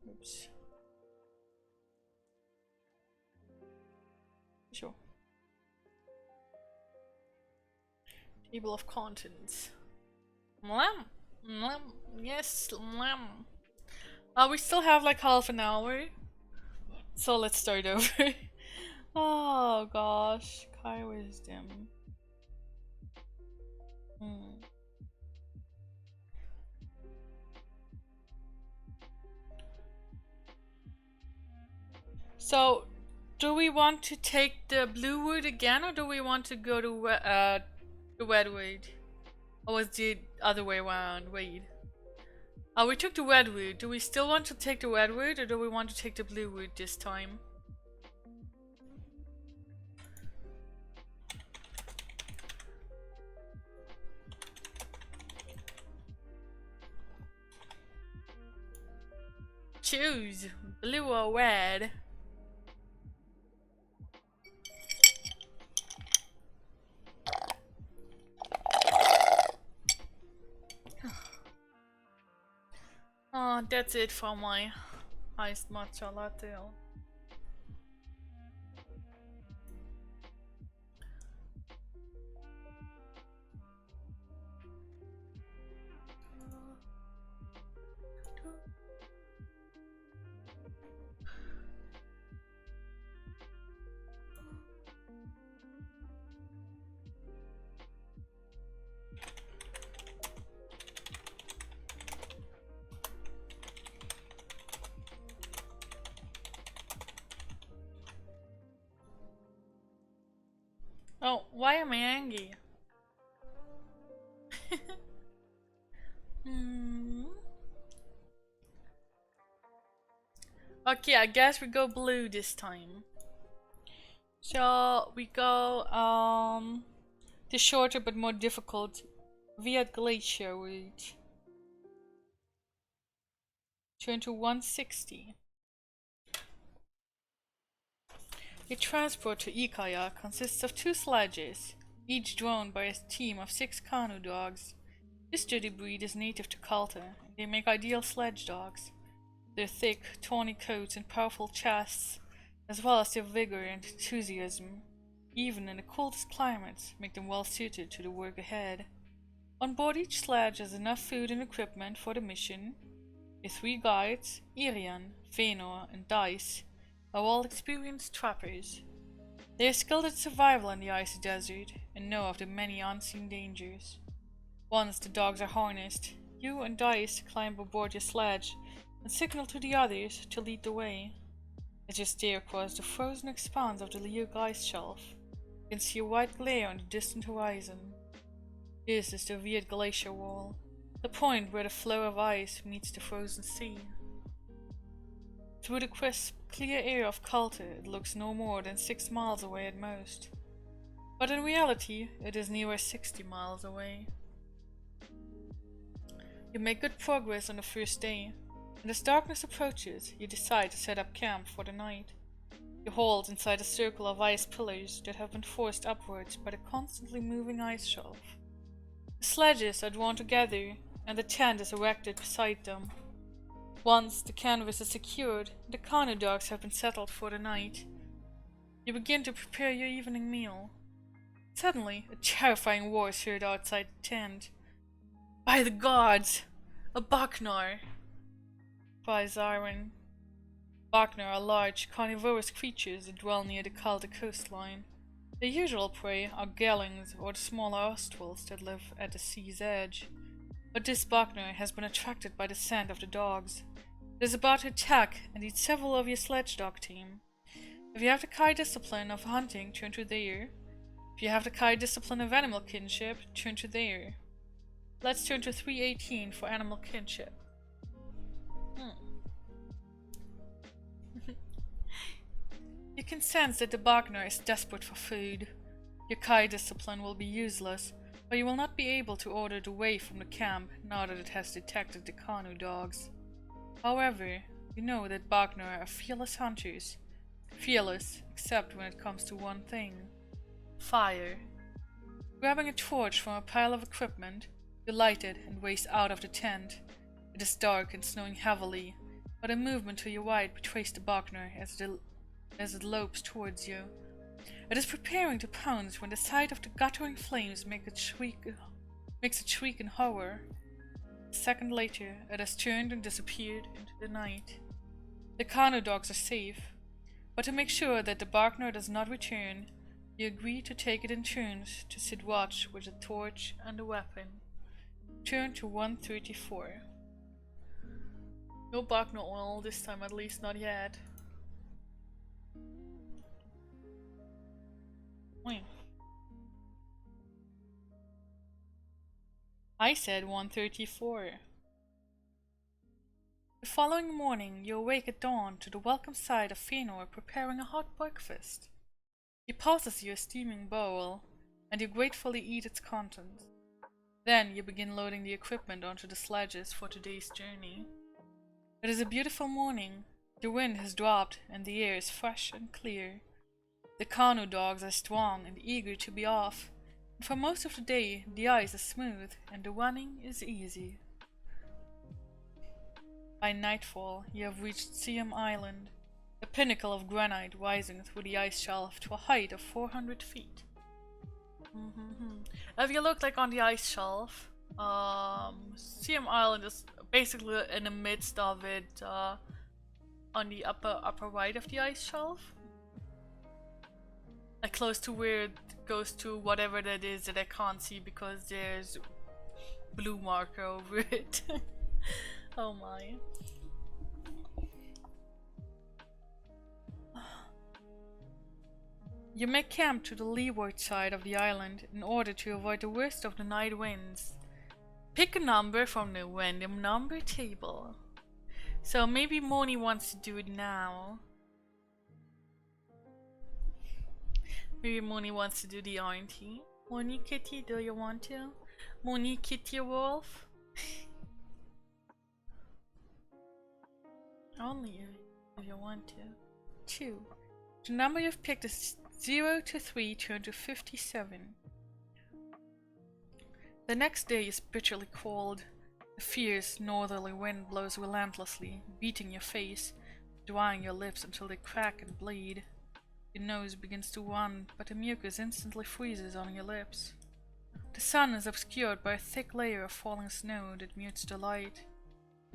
Oops. Sure. Table of contents. Yes, we still have like half an hour. So let's start over. Oh gosh, Kai Wisdom. So, do we want to take the blue wood again, or do we want to go to the red wood? Or was the other way around? Wait. Oh, we took the red wood. Do we still want to take the red wood, or do we want to take the blue wood this time? Choose blue or red. Oh, that's it for my iced matcha latte. Oh, why am I angry? Okay, I guess we go blue this time. So we go the shorter but more difficult via glacier route. Turn to 160. The transport to Ikaya consists of 2 sledges, each drawn by a team of 6 Kanu dogs. This sturdy breed is native to Kalte, and they make ideal sledge dogs. Their thick, tawny coats and powerful chests, as well as their vigor and enthusiasm, even in the coldest climates, make them well suited to the work ahead. On board each sledge is enough food and equipment for the mission. The 3 guides, Irian, Venor, and Dice, are all experienced trappers. They are skilled at survival in the icy desert and know of the many unseen dangers. Once the dogs are harnessed, you and Dice climb aboard your sledge and signal to the others to lead the way. As you steer across the frozen expanse of the Liuk ice shelf, you can see a white glare on the distant horizon. This is the Viet Glacier Wall, the point where the flow of ice meets the frozen sea. Through the crisp, clear air of Kalte, it looks no more than 6 miles away at most. But in reality, it is nearer 60 miles away. You make good progress on the first day, and as darkness approaches, you decide to set up camp for the night. You halt inside a circle of ice pillars that have been forced upwards by the constantly moving ice shelf. The sledges are drawn together, and the tent is erected beside them. Once the canvas is secured, the Kanu dogs have been settled for the night. You begin to prepare your evening meal. Suddenly, a terrifying roar is heard outside the tent. "By the gods! A Baknar!" cries Iron. Baknar are large, carnivorous creatures that dwell near the Kalte coastline. Their usual prey are gallings or the smaller ostrils that live at the sea's edge. But this Baknar has been attracted by the scent of the dogs. It is about to attack and eat several of your sledge dog team. If you have the Kai discipline of hunting, turn to there. If you have the Kai discipline of animal kinship, turn to there. Let's turn to 318 for animal kinship. You can sense that the Bagnar is desperate for food. Your Kai discipline will be useless, but you will not be able to order it away from the camp now that it has detected the Kanu dogs. However, you know that Bagnar are fearless hunters. Fearless, except when it comes to one thing: fire. Grabbing a torch from a pile of equipment, you light it and race out of the tent. It is dark and snowing heavily, but a movement to your right betrays the Bagnar as it lopes towards you. It is preparing to pounce when the sight of the guttering flames makes it shriek in horror. A second later, it has turned and disappeared into the night. The Kanu dogs are safe, but to make sure that the Bagnar does not return, you agree to take it in turns to sit watch with a torch and a weapon. Turn to 134. No Bagnar oil this time, at least not yet. Wait. I said 134. The following morning, you awake at dawn to the welcome sight of Fëanor preparing a hot breakfast. He passes you a steaming bowl, and you gratefully eat its contents. Then you begin loading the equipment onto the sledges for today's journey. It is a beautiful morning. The wind has dropped and the air is fresh and clear. The Kanu dogs are strong and eager to be off, and for most of the day the ice is smooth and the running is easy. By nightfall you have reached Siam Island, a pinnacle of granite rising through the ice shelf to a height of 400 feet. If you look on the ice shelf, Siam Island is basically in the midst of it, on the upper right of the ice shelf. Close to where it goes to whatever that is that I can't see because there's blue marker over it. Oh my. You make camp to the leeward side of the island in order to avoid the worst of the night winds. Pick a number from the random number table. So maybe Moni wants to do it now. Maybe Moni wants to do the RNT. Moni Kitty, do you want to? Moni Kitty Wolf? Only if you want to. 2. The number you've picked is 0 to 3 turn to 57. The next day is bitterly cold. A fierce northerly wind blows relentlessly, beating your face, drying your lips until they crack and bleed. Your nose begins to run, but the mucus instantly freezes on your lips. The sun is obscured by a thick layer of falling snow that mutes the light.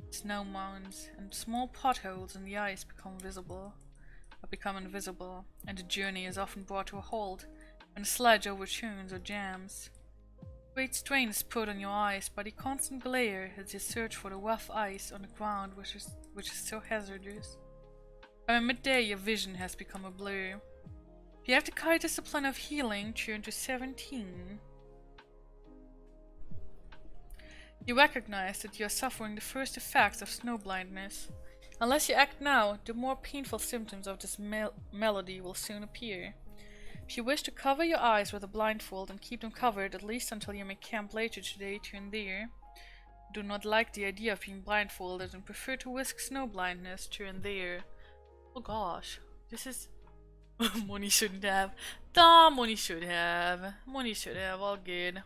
Snow mounds and small potholes in the ice become invisible, and the journey is often brought to a halt when the sledge overturns or jams. Great strain is put on your eyes by the constant glare as you search for the rough ice on the ground which is so hazardous. By midday your vision has become a blur. If you have the Kai discipline of healing, turn to 17. You recognize that you are suffering the first effects of snow blindness. Unless you act now, the more painful symptoms of this malady will soon appear. If you wish to cover your eyes with a blindfold and keep them covered at least until you make camp later today, turn there. Do not like the idea of being blindfolded and prefer to risk snow blindness, turn there. Oh gosh, this is... Money shouldn't have. Dumb, money should have. Money should have, all good.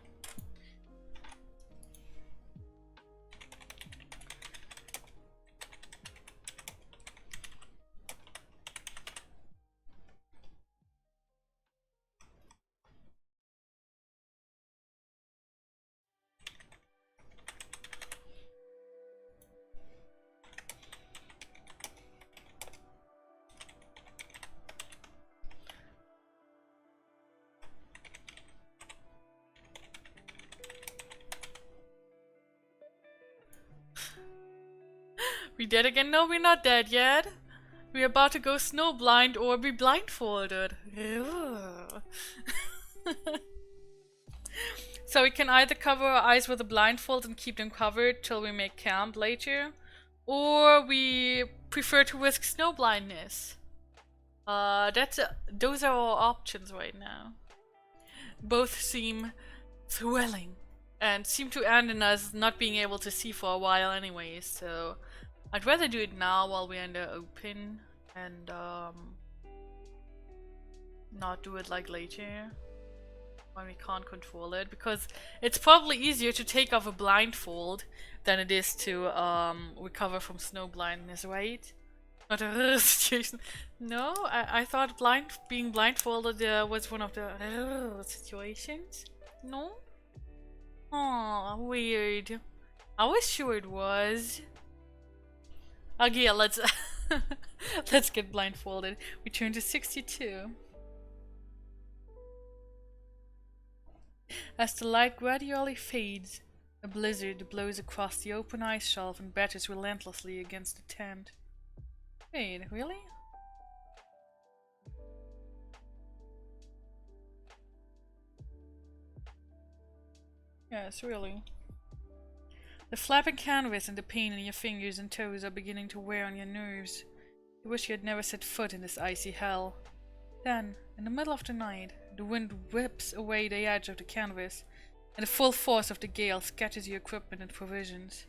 We dead again? No, we're not dead yet. We're about to go snowblind or be blindfolded. So we can either cover our eyes with a blindfold and keep them covered till we make camp later, or we prefer to risk snow blindness. Those are our options right now. Both seem thrilling and seem to end in us not being able to see for a while anyways, so I'd rather do it now while we're in the open and not do it like later when we can't control it, because it's probably easier to take off a blindfold than it is to recover from snow blindness, right? Not a situation. No, I thought being blindfolded was one of the situations. No? Aw, weird. I was sure it was. Okay, yeah, let's let's get blindfolded. We turn to 62. As the light gradually fades, a blizzard blows across the open ice shelf and batters relentlessly against the tent. Wait, really? Yes, really. The flapping canvas and the pain in your fingers and toes are beginning to wear on your nerves. You wish you had never set foot in this icy hell. Then, in the middle of the night, the wind whips away the edge of the canvas, and the full force of the gale scatters your equipment and provisions.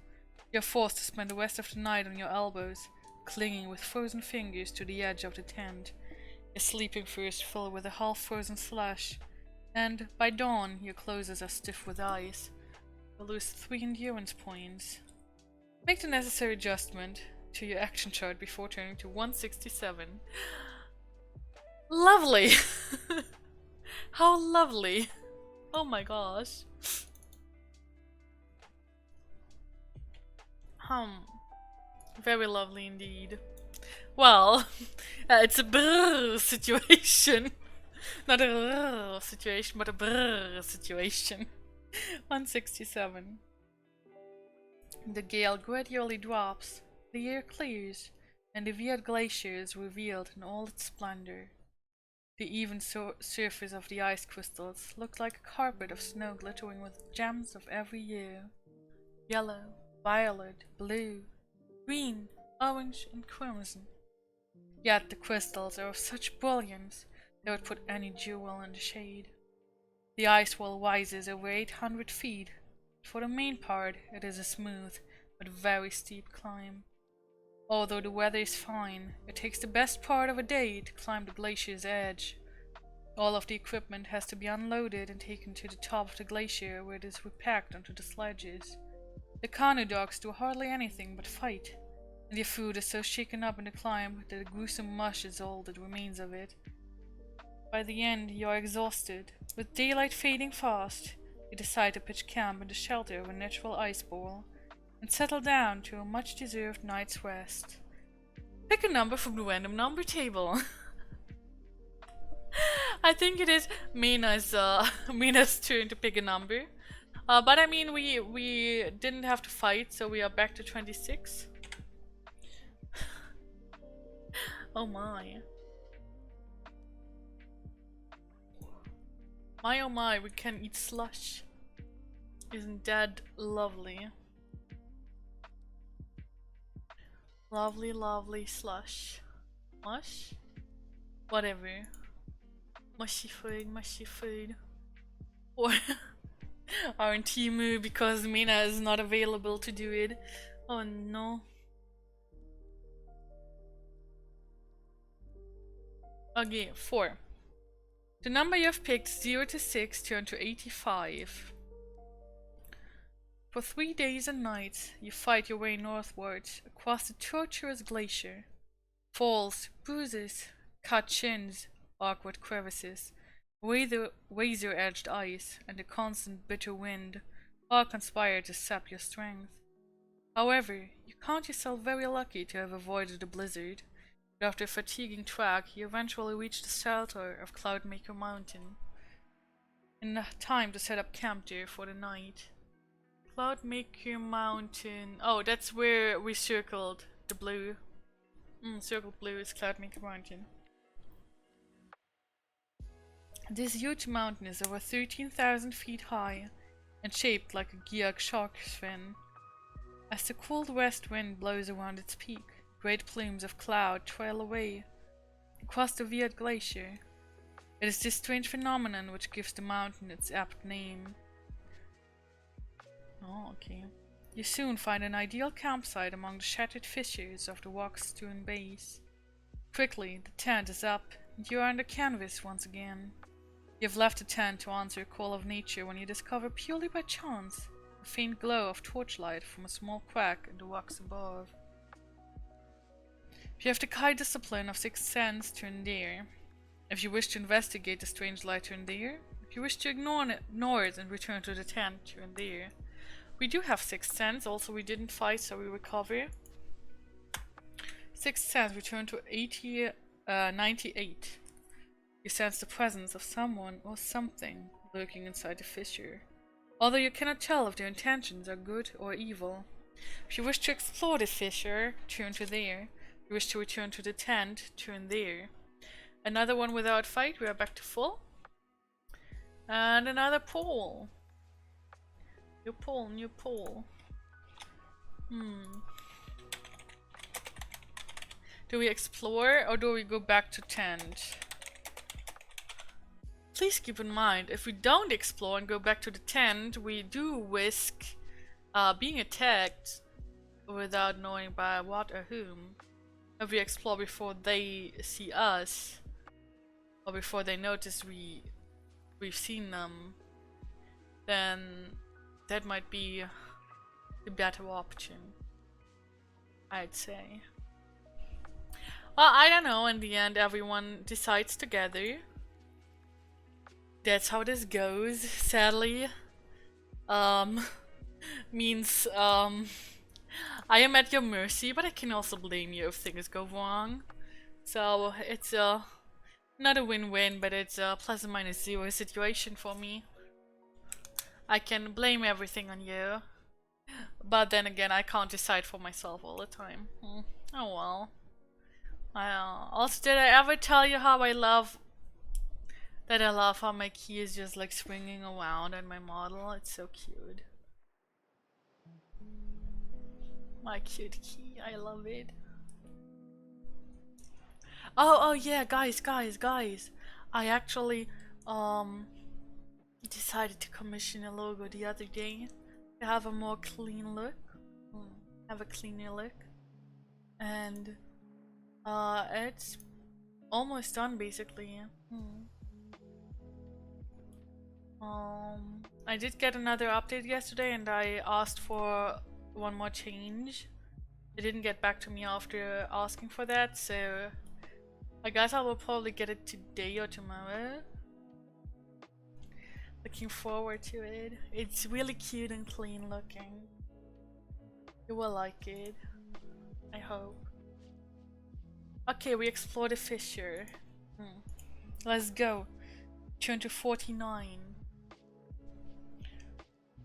You are forced to spend the rest of the night on your elbows, clinging with frozen fingers to the edge of the tent, your sleeping furs filled with a half-frozen slush, and by dawn your clothes are stiff with ice. You lose 3 endurance points. Make the necessary adjustment to your action chart before turning to 167. Lovely! How lovely! Oh my gosh. Very lovely indeed. Well, it's a brrr situation. Not a brrr situation, but a brrr situation. 167. The gale gradually drops, the air clears, and the weird glacier is revealed in all its splendor. The even surface of the ice crystals looked like a carpet of snow glittering with gems of every hue. Yellow, violet, blue, green, orange, and crimson. Yet the crystals are of such brilliance they would put any jewel in the shade. The ice wall rises over 800 feet. For the main part, it is a smooth but very steep climb. Although the weather is fine, it takes the best part of a day to climb the glacier's edge. All of the equipment has to be unloaded and taken to the top of the glacier where it is repacked onto the sledges. The canoe dogs do hardly anything but fight, and your food is so shaken up in the climb that a gruesome mush is all that remains of it. By the end, you are exhausted. With daylight fading fast, you decide to pitch camp in the shelter of a natural ice bowl and settle down to a much-deserved night's rest. Pick a number from the random number table. I think it is Mina's turn to pick a number. But I mean, we didn't have to fight, so we are back to 26. Oh my. My oh my, we can eat slush. Isn't that lovely? Lovely, lovely slush. Mush? Whatever. Mushy food, mushy food. Or on Temu because Mina is not available to do it. Oh no. Okay, 4. The number you have picked, 0 to 6, turn to 85. For 3 days and nights, you fight your way northwards across the tortuous glacier. Falls, bruises, cut chins, awkward crevices, razor-edged ice, and the constant bitter wind all conspire to sap your strength. However, you count yourself very lucky to have avoided the blizzard. But after a fatiguing trek, you eventually reach the shelter of Cloudmaker Mountain, in time to set up camp there for the night. Cloudmaker Mountain. Oh, that's where we circled The blue. Circle blue is Cloudmaker Mountain. This huge mountain is over 13,000 feet high and shaped like a geared shark's fin. As the cold west wind blows around its peak, great plumes of cloud trail away across the weird glacier. It is this strange phenomenon which gives the mountain its apt name. Oh, okay. You soon find an ideal campsite among the shattered fissures of the rock's strewn base. Quickly, the tent is up, and you are under canvas once again. You have left the tent to answer a call of nature when you discover purely by chance a faint glow of torchlight from a small crack in the rocks above. You have the high discipline of sixth sense to endear. If you wish to investigate the strange light, to endear. If you wish to ignore it and return to the tent, to endear. We do have sixth sense, also we didn't fight so we recover. Sixth sense, return to 98. You sense the presence of someone or something lurking inside the fissure, although you cannot tell if their intentions are good or evil. If you wish to explore the fissure, turn to there. If you wish to return to the tent, turn there. Another one without fight, we are back to full. And another pole. New pole, new pole. Do we explore or do we go back to tent? Please keep in mind, if we don't explore and go back to the tent, we do risk being attacked without knowing by what or whom. If we explore before they see us, or before they notice we've seen them, then that might be the better option, I'd say. Well, I don't know, in the end everyone decides together. That's how this goes, sadly. Means, I am at your mercy, but I can also blame you if things go wrong. So, it's not a win-win, but it's a plus or minus zero situation for me. I can blame everything on you, but then again, I can't decide for myself all the time. Oh well. Also, did I ever tell you how I love how my key is just like swinging around on my model? It's so cute. My cute key, I love it. Oh yeah, guys. I actually decided to commission a logo the other day to have a more clean look. Have a cleaner look. And it's almost done basically. I did get another update yesterday and I asked for one more change. They didn't get back to me after asking for that, so I guess I will probably get it today or tomorrow. Looking forward to it. It's really cute and clean looking. You will like it, I hope. Okay, we explored the fissure. Let's go. Turn to 49.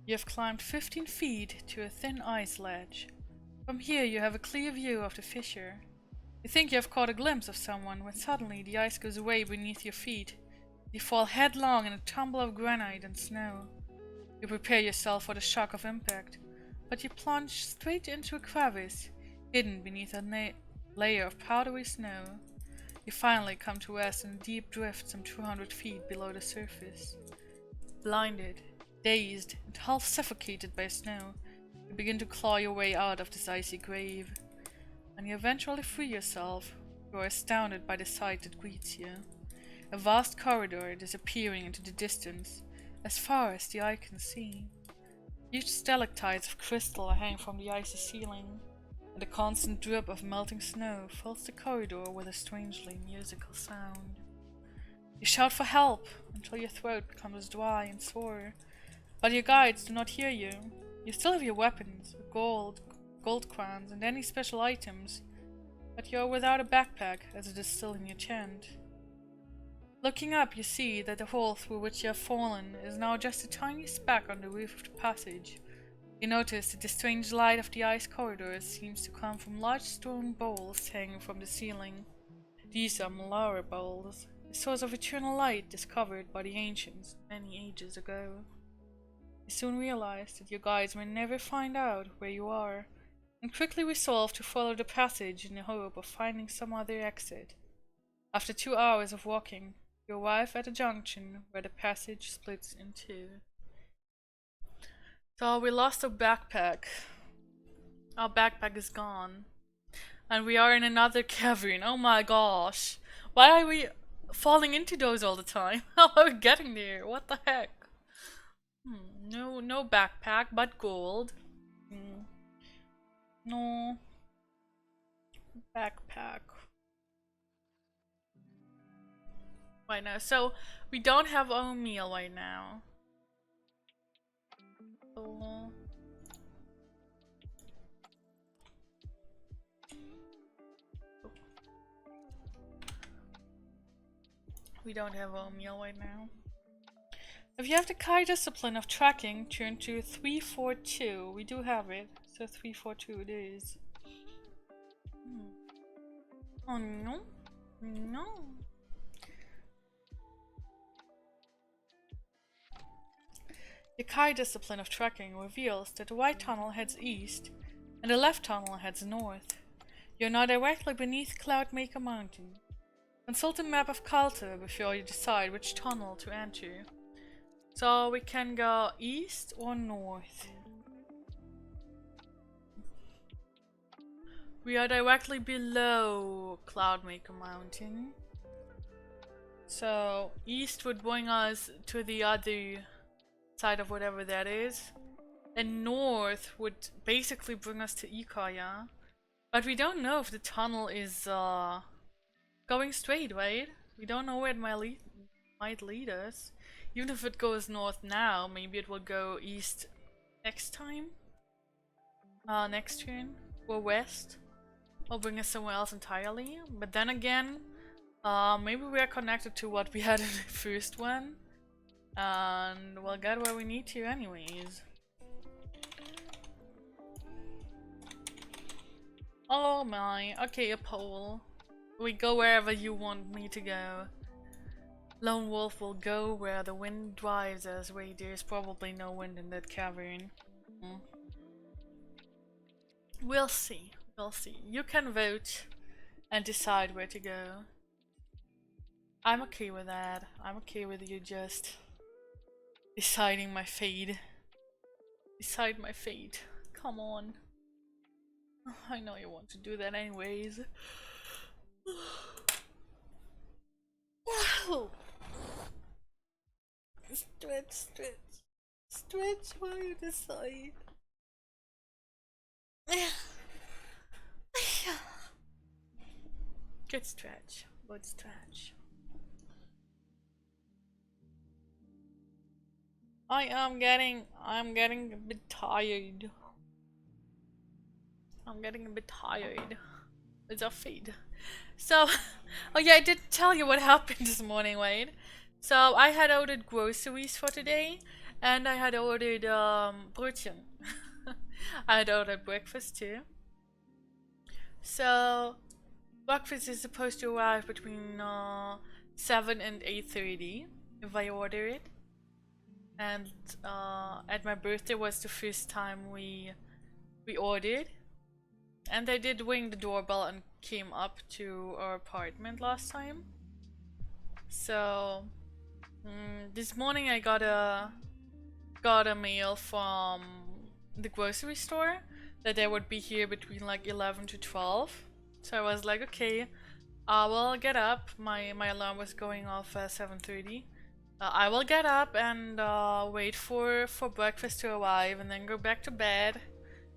You have climbed 15 feet to a thin ice ledge. From here you have a clear view of the fissure. You think you have caught a glimpse of someone when suddenly the ice goes away beneath your feet. You fall headlong in a tumble of granite and snow. You prepare yourself for the shock of impact, but you plunge straight into a crevice, hidden beneath a layer of powdery snow. You finally come to rest in a deep drift some 200 feet below the surface. Blinded, dazed, and half suffocated by snow, you begin to claw your way out of this icy grave. When you eventually free yourself, you are astounded by the sight that greets you. A vast corridor disappearing into the distance, as far as the eye can see. Huge stalactites of crystal hang from the icy ceiling, and the constant drip of melting snow fills the corridor with a strangely musical sound. You shout for help until your throat becomes dry and sore, but your guides do not hear you. You still have your weapons, gold crowns, and any special items, but you are without a backpack as it is still in your tent. Looking up, you see that the hole through which you have fallen is now just a tiny speck on the roof of the passage, You notice that the strange light of the ice corridors seems to come from large stone bowls hanging from the ceiling. These are Malara bowls, a source of eternal light discovered by the ancients many ages ago. You soon realize that your guides may never find out where you are, and quickly resolve to follow the passage in the hope of finding some other exit. After 2 hours of walking, you arrive at a junction where the passage splits in two. So we lost our backpack. Our backpack is gone. And we are in another cavern. Oh my gosh. Why are we falling into those all the time? How are we getting there? What the heck? No backpack, but gold. No backpack. Right now. So we don't have our meal right now. So we don't have our meal right now. If you have the Kai discipline of tracking, turn to 342. We do have it, so 342 it is. Oh no, no. The Kai discipline of tracking reveals that the right tunnel heads east and the left tunnel heads north. You're now directly beneath Cloudmaker Mountain. Consult the map of Kalte before you decide which tunnel to enter. So we can go east or north. We are directly below Cloudmaker Mountain. So east would bring us to the other side of whatever that is. And north would basically bring us to Ikaya. But we don't know if the tunnel is going straight, right? We don't know where it might lead us. Even if it goes north now, maybe it will go east next time. Next turn. Or west. Or bring us somewhere else entirely. But then again, maybe we are connected to what we had in the first one. And we'll get where we need to anyways. Oh my. Okay, a pole. We go wherever you want me to go. Lone Wolf will go where the wind drives us. Wait, there's probably no wind in that cavern. We'll see. We'll see. You can vote and decide where to go. I'm okay with that. I'm okay with you just deciding my fate. Decide my fate. Come on. I know you want to do that anyways. Wow. Stretch. Stretch while you decide. Good stretch. Good stretch. I'm getting a bit tired. I'm getting a bit tired. It's a feed. So, oh yeah, I didn't tell you what happened this morning, right? So I had ordered groceries for today, and I had ordered brötchen. I had ordered breakfast too. So breakfast is supposed to arrive between 7 and 8:30 if I order it. And at my birthday was the first time we ordered. And they did ring the doorbell and came up to our apartment last time. So this morning I got a mail from the grocery store that they would be here between like 11 to 12. So I was like, okay, I will get up. My alarm was going off at 7:30. I will get up and wait for breakfast to arrive and then go back to bed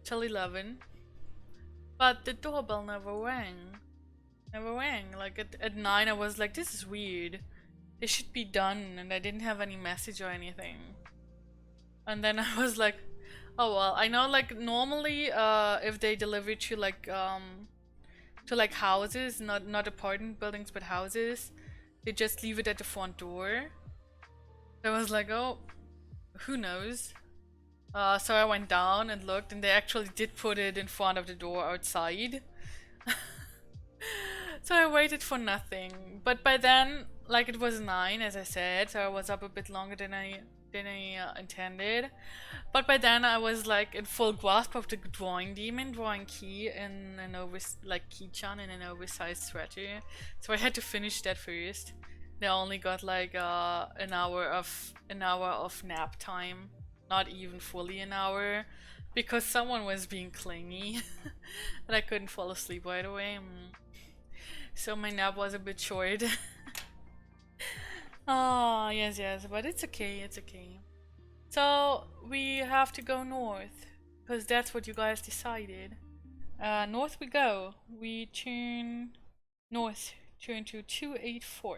till 11. But the doorbell never rang. Never rang. Like at 9 I was like, this is weird. It should be done, and I didn't have any message or anything. And then I was like, oh well, I know like normally if they deliver to like houses, not apartment buildings but houses, they just leave it at the front door. So I was like, oh, who knows? So I went down and looked, and they actually did put it in front of the door outside. So I waited for nothing. But by then, like, it was 9, as I said, so I was up a bit longer than I intended. But by then I was like in full grasp of the drawing demon, drawing key in an key-chan in an oversized sweater. So I had to finish that first. They only got like an hour of nap time, not even fully an hour, because someone was being clingy, and I couldn't fall asleep right away. So my nap was a bit short. Oh, yes, but it's okay, it's okay. So we have to go north, because that's what you guys decided. North we go. We turn north, turn to 284.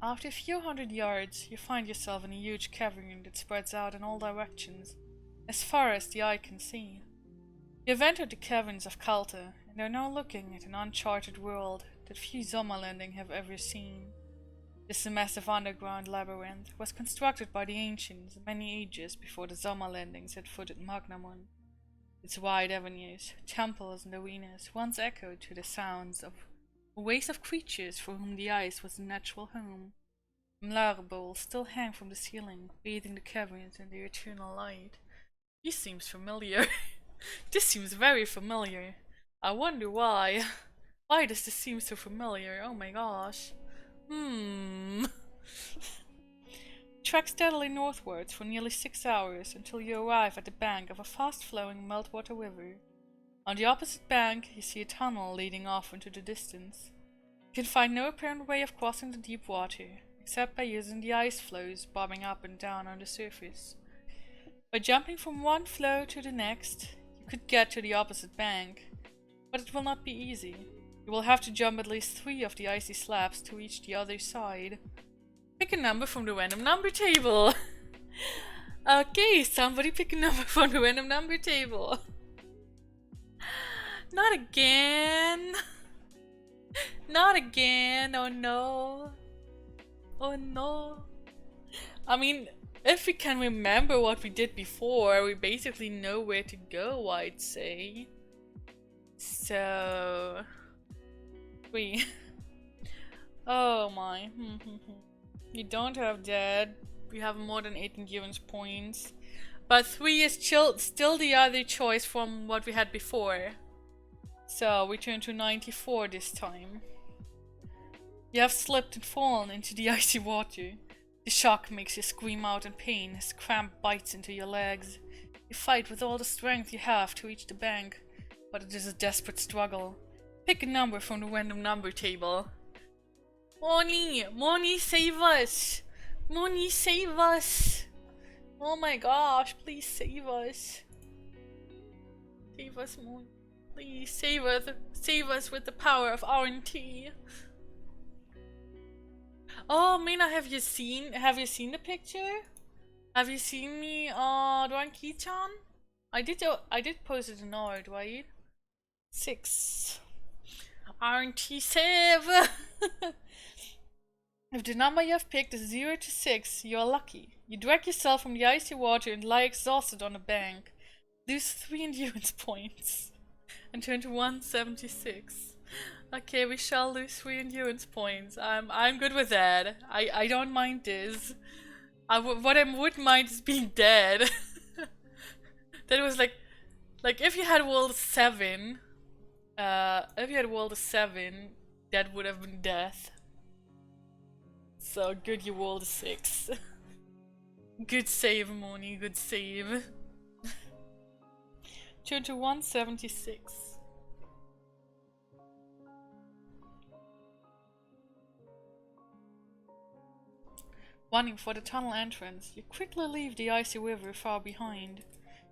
After a few hundred yards, you find yourself in a huge cavern that spreads out in all directions, as far as the eye can see. You have entered the caverns of Kalte, and are now looking at an uncharted world that few Sommerlanding have ever seen. This massive underground labyrinth was constructed by the ancients many ages before the Sommerlandings had footed Magnamon. Its wide avenues, temples and arenas once echoed to the sounds of a race of creatures for whom the ice was a natural home. Mlar bowls still hang from the ceiling, bathing the caverns in their eternal light. This seems familiar. This seems very familiar. I wonder why. Why does this seem so familiar? Oh my gosh. Trek steadily northwards for nearly 6 hours until you arrive at the bank of a fast-flowing meltwater river. On the opposite bank, you see a tunnel leading off into the distance. You can find no apparent way of crossing the deep water, except by using the ice floes bobbing up and down on the surface. By jumping from one floe to the next, you could get to the opposite bank, but it will not be easy. You will have to jump at least 3 of the icy slabs to reach the other side. Pick a number from the random number table. Okay, somebody pick a number from the random number table. Not again. Not again. Oh no. Oh no. I mean, if we can remember what we did before, we basically know where to go, I'd say. So... 3. Oh my. You don't have that. We have more than 8 endurance points. But 3 is still the other choice from what we had before. So we turn to 94 this time. You have slipped and fallen into the icy water. The shock makes you scream out in pain as cramp bites into your legs. You fight with all the strength you have to reach the bank, but it is a desperate struggle. Pick a number from the random number table. Moni! Moni, save us! Moni, save us! Oh my gosh, please save us. Save us, Moni. Please save us with the power of RNT. Oh, Mina, have you seen the picture? Have you seen me drawing Ki-chan? I did post it in art, right? 6. RNT save! If the number you have picked is 0 to 6, you are lucky. You drag yourself from the icy water and lie exhausted on a bank. Lose 3 endurance points. And turn to 176. Okay, we shall lose 3 endurance points. I'm good with that. I don't mind this. What I would mind is being dead. That was like if you had rolled 7, that would have been death. So good you rolled a 6. Good save, Moni, good save. Turn to 176. Running for the tunnel entrance, you quickly leave the icy river far behind.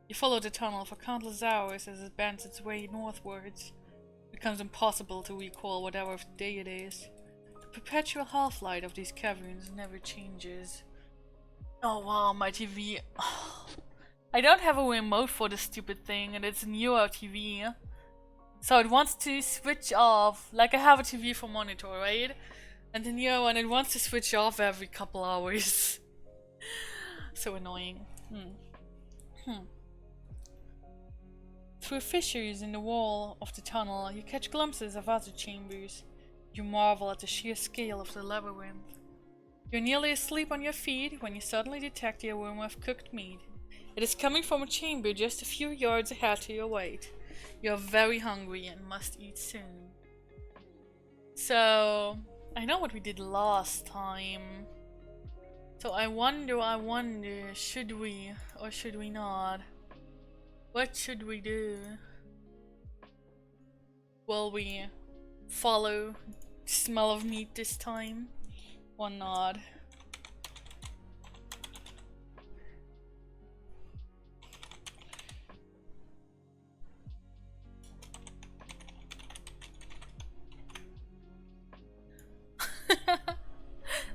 You follow the tunnel for countless hours as it bends its way northwards. It becomes impossible to recall what hour of the day it is. The perpetual half-light of these caverns never changes. Oh wow, my TV. I don't have a remote for this stupid thing, and it's a newer TV. So it wants to switch off. Like, I have a TV for monitor, right? And then the other one, it wants to switch off every couple hours. So annoying. Through fissures in the wall of the tunnel, you catch glimpses of other chambers. You marvel at the sheer scale of the labyrinth. You're nearly asleep on your feet when you suddenly detect the aroma of cooked meat. It is coming from a chamber just a few yards ahead to your right. You're very hungry and must eat soon. So, I know what we did last time. So I wonder, should we or should we not? What should we do? Will we follow the smell of meat this time or not?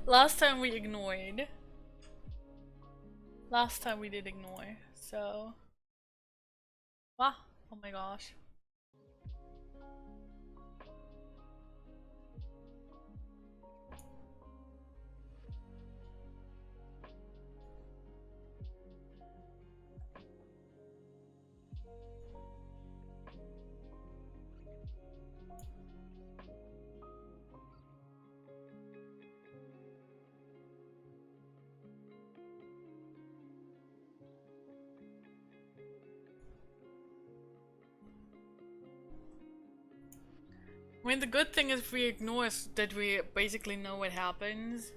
Last time we ignored. Last time we did ignore, so... Wow, oh my gosh. I mean, the good thing is if we ignore is that we basically know what happens.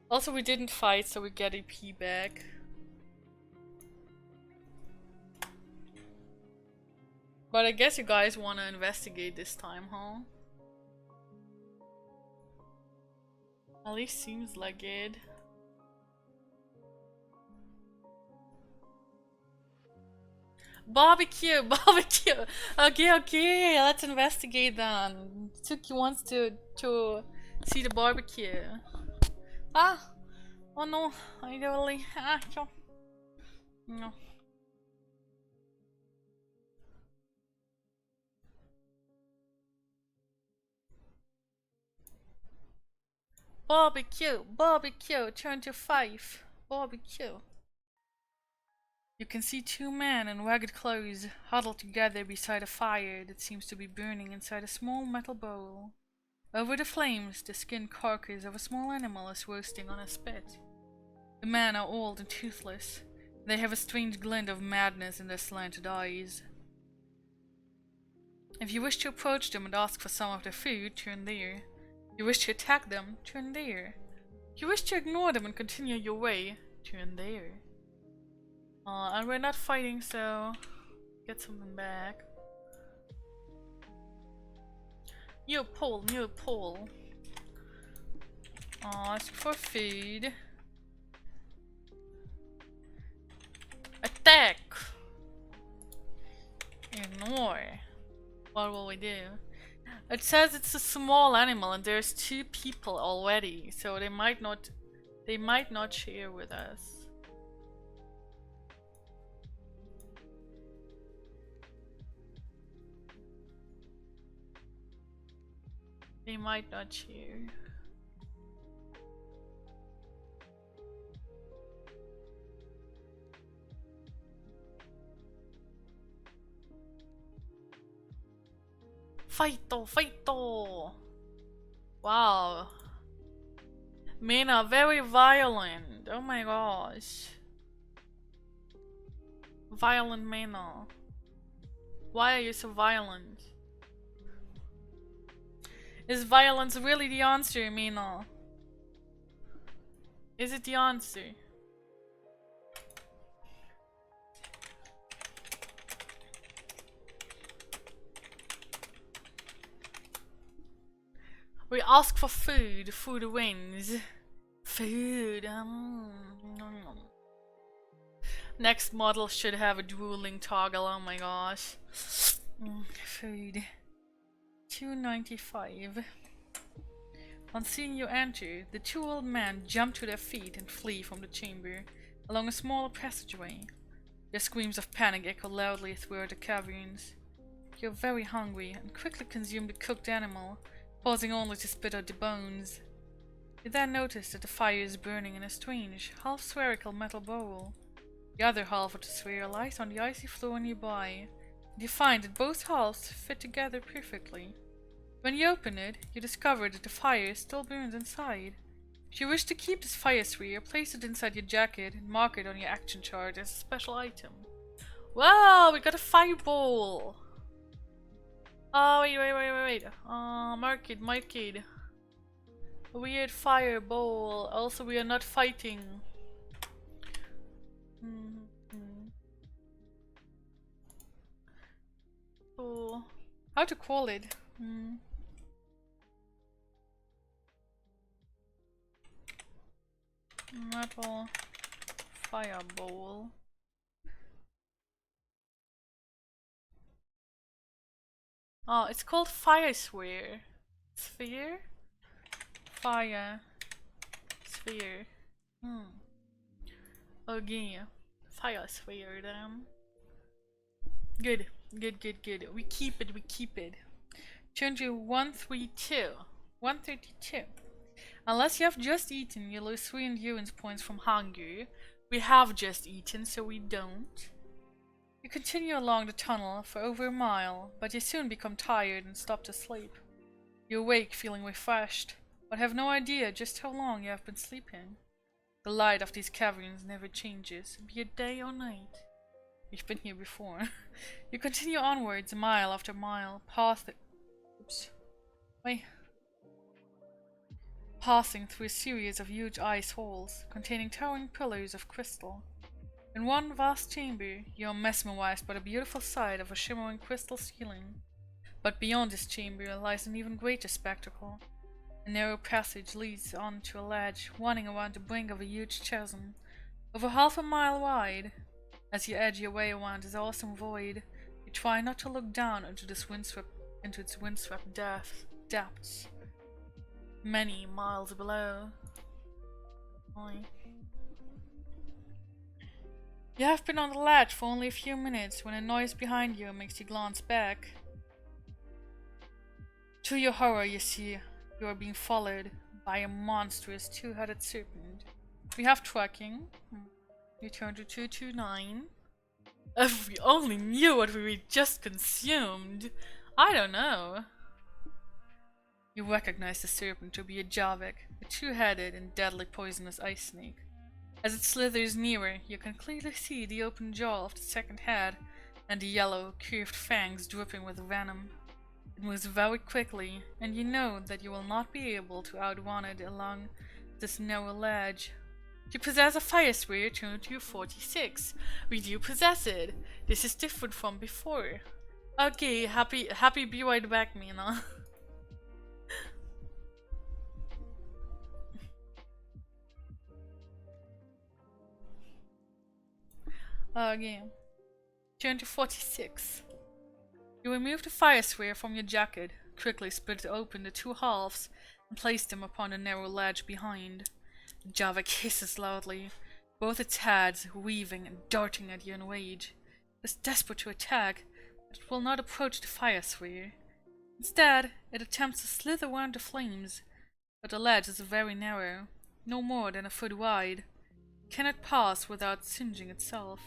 Also, we didn't fight, so we get EP back. But I guess you guys want to investigate this time, huh? At least seems like it. Barbecue! Barbecue! Okay, let's investigate then. Tuki wants to see the barbecue. Ah! Oh no, I really... No. Barbecue! Barbecue! Turn to 5. Barbecue. You can see 2 men in ragged clothes huddled together beside a fire that seems to be burning inside a small metal bowl. Over the flames, the skinned carcass of a small animal is roasting on a spit. The men are old and toothless. They have a strange glint of madness in their slanted eyes. If you wish to approach them and ask for some of their food, turn there. If you wish to attack them, turn there. If you wish to ignore them and continue your way, turn there. And we're not fighting, so get something back. New pull. Ask for food. Attack! Ignore. What will we do? It says it's a small animal and there's 2 people already, so they might not share with us. They might not share. Fighto! Wow. Men are very violent. Oh my gosh. Violent men are. Why are you so violent? Is violence really the answer, Mina? Is it the answer? We ask for food. Food wins. Food. Next model should have a drooling toggle. Oh my gosh. Food. $2.95. On seeing you enter, the 2 old men jump to their feet and flee from the chamber along a smaller passageway. Their screams of panic echo loudly throughout the caverns. You're very hungry and quickly consume the cooked animal, pausing only to spit out the bones. You then notice that the fire is burning in a strange, half-spherical metal bowl. The other half of the sphere lies on the icy floor nearby. You find that both halves fit together perfectly. When you open it, you discover that the fire still burns inside. If you wish to keep this fire sphere, place it inside your jacket and mark it on your action chart as a special item. Wow, we got a fireball! Oh, wait. Mark it. A weird fireball. Also, we are not fighting. Oh, how to call it? Metal fireball. Oh, it's called fire sphere. Sphere? Fire sphere. Okay. Fire sphere then. Good. We keep it. Turn to 132. 132. Unless you have just eaten, you lose 3 endurance points from hunger. We have just eaten, so we don't. You continue along the tunnel for over a mile, but you soon become tired and stop to sleep. You awake feeling refreshed, but have no idea just how long you have been sleeping. The light of these caverns never changes, be it day or night. We've been here before. You continue onwards mile after mile, passing through a series of huge ice halls containing towering pillars of crystal. In one vast chamber, you are mesmerized by the beautiful sight of a shimmering crystal ceiling. But beyond this chamber lies an even greater spectacle. A narrow passage leads on to a ledge running around the brink of a huge chasm, over half a mile wide. As you edge your way around this awesome void, you try not to look down into its windswept depths. Many miles below. You have been on the ledge for only a few minutes when a noise behind you makes you glance back. To your horror, you see you are being followed by a monstrous two-headed serpent. We have tracking. You turn to 229. If we only knew what we just consumed. I don't know. You recognize the serpent to be a Javik, a two-headed and deadly poisonous ice snake. As it slithers nearer, you can clearly see the open jaw of the second head and the yellow, curved fangs dripping with venom. It moves very quickly, and you know that you will not be able to outrun it along this narrow ledge. You possess a fire sphere tuned to 46. We do possess it. This is different from before. Okay, happy be right back, Mina. Again. Turn to 46. You remove the fire sphere from your jacket, quickly split open the two halves, and place them upon the narrow ledge behind. The Javik hisses loudly, both its heads weaving and darting at you in rage. It is desperate to attack, but it will not approach the fire sphere. Instead, it attempts to slither around the flames, but the ledge is very narrow, no more than a foot wide. It cannot pass without singeing itself.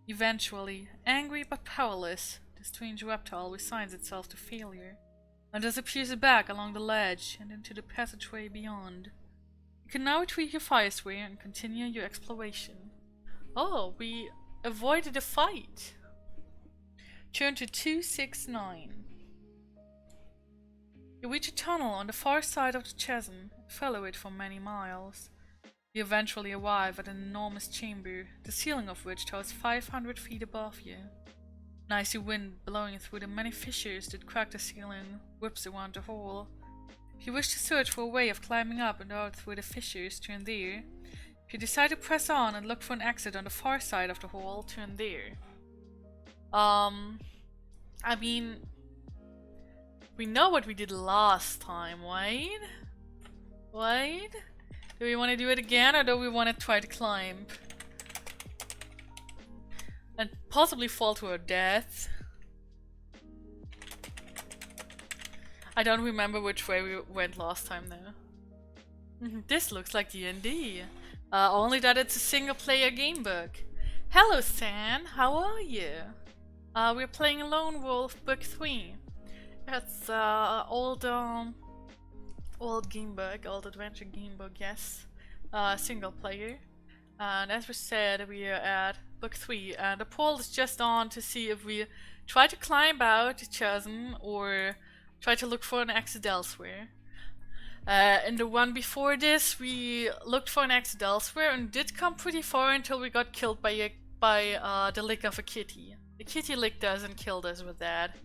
Eventually, angry but powerless, the strange reptile resigns itself to failure, and disappears back along the ledge and into the passageway beyond. You can now retrieve your fire sphere and continue your exploration. Oh, we avoided a fight! Turn to 269. You reach a tunnel on the far side of the chasm and follow it for many miles. You eventually arrive at an enormous chamber, the ceiling of which towers 500 feet above you. An icy wind blowing through the many fissures that crack the ceiling whips around the hall. If you wish to search for a way of climbing up and out through the fissures, turn there. If you decide to press on and look for an exit on the far side of the hall, turn there. I mean, we know what we did last time, right? Right? Do we want to do it again, or do we want to try to climb? And possibly fall to our death. I don't remember which way we went last time though. This looks like D&D. Only that it's a single-player game book. Hello, San. How are you? We're playing Lone Wolf Book 3. It's old game book, old adventure game book, yes. Single player. And as we said, we are at Book 3, and the poll is just on to see if we try to climb out the chasm or try to look for an exit elsewhere. In the one before this, we looked for an exit elsewhere and did come pretty far until we got killed by the lick of a kitty. The kitty licked us and killed us with that.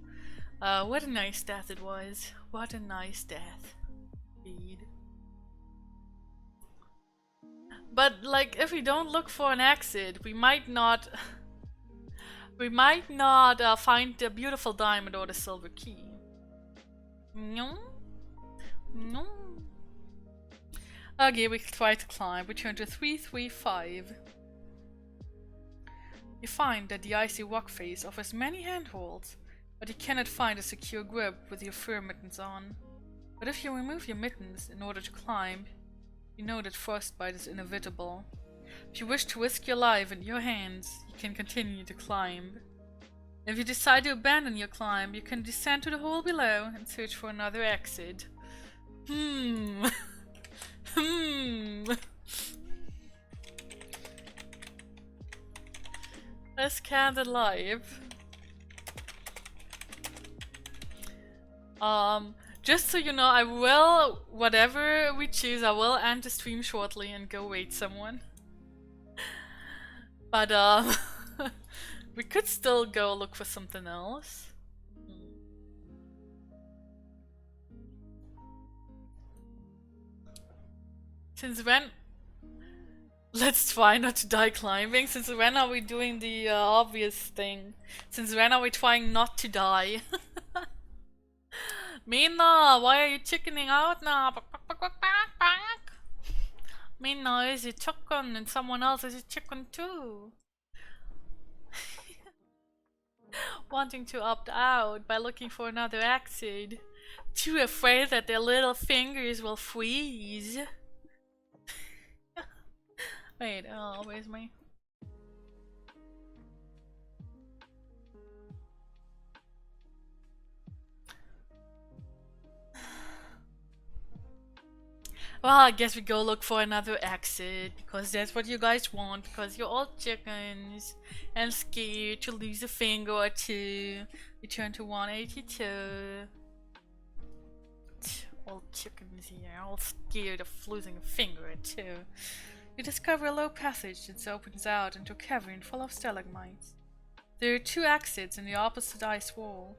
What a nice death it was. What a nice death. Indeed. But like, if we don't look for an exit, we might not find the beautiful diamond or the silver key. No? No. Okay, we try to climb. We turn to 335. You find that the icy rock face offers many handholds, but you cannot find a secure grip with your fur mittens on. But if you remove your mittens in order to climb, you know that frostbite is inevitable. If you wish to risk your life in your hands, you can continue to climb. If you decide to abandon your climb, you can descend to the hole below and search for another exit. Let's count alive. Just so you know, I will, whatever we choose, I will end the stream shortly and go wait someone. But we could still go look for something else. Since when? Let's try not to die climbing. Since when are we doing the obvious thing? Since when are we trying not to die? Mina, why are you chickening out now? Mina is a chicken and someone else is a chicken too. Wanting to opt out by looking for another exit. Too afraid that their little fingers will freeze. Wait, where's my... Well, I guess we go look for another exit, because that's what you guys want, because you're all chickens and scared to lose a finger or two. Return to 182. All chickens here, all scared of losing a finger or two. You discover a low passage that opens out into a cavern full of stalagmites. There are 2 exits in the opposite ice wall.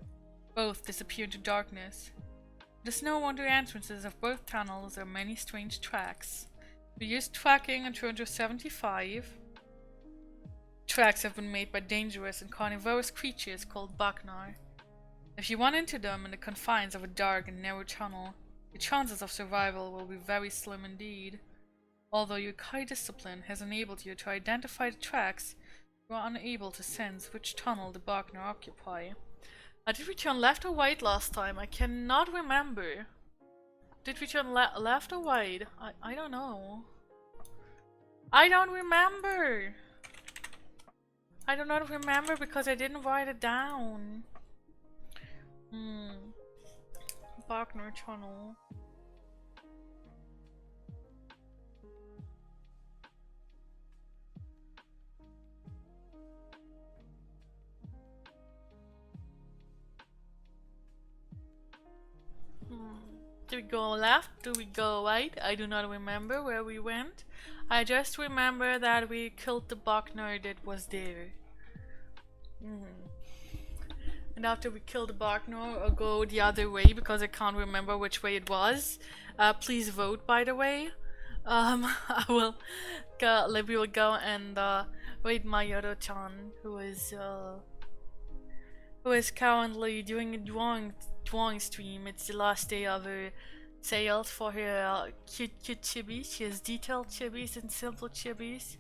Both disappear into darkness. There's no wonder entrances of both tunnels are many strange tracks. We used tracking and turned to 75. Tracks have been made by dangerous and carnivorous creatures called Baknar. If you run into them in the confines of a dark and narrow tunnel, your chances of survival will be very slim indeed. Although your Kai discipline has enabled you to identify the tracks, you are unable to sense which tunnel the Baknar occupy. Did we turn left or right last time? I cannot remember. Did we turn left or right? I don't know. I don't remember! I do not remember because I didn't write it down. Baknar tunnel. Do we go left? Do we go right? I do not remember where we went. I just remember that we killed the Baknar that was there. And after we kill the Baknar, I'll go the other way because I can't remember which way it was. Please vote, by the way. I will go, we will go and raid my Yoro-chan, who is currently doing a drawing stream. It's the last day of her sales for her cute chibis. She has detailed chibis and simple chibis.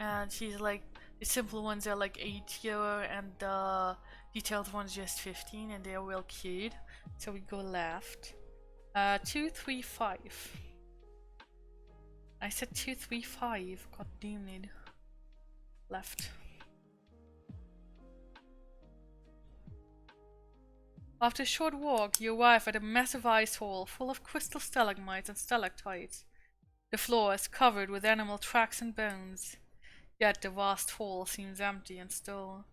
And she's like, the simple ones are like €8 and the detailed ones just 15, and they're real cute. So we go left. 235. I said 235. God damn it. Left. After a short walk, you arrive at a massive ice hall full of crystal stalagmites and stalactites. The floor is covered with animal tracks and bones, yet the vast hall seems empty and still.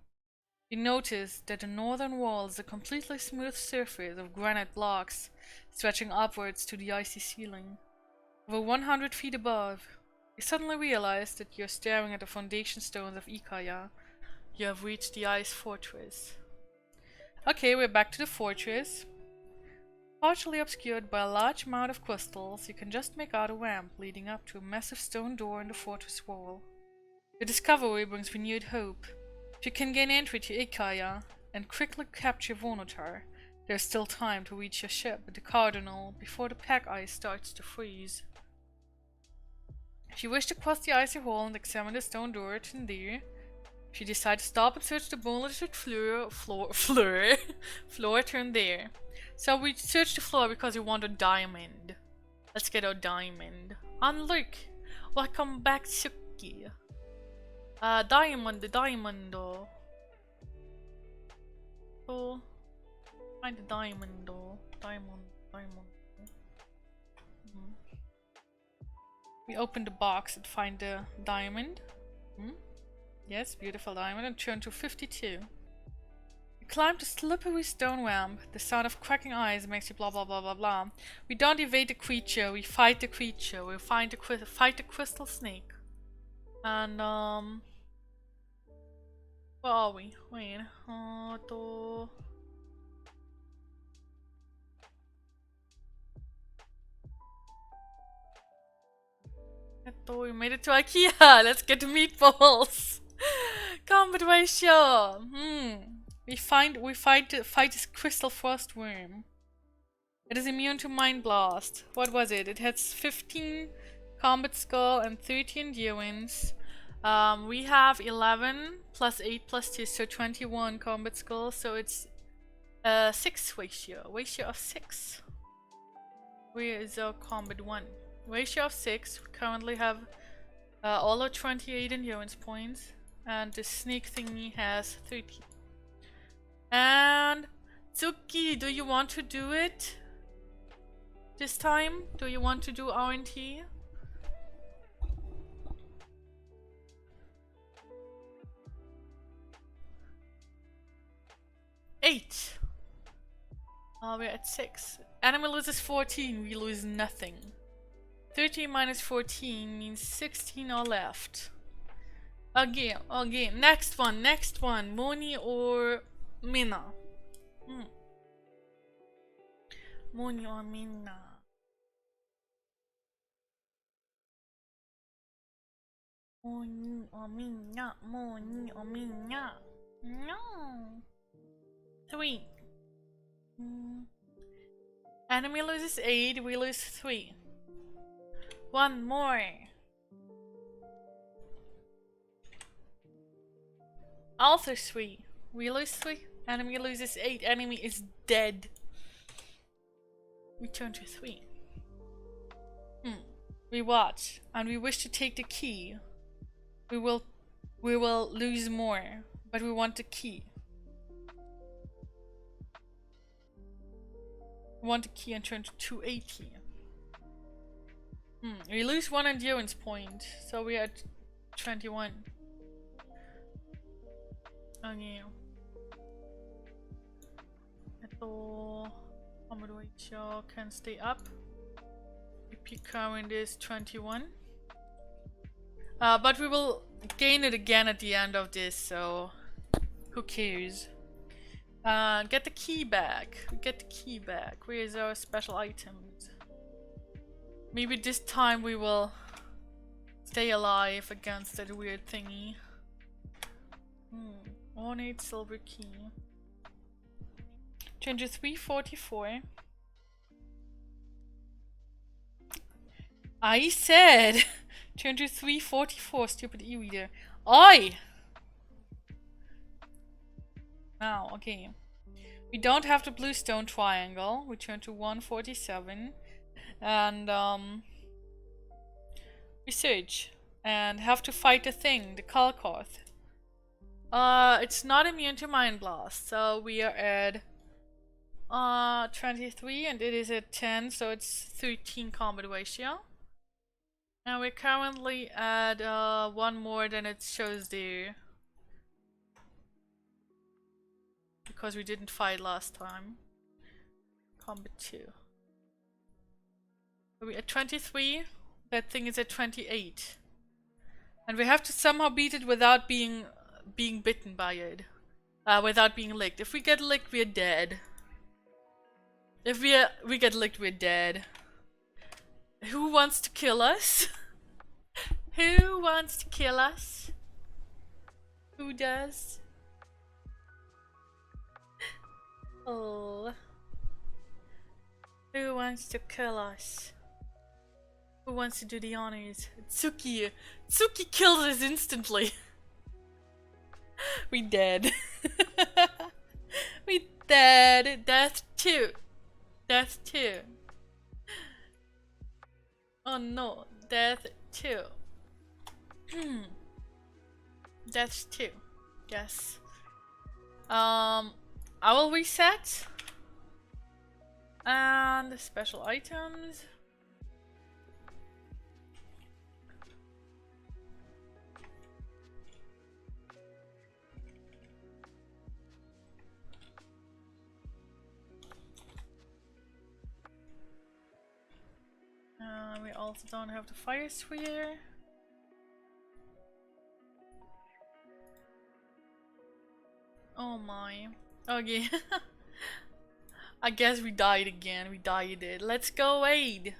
You notice that the northern wall is a completely smooth surface of granite blocks stretching upwards to the icy ceiling. Over 100 feet above, you suddenly realize that you're staring at the foundation stones of Ikaya. You have reached the ice fortress. Okay, we're back to the fortress. Partially obscured by a large mound of crystals, you can just make out a ramp leading up to a massive stone door in the fortress wall. The discovery brings renewed hope. If you can gain entry to Ikaya and quickly capture Vonotar, there's still time to reach your ship at the Cardinal before the pack ice starts to freeze. If you wish to cross the icy hall and examine the stone door, turn there. If you decide to stop and search the moonlit floor, turn there. So we search the floor because we want a diamond. Let's get our diamond. And look! Welcome back, Suki. Diamond. Oh, find the diamond. Diamond. We open the box and find the diamond. Yes, beautiful diamond, and turn to 52. You climb the slippery stone ramp. The sound of cracking ice makes you blah blah blah blah blah. We don't evade the creature, we fight the creature. We fight the crystal snake. And where are we? Wait. We made it to IKEA. Let's get the meatballs. Combat ratio. We fight this crystal frost worm. It is immune to mind blast. What was it? It has 15 combat skill and 30 endurance. We have 11 plus 8 plus 2, so 21 combat skill. So it's 6 ratio of 6. Where is our combat 1? Ratio of 6. We currently have all our 28 endurance points, and the snake thingy has 30. And Tsuki, do you want to do it this time? Do you want to do R&T? Eight. We're at 6. Enemy loses 14, we lose nothing. 13 minus 14 means 16 are left. Again. Next one. Moni or Mina? Moni or Mina? Moni or Mina? No. 3. Enemy loses 8, we lose 3. One more. Also 3. We lose 3. Enemy loses 8. Enemy is dead. We turn to 3. We watch, and we wish to take the key. We will lose more, but we want the key. We want the key and turn to 280. We lose 1 endurance point, so we're at 21. Okay. Combat ratio can stay up. EP current is 21. But we will gain it again at the end of this, so who cares? Get the key back. Where is our special items? Maybe this time we will stay alive against that weird thingy. Ornate silver key. Change to 344. I said turn to 344, stupid e-reader. Oi! Now, okay. We don't have the blue stone triangle. We turn to 147. And research. And have to fight the thing, the Kalkoth. It's not immune to Mind Blast, so we are at 23 and it is at 10, so it's 13 combat ratio. And we're currently at one more than it shows there. Because we didn't fight last time. Combat 2. Are we at 23? That thing is at 28. And we have to somehow beat it without being bitten by it. Without being licked. If we get licked, we're dead. If we get licked, we're dead. Who wants to kill us? Who wants to kill us? Who does? Oh. Who wants to kill us? Who wants to do the honors? Tsuki. Tsuki kills us instantly. We dead. We dead. Death 2. Death 2. Oh no. Death 2. Death 2. Yes. I will reset. And special items. We also don't have the fire sphere. Oh my. Okay. I guess we died again. We died it. Let's go aid.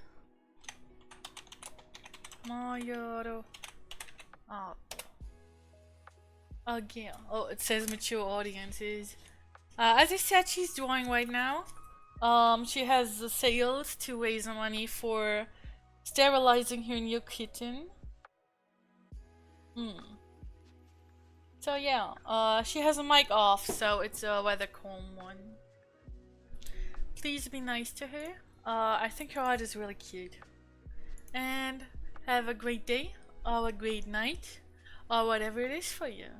Mayoro. Oh. Again. Oh, it says mature audiences. As I said, she's drawing right now. She has the sales to raise money for sterilizing her new kitten. So yeah, she has a mic off, so it's a rather calm one. Please be nice to her. I think her art is really cute. And have a great day, or a great night, or whatever it is for you.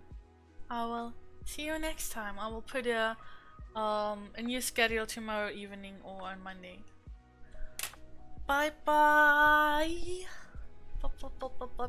I will see you next time. I will put a new schedule tomorrow evening or on Monday. Bye bye. Bye bye bye bye bye.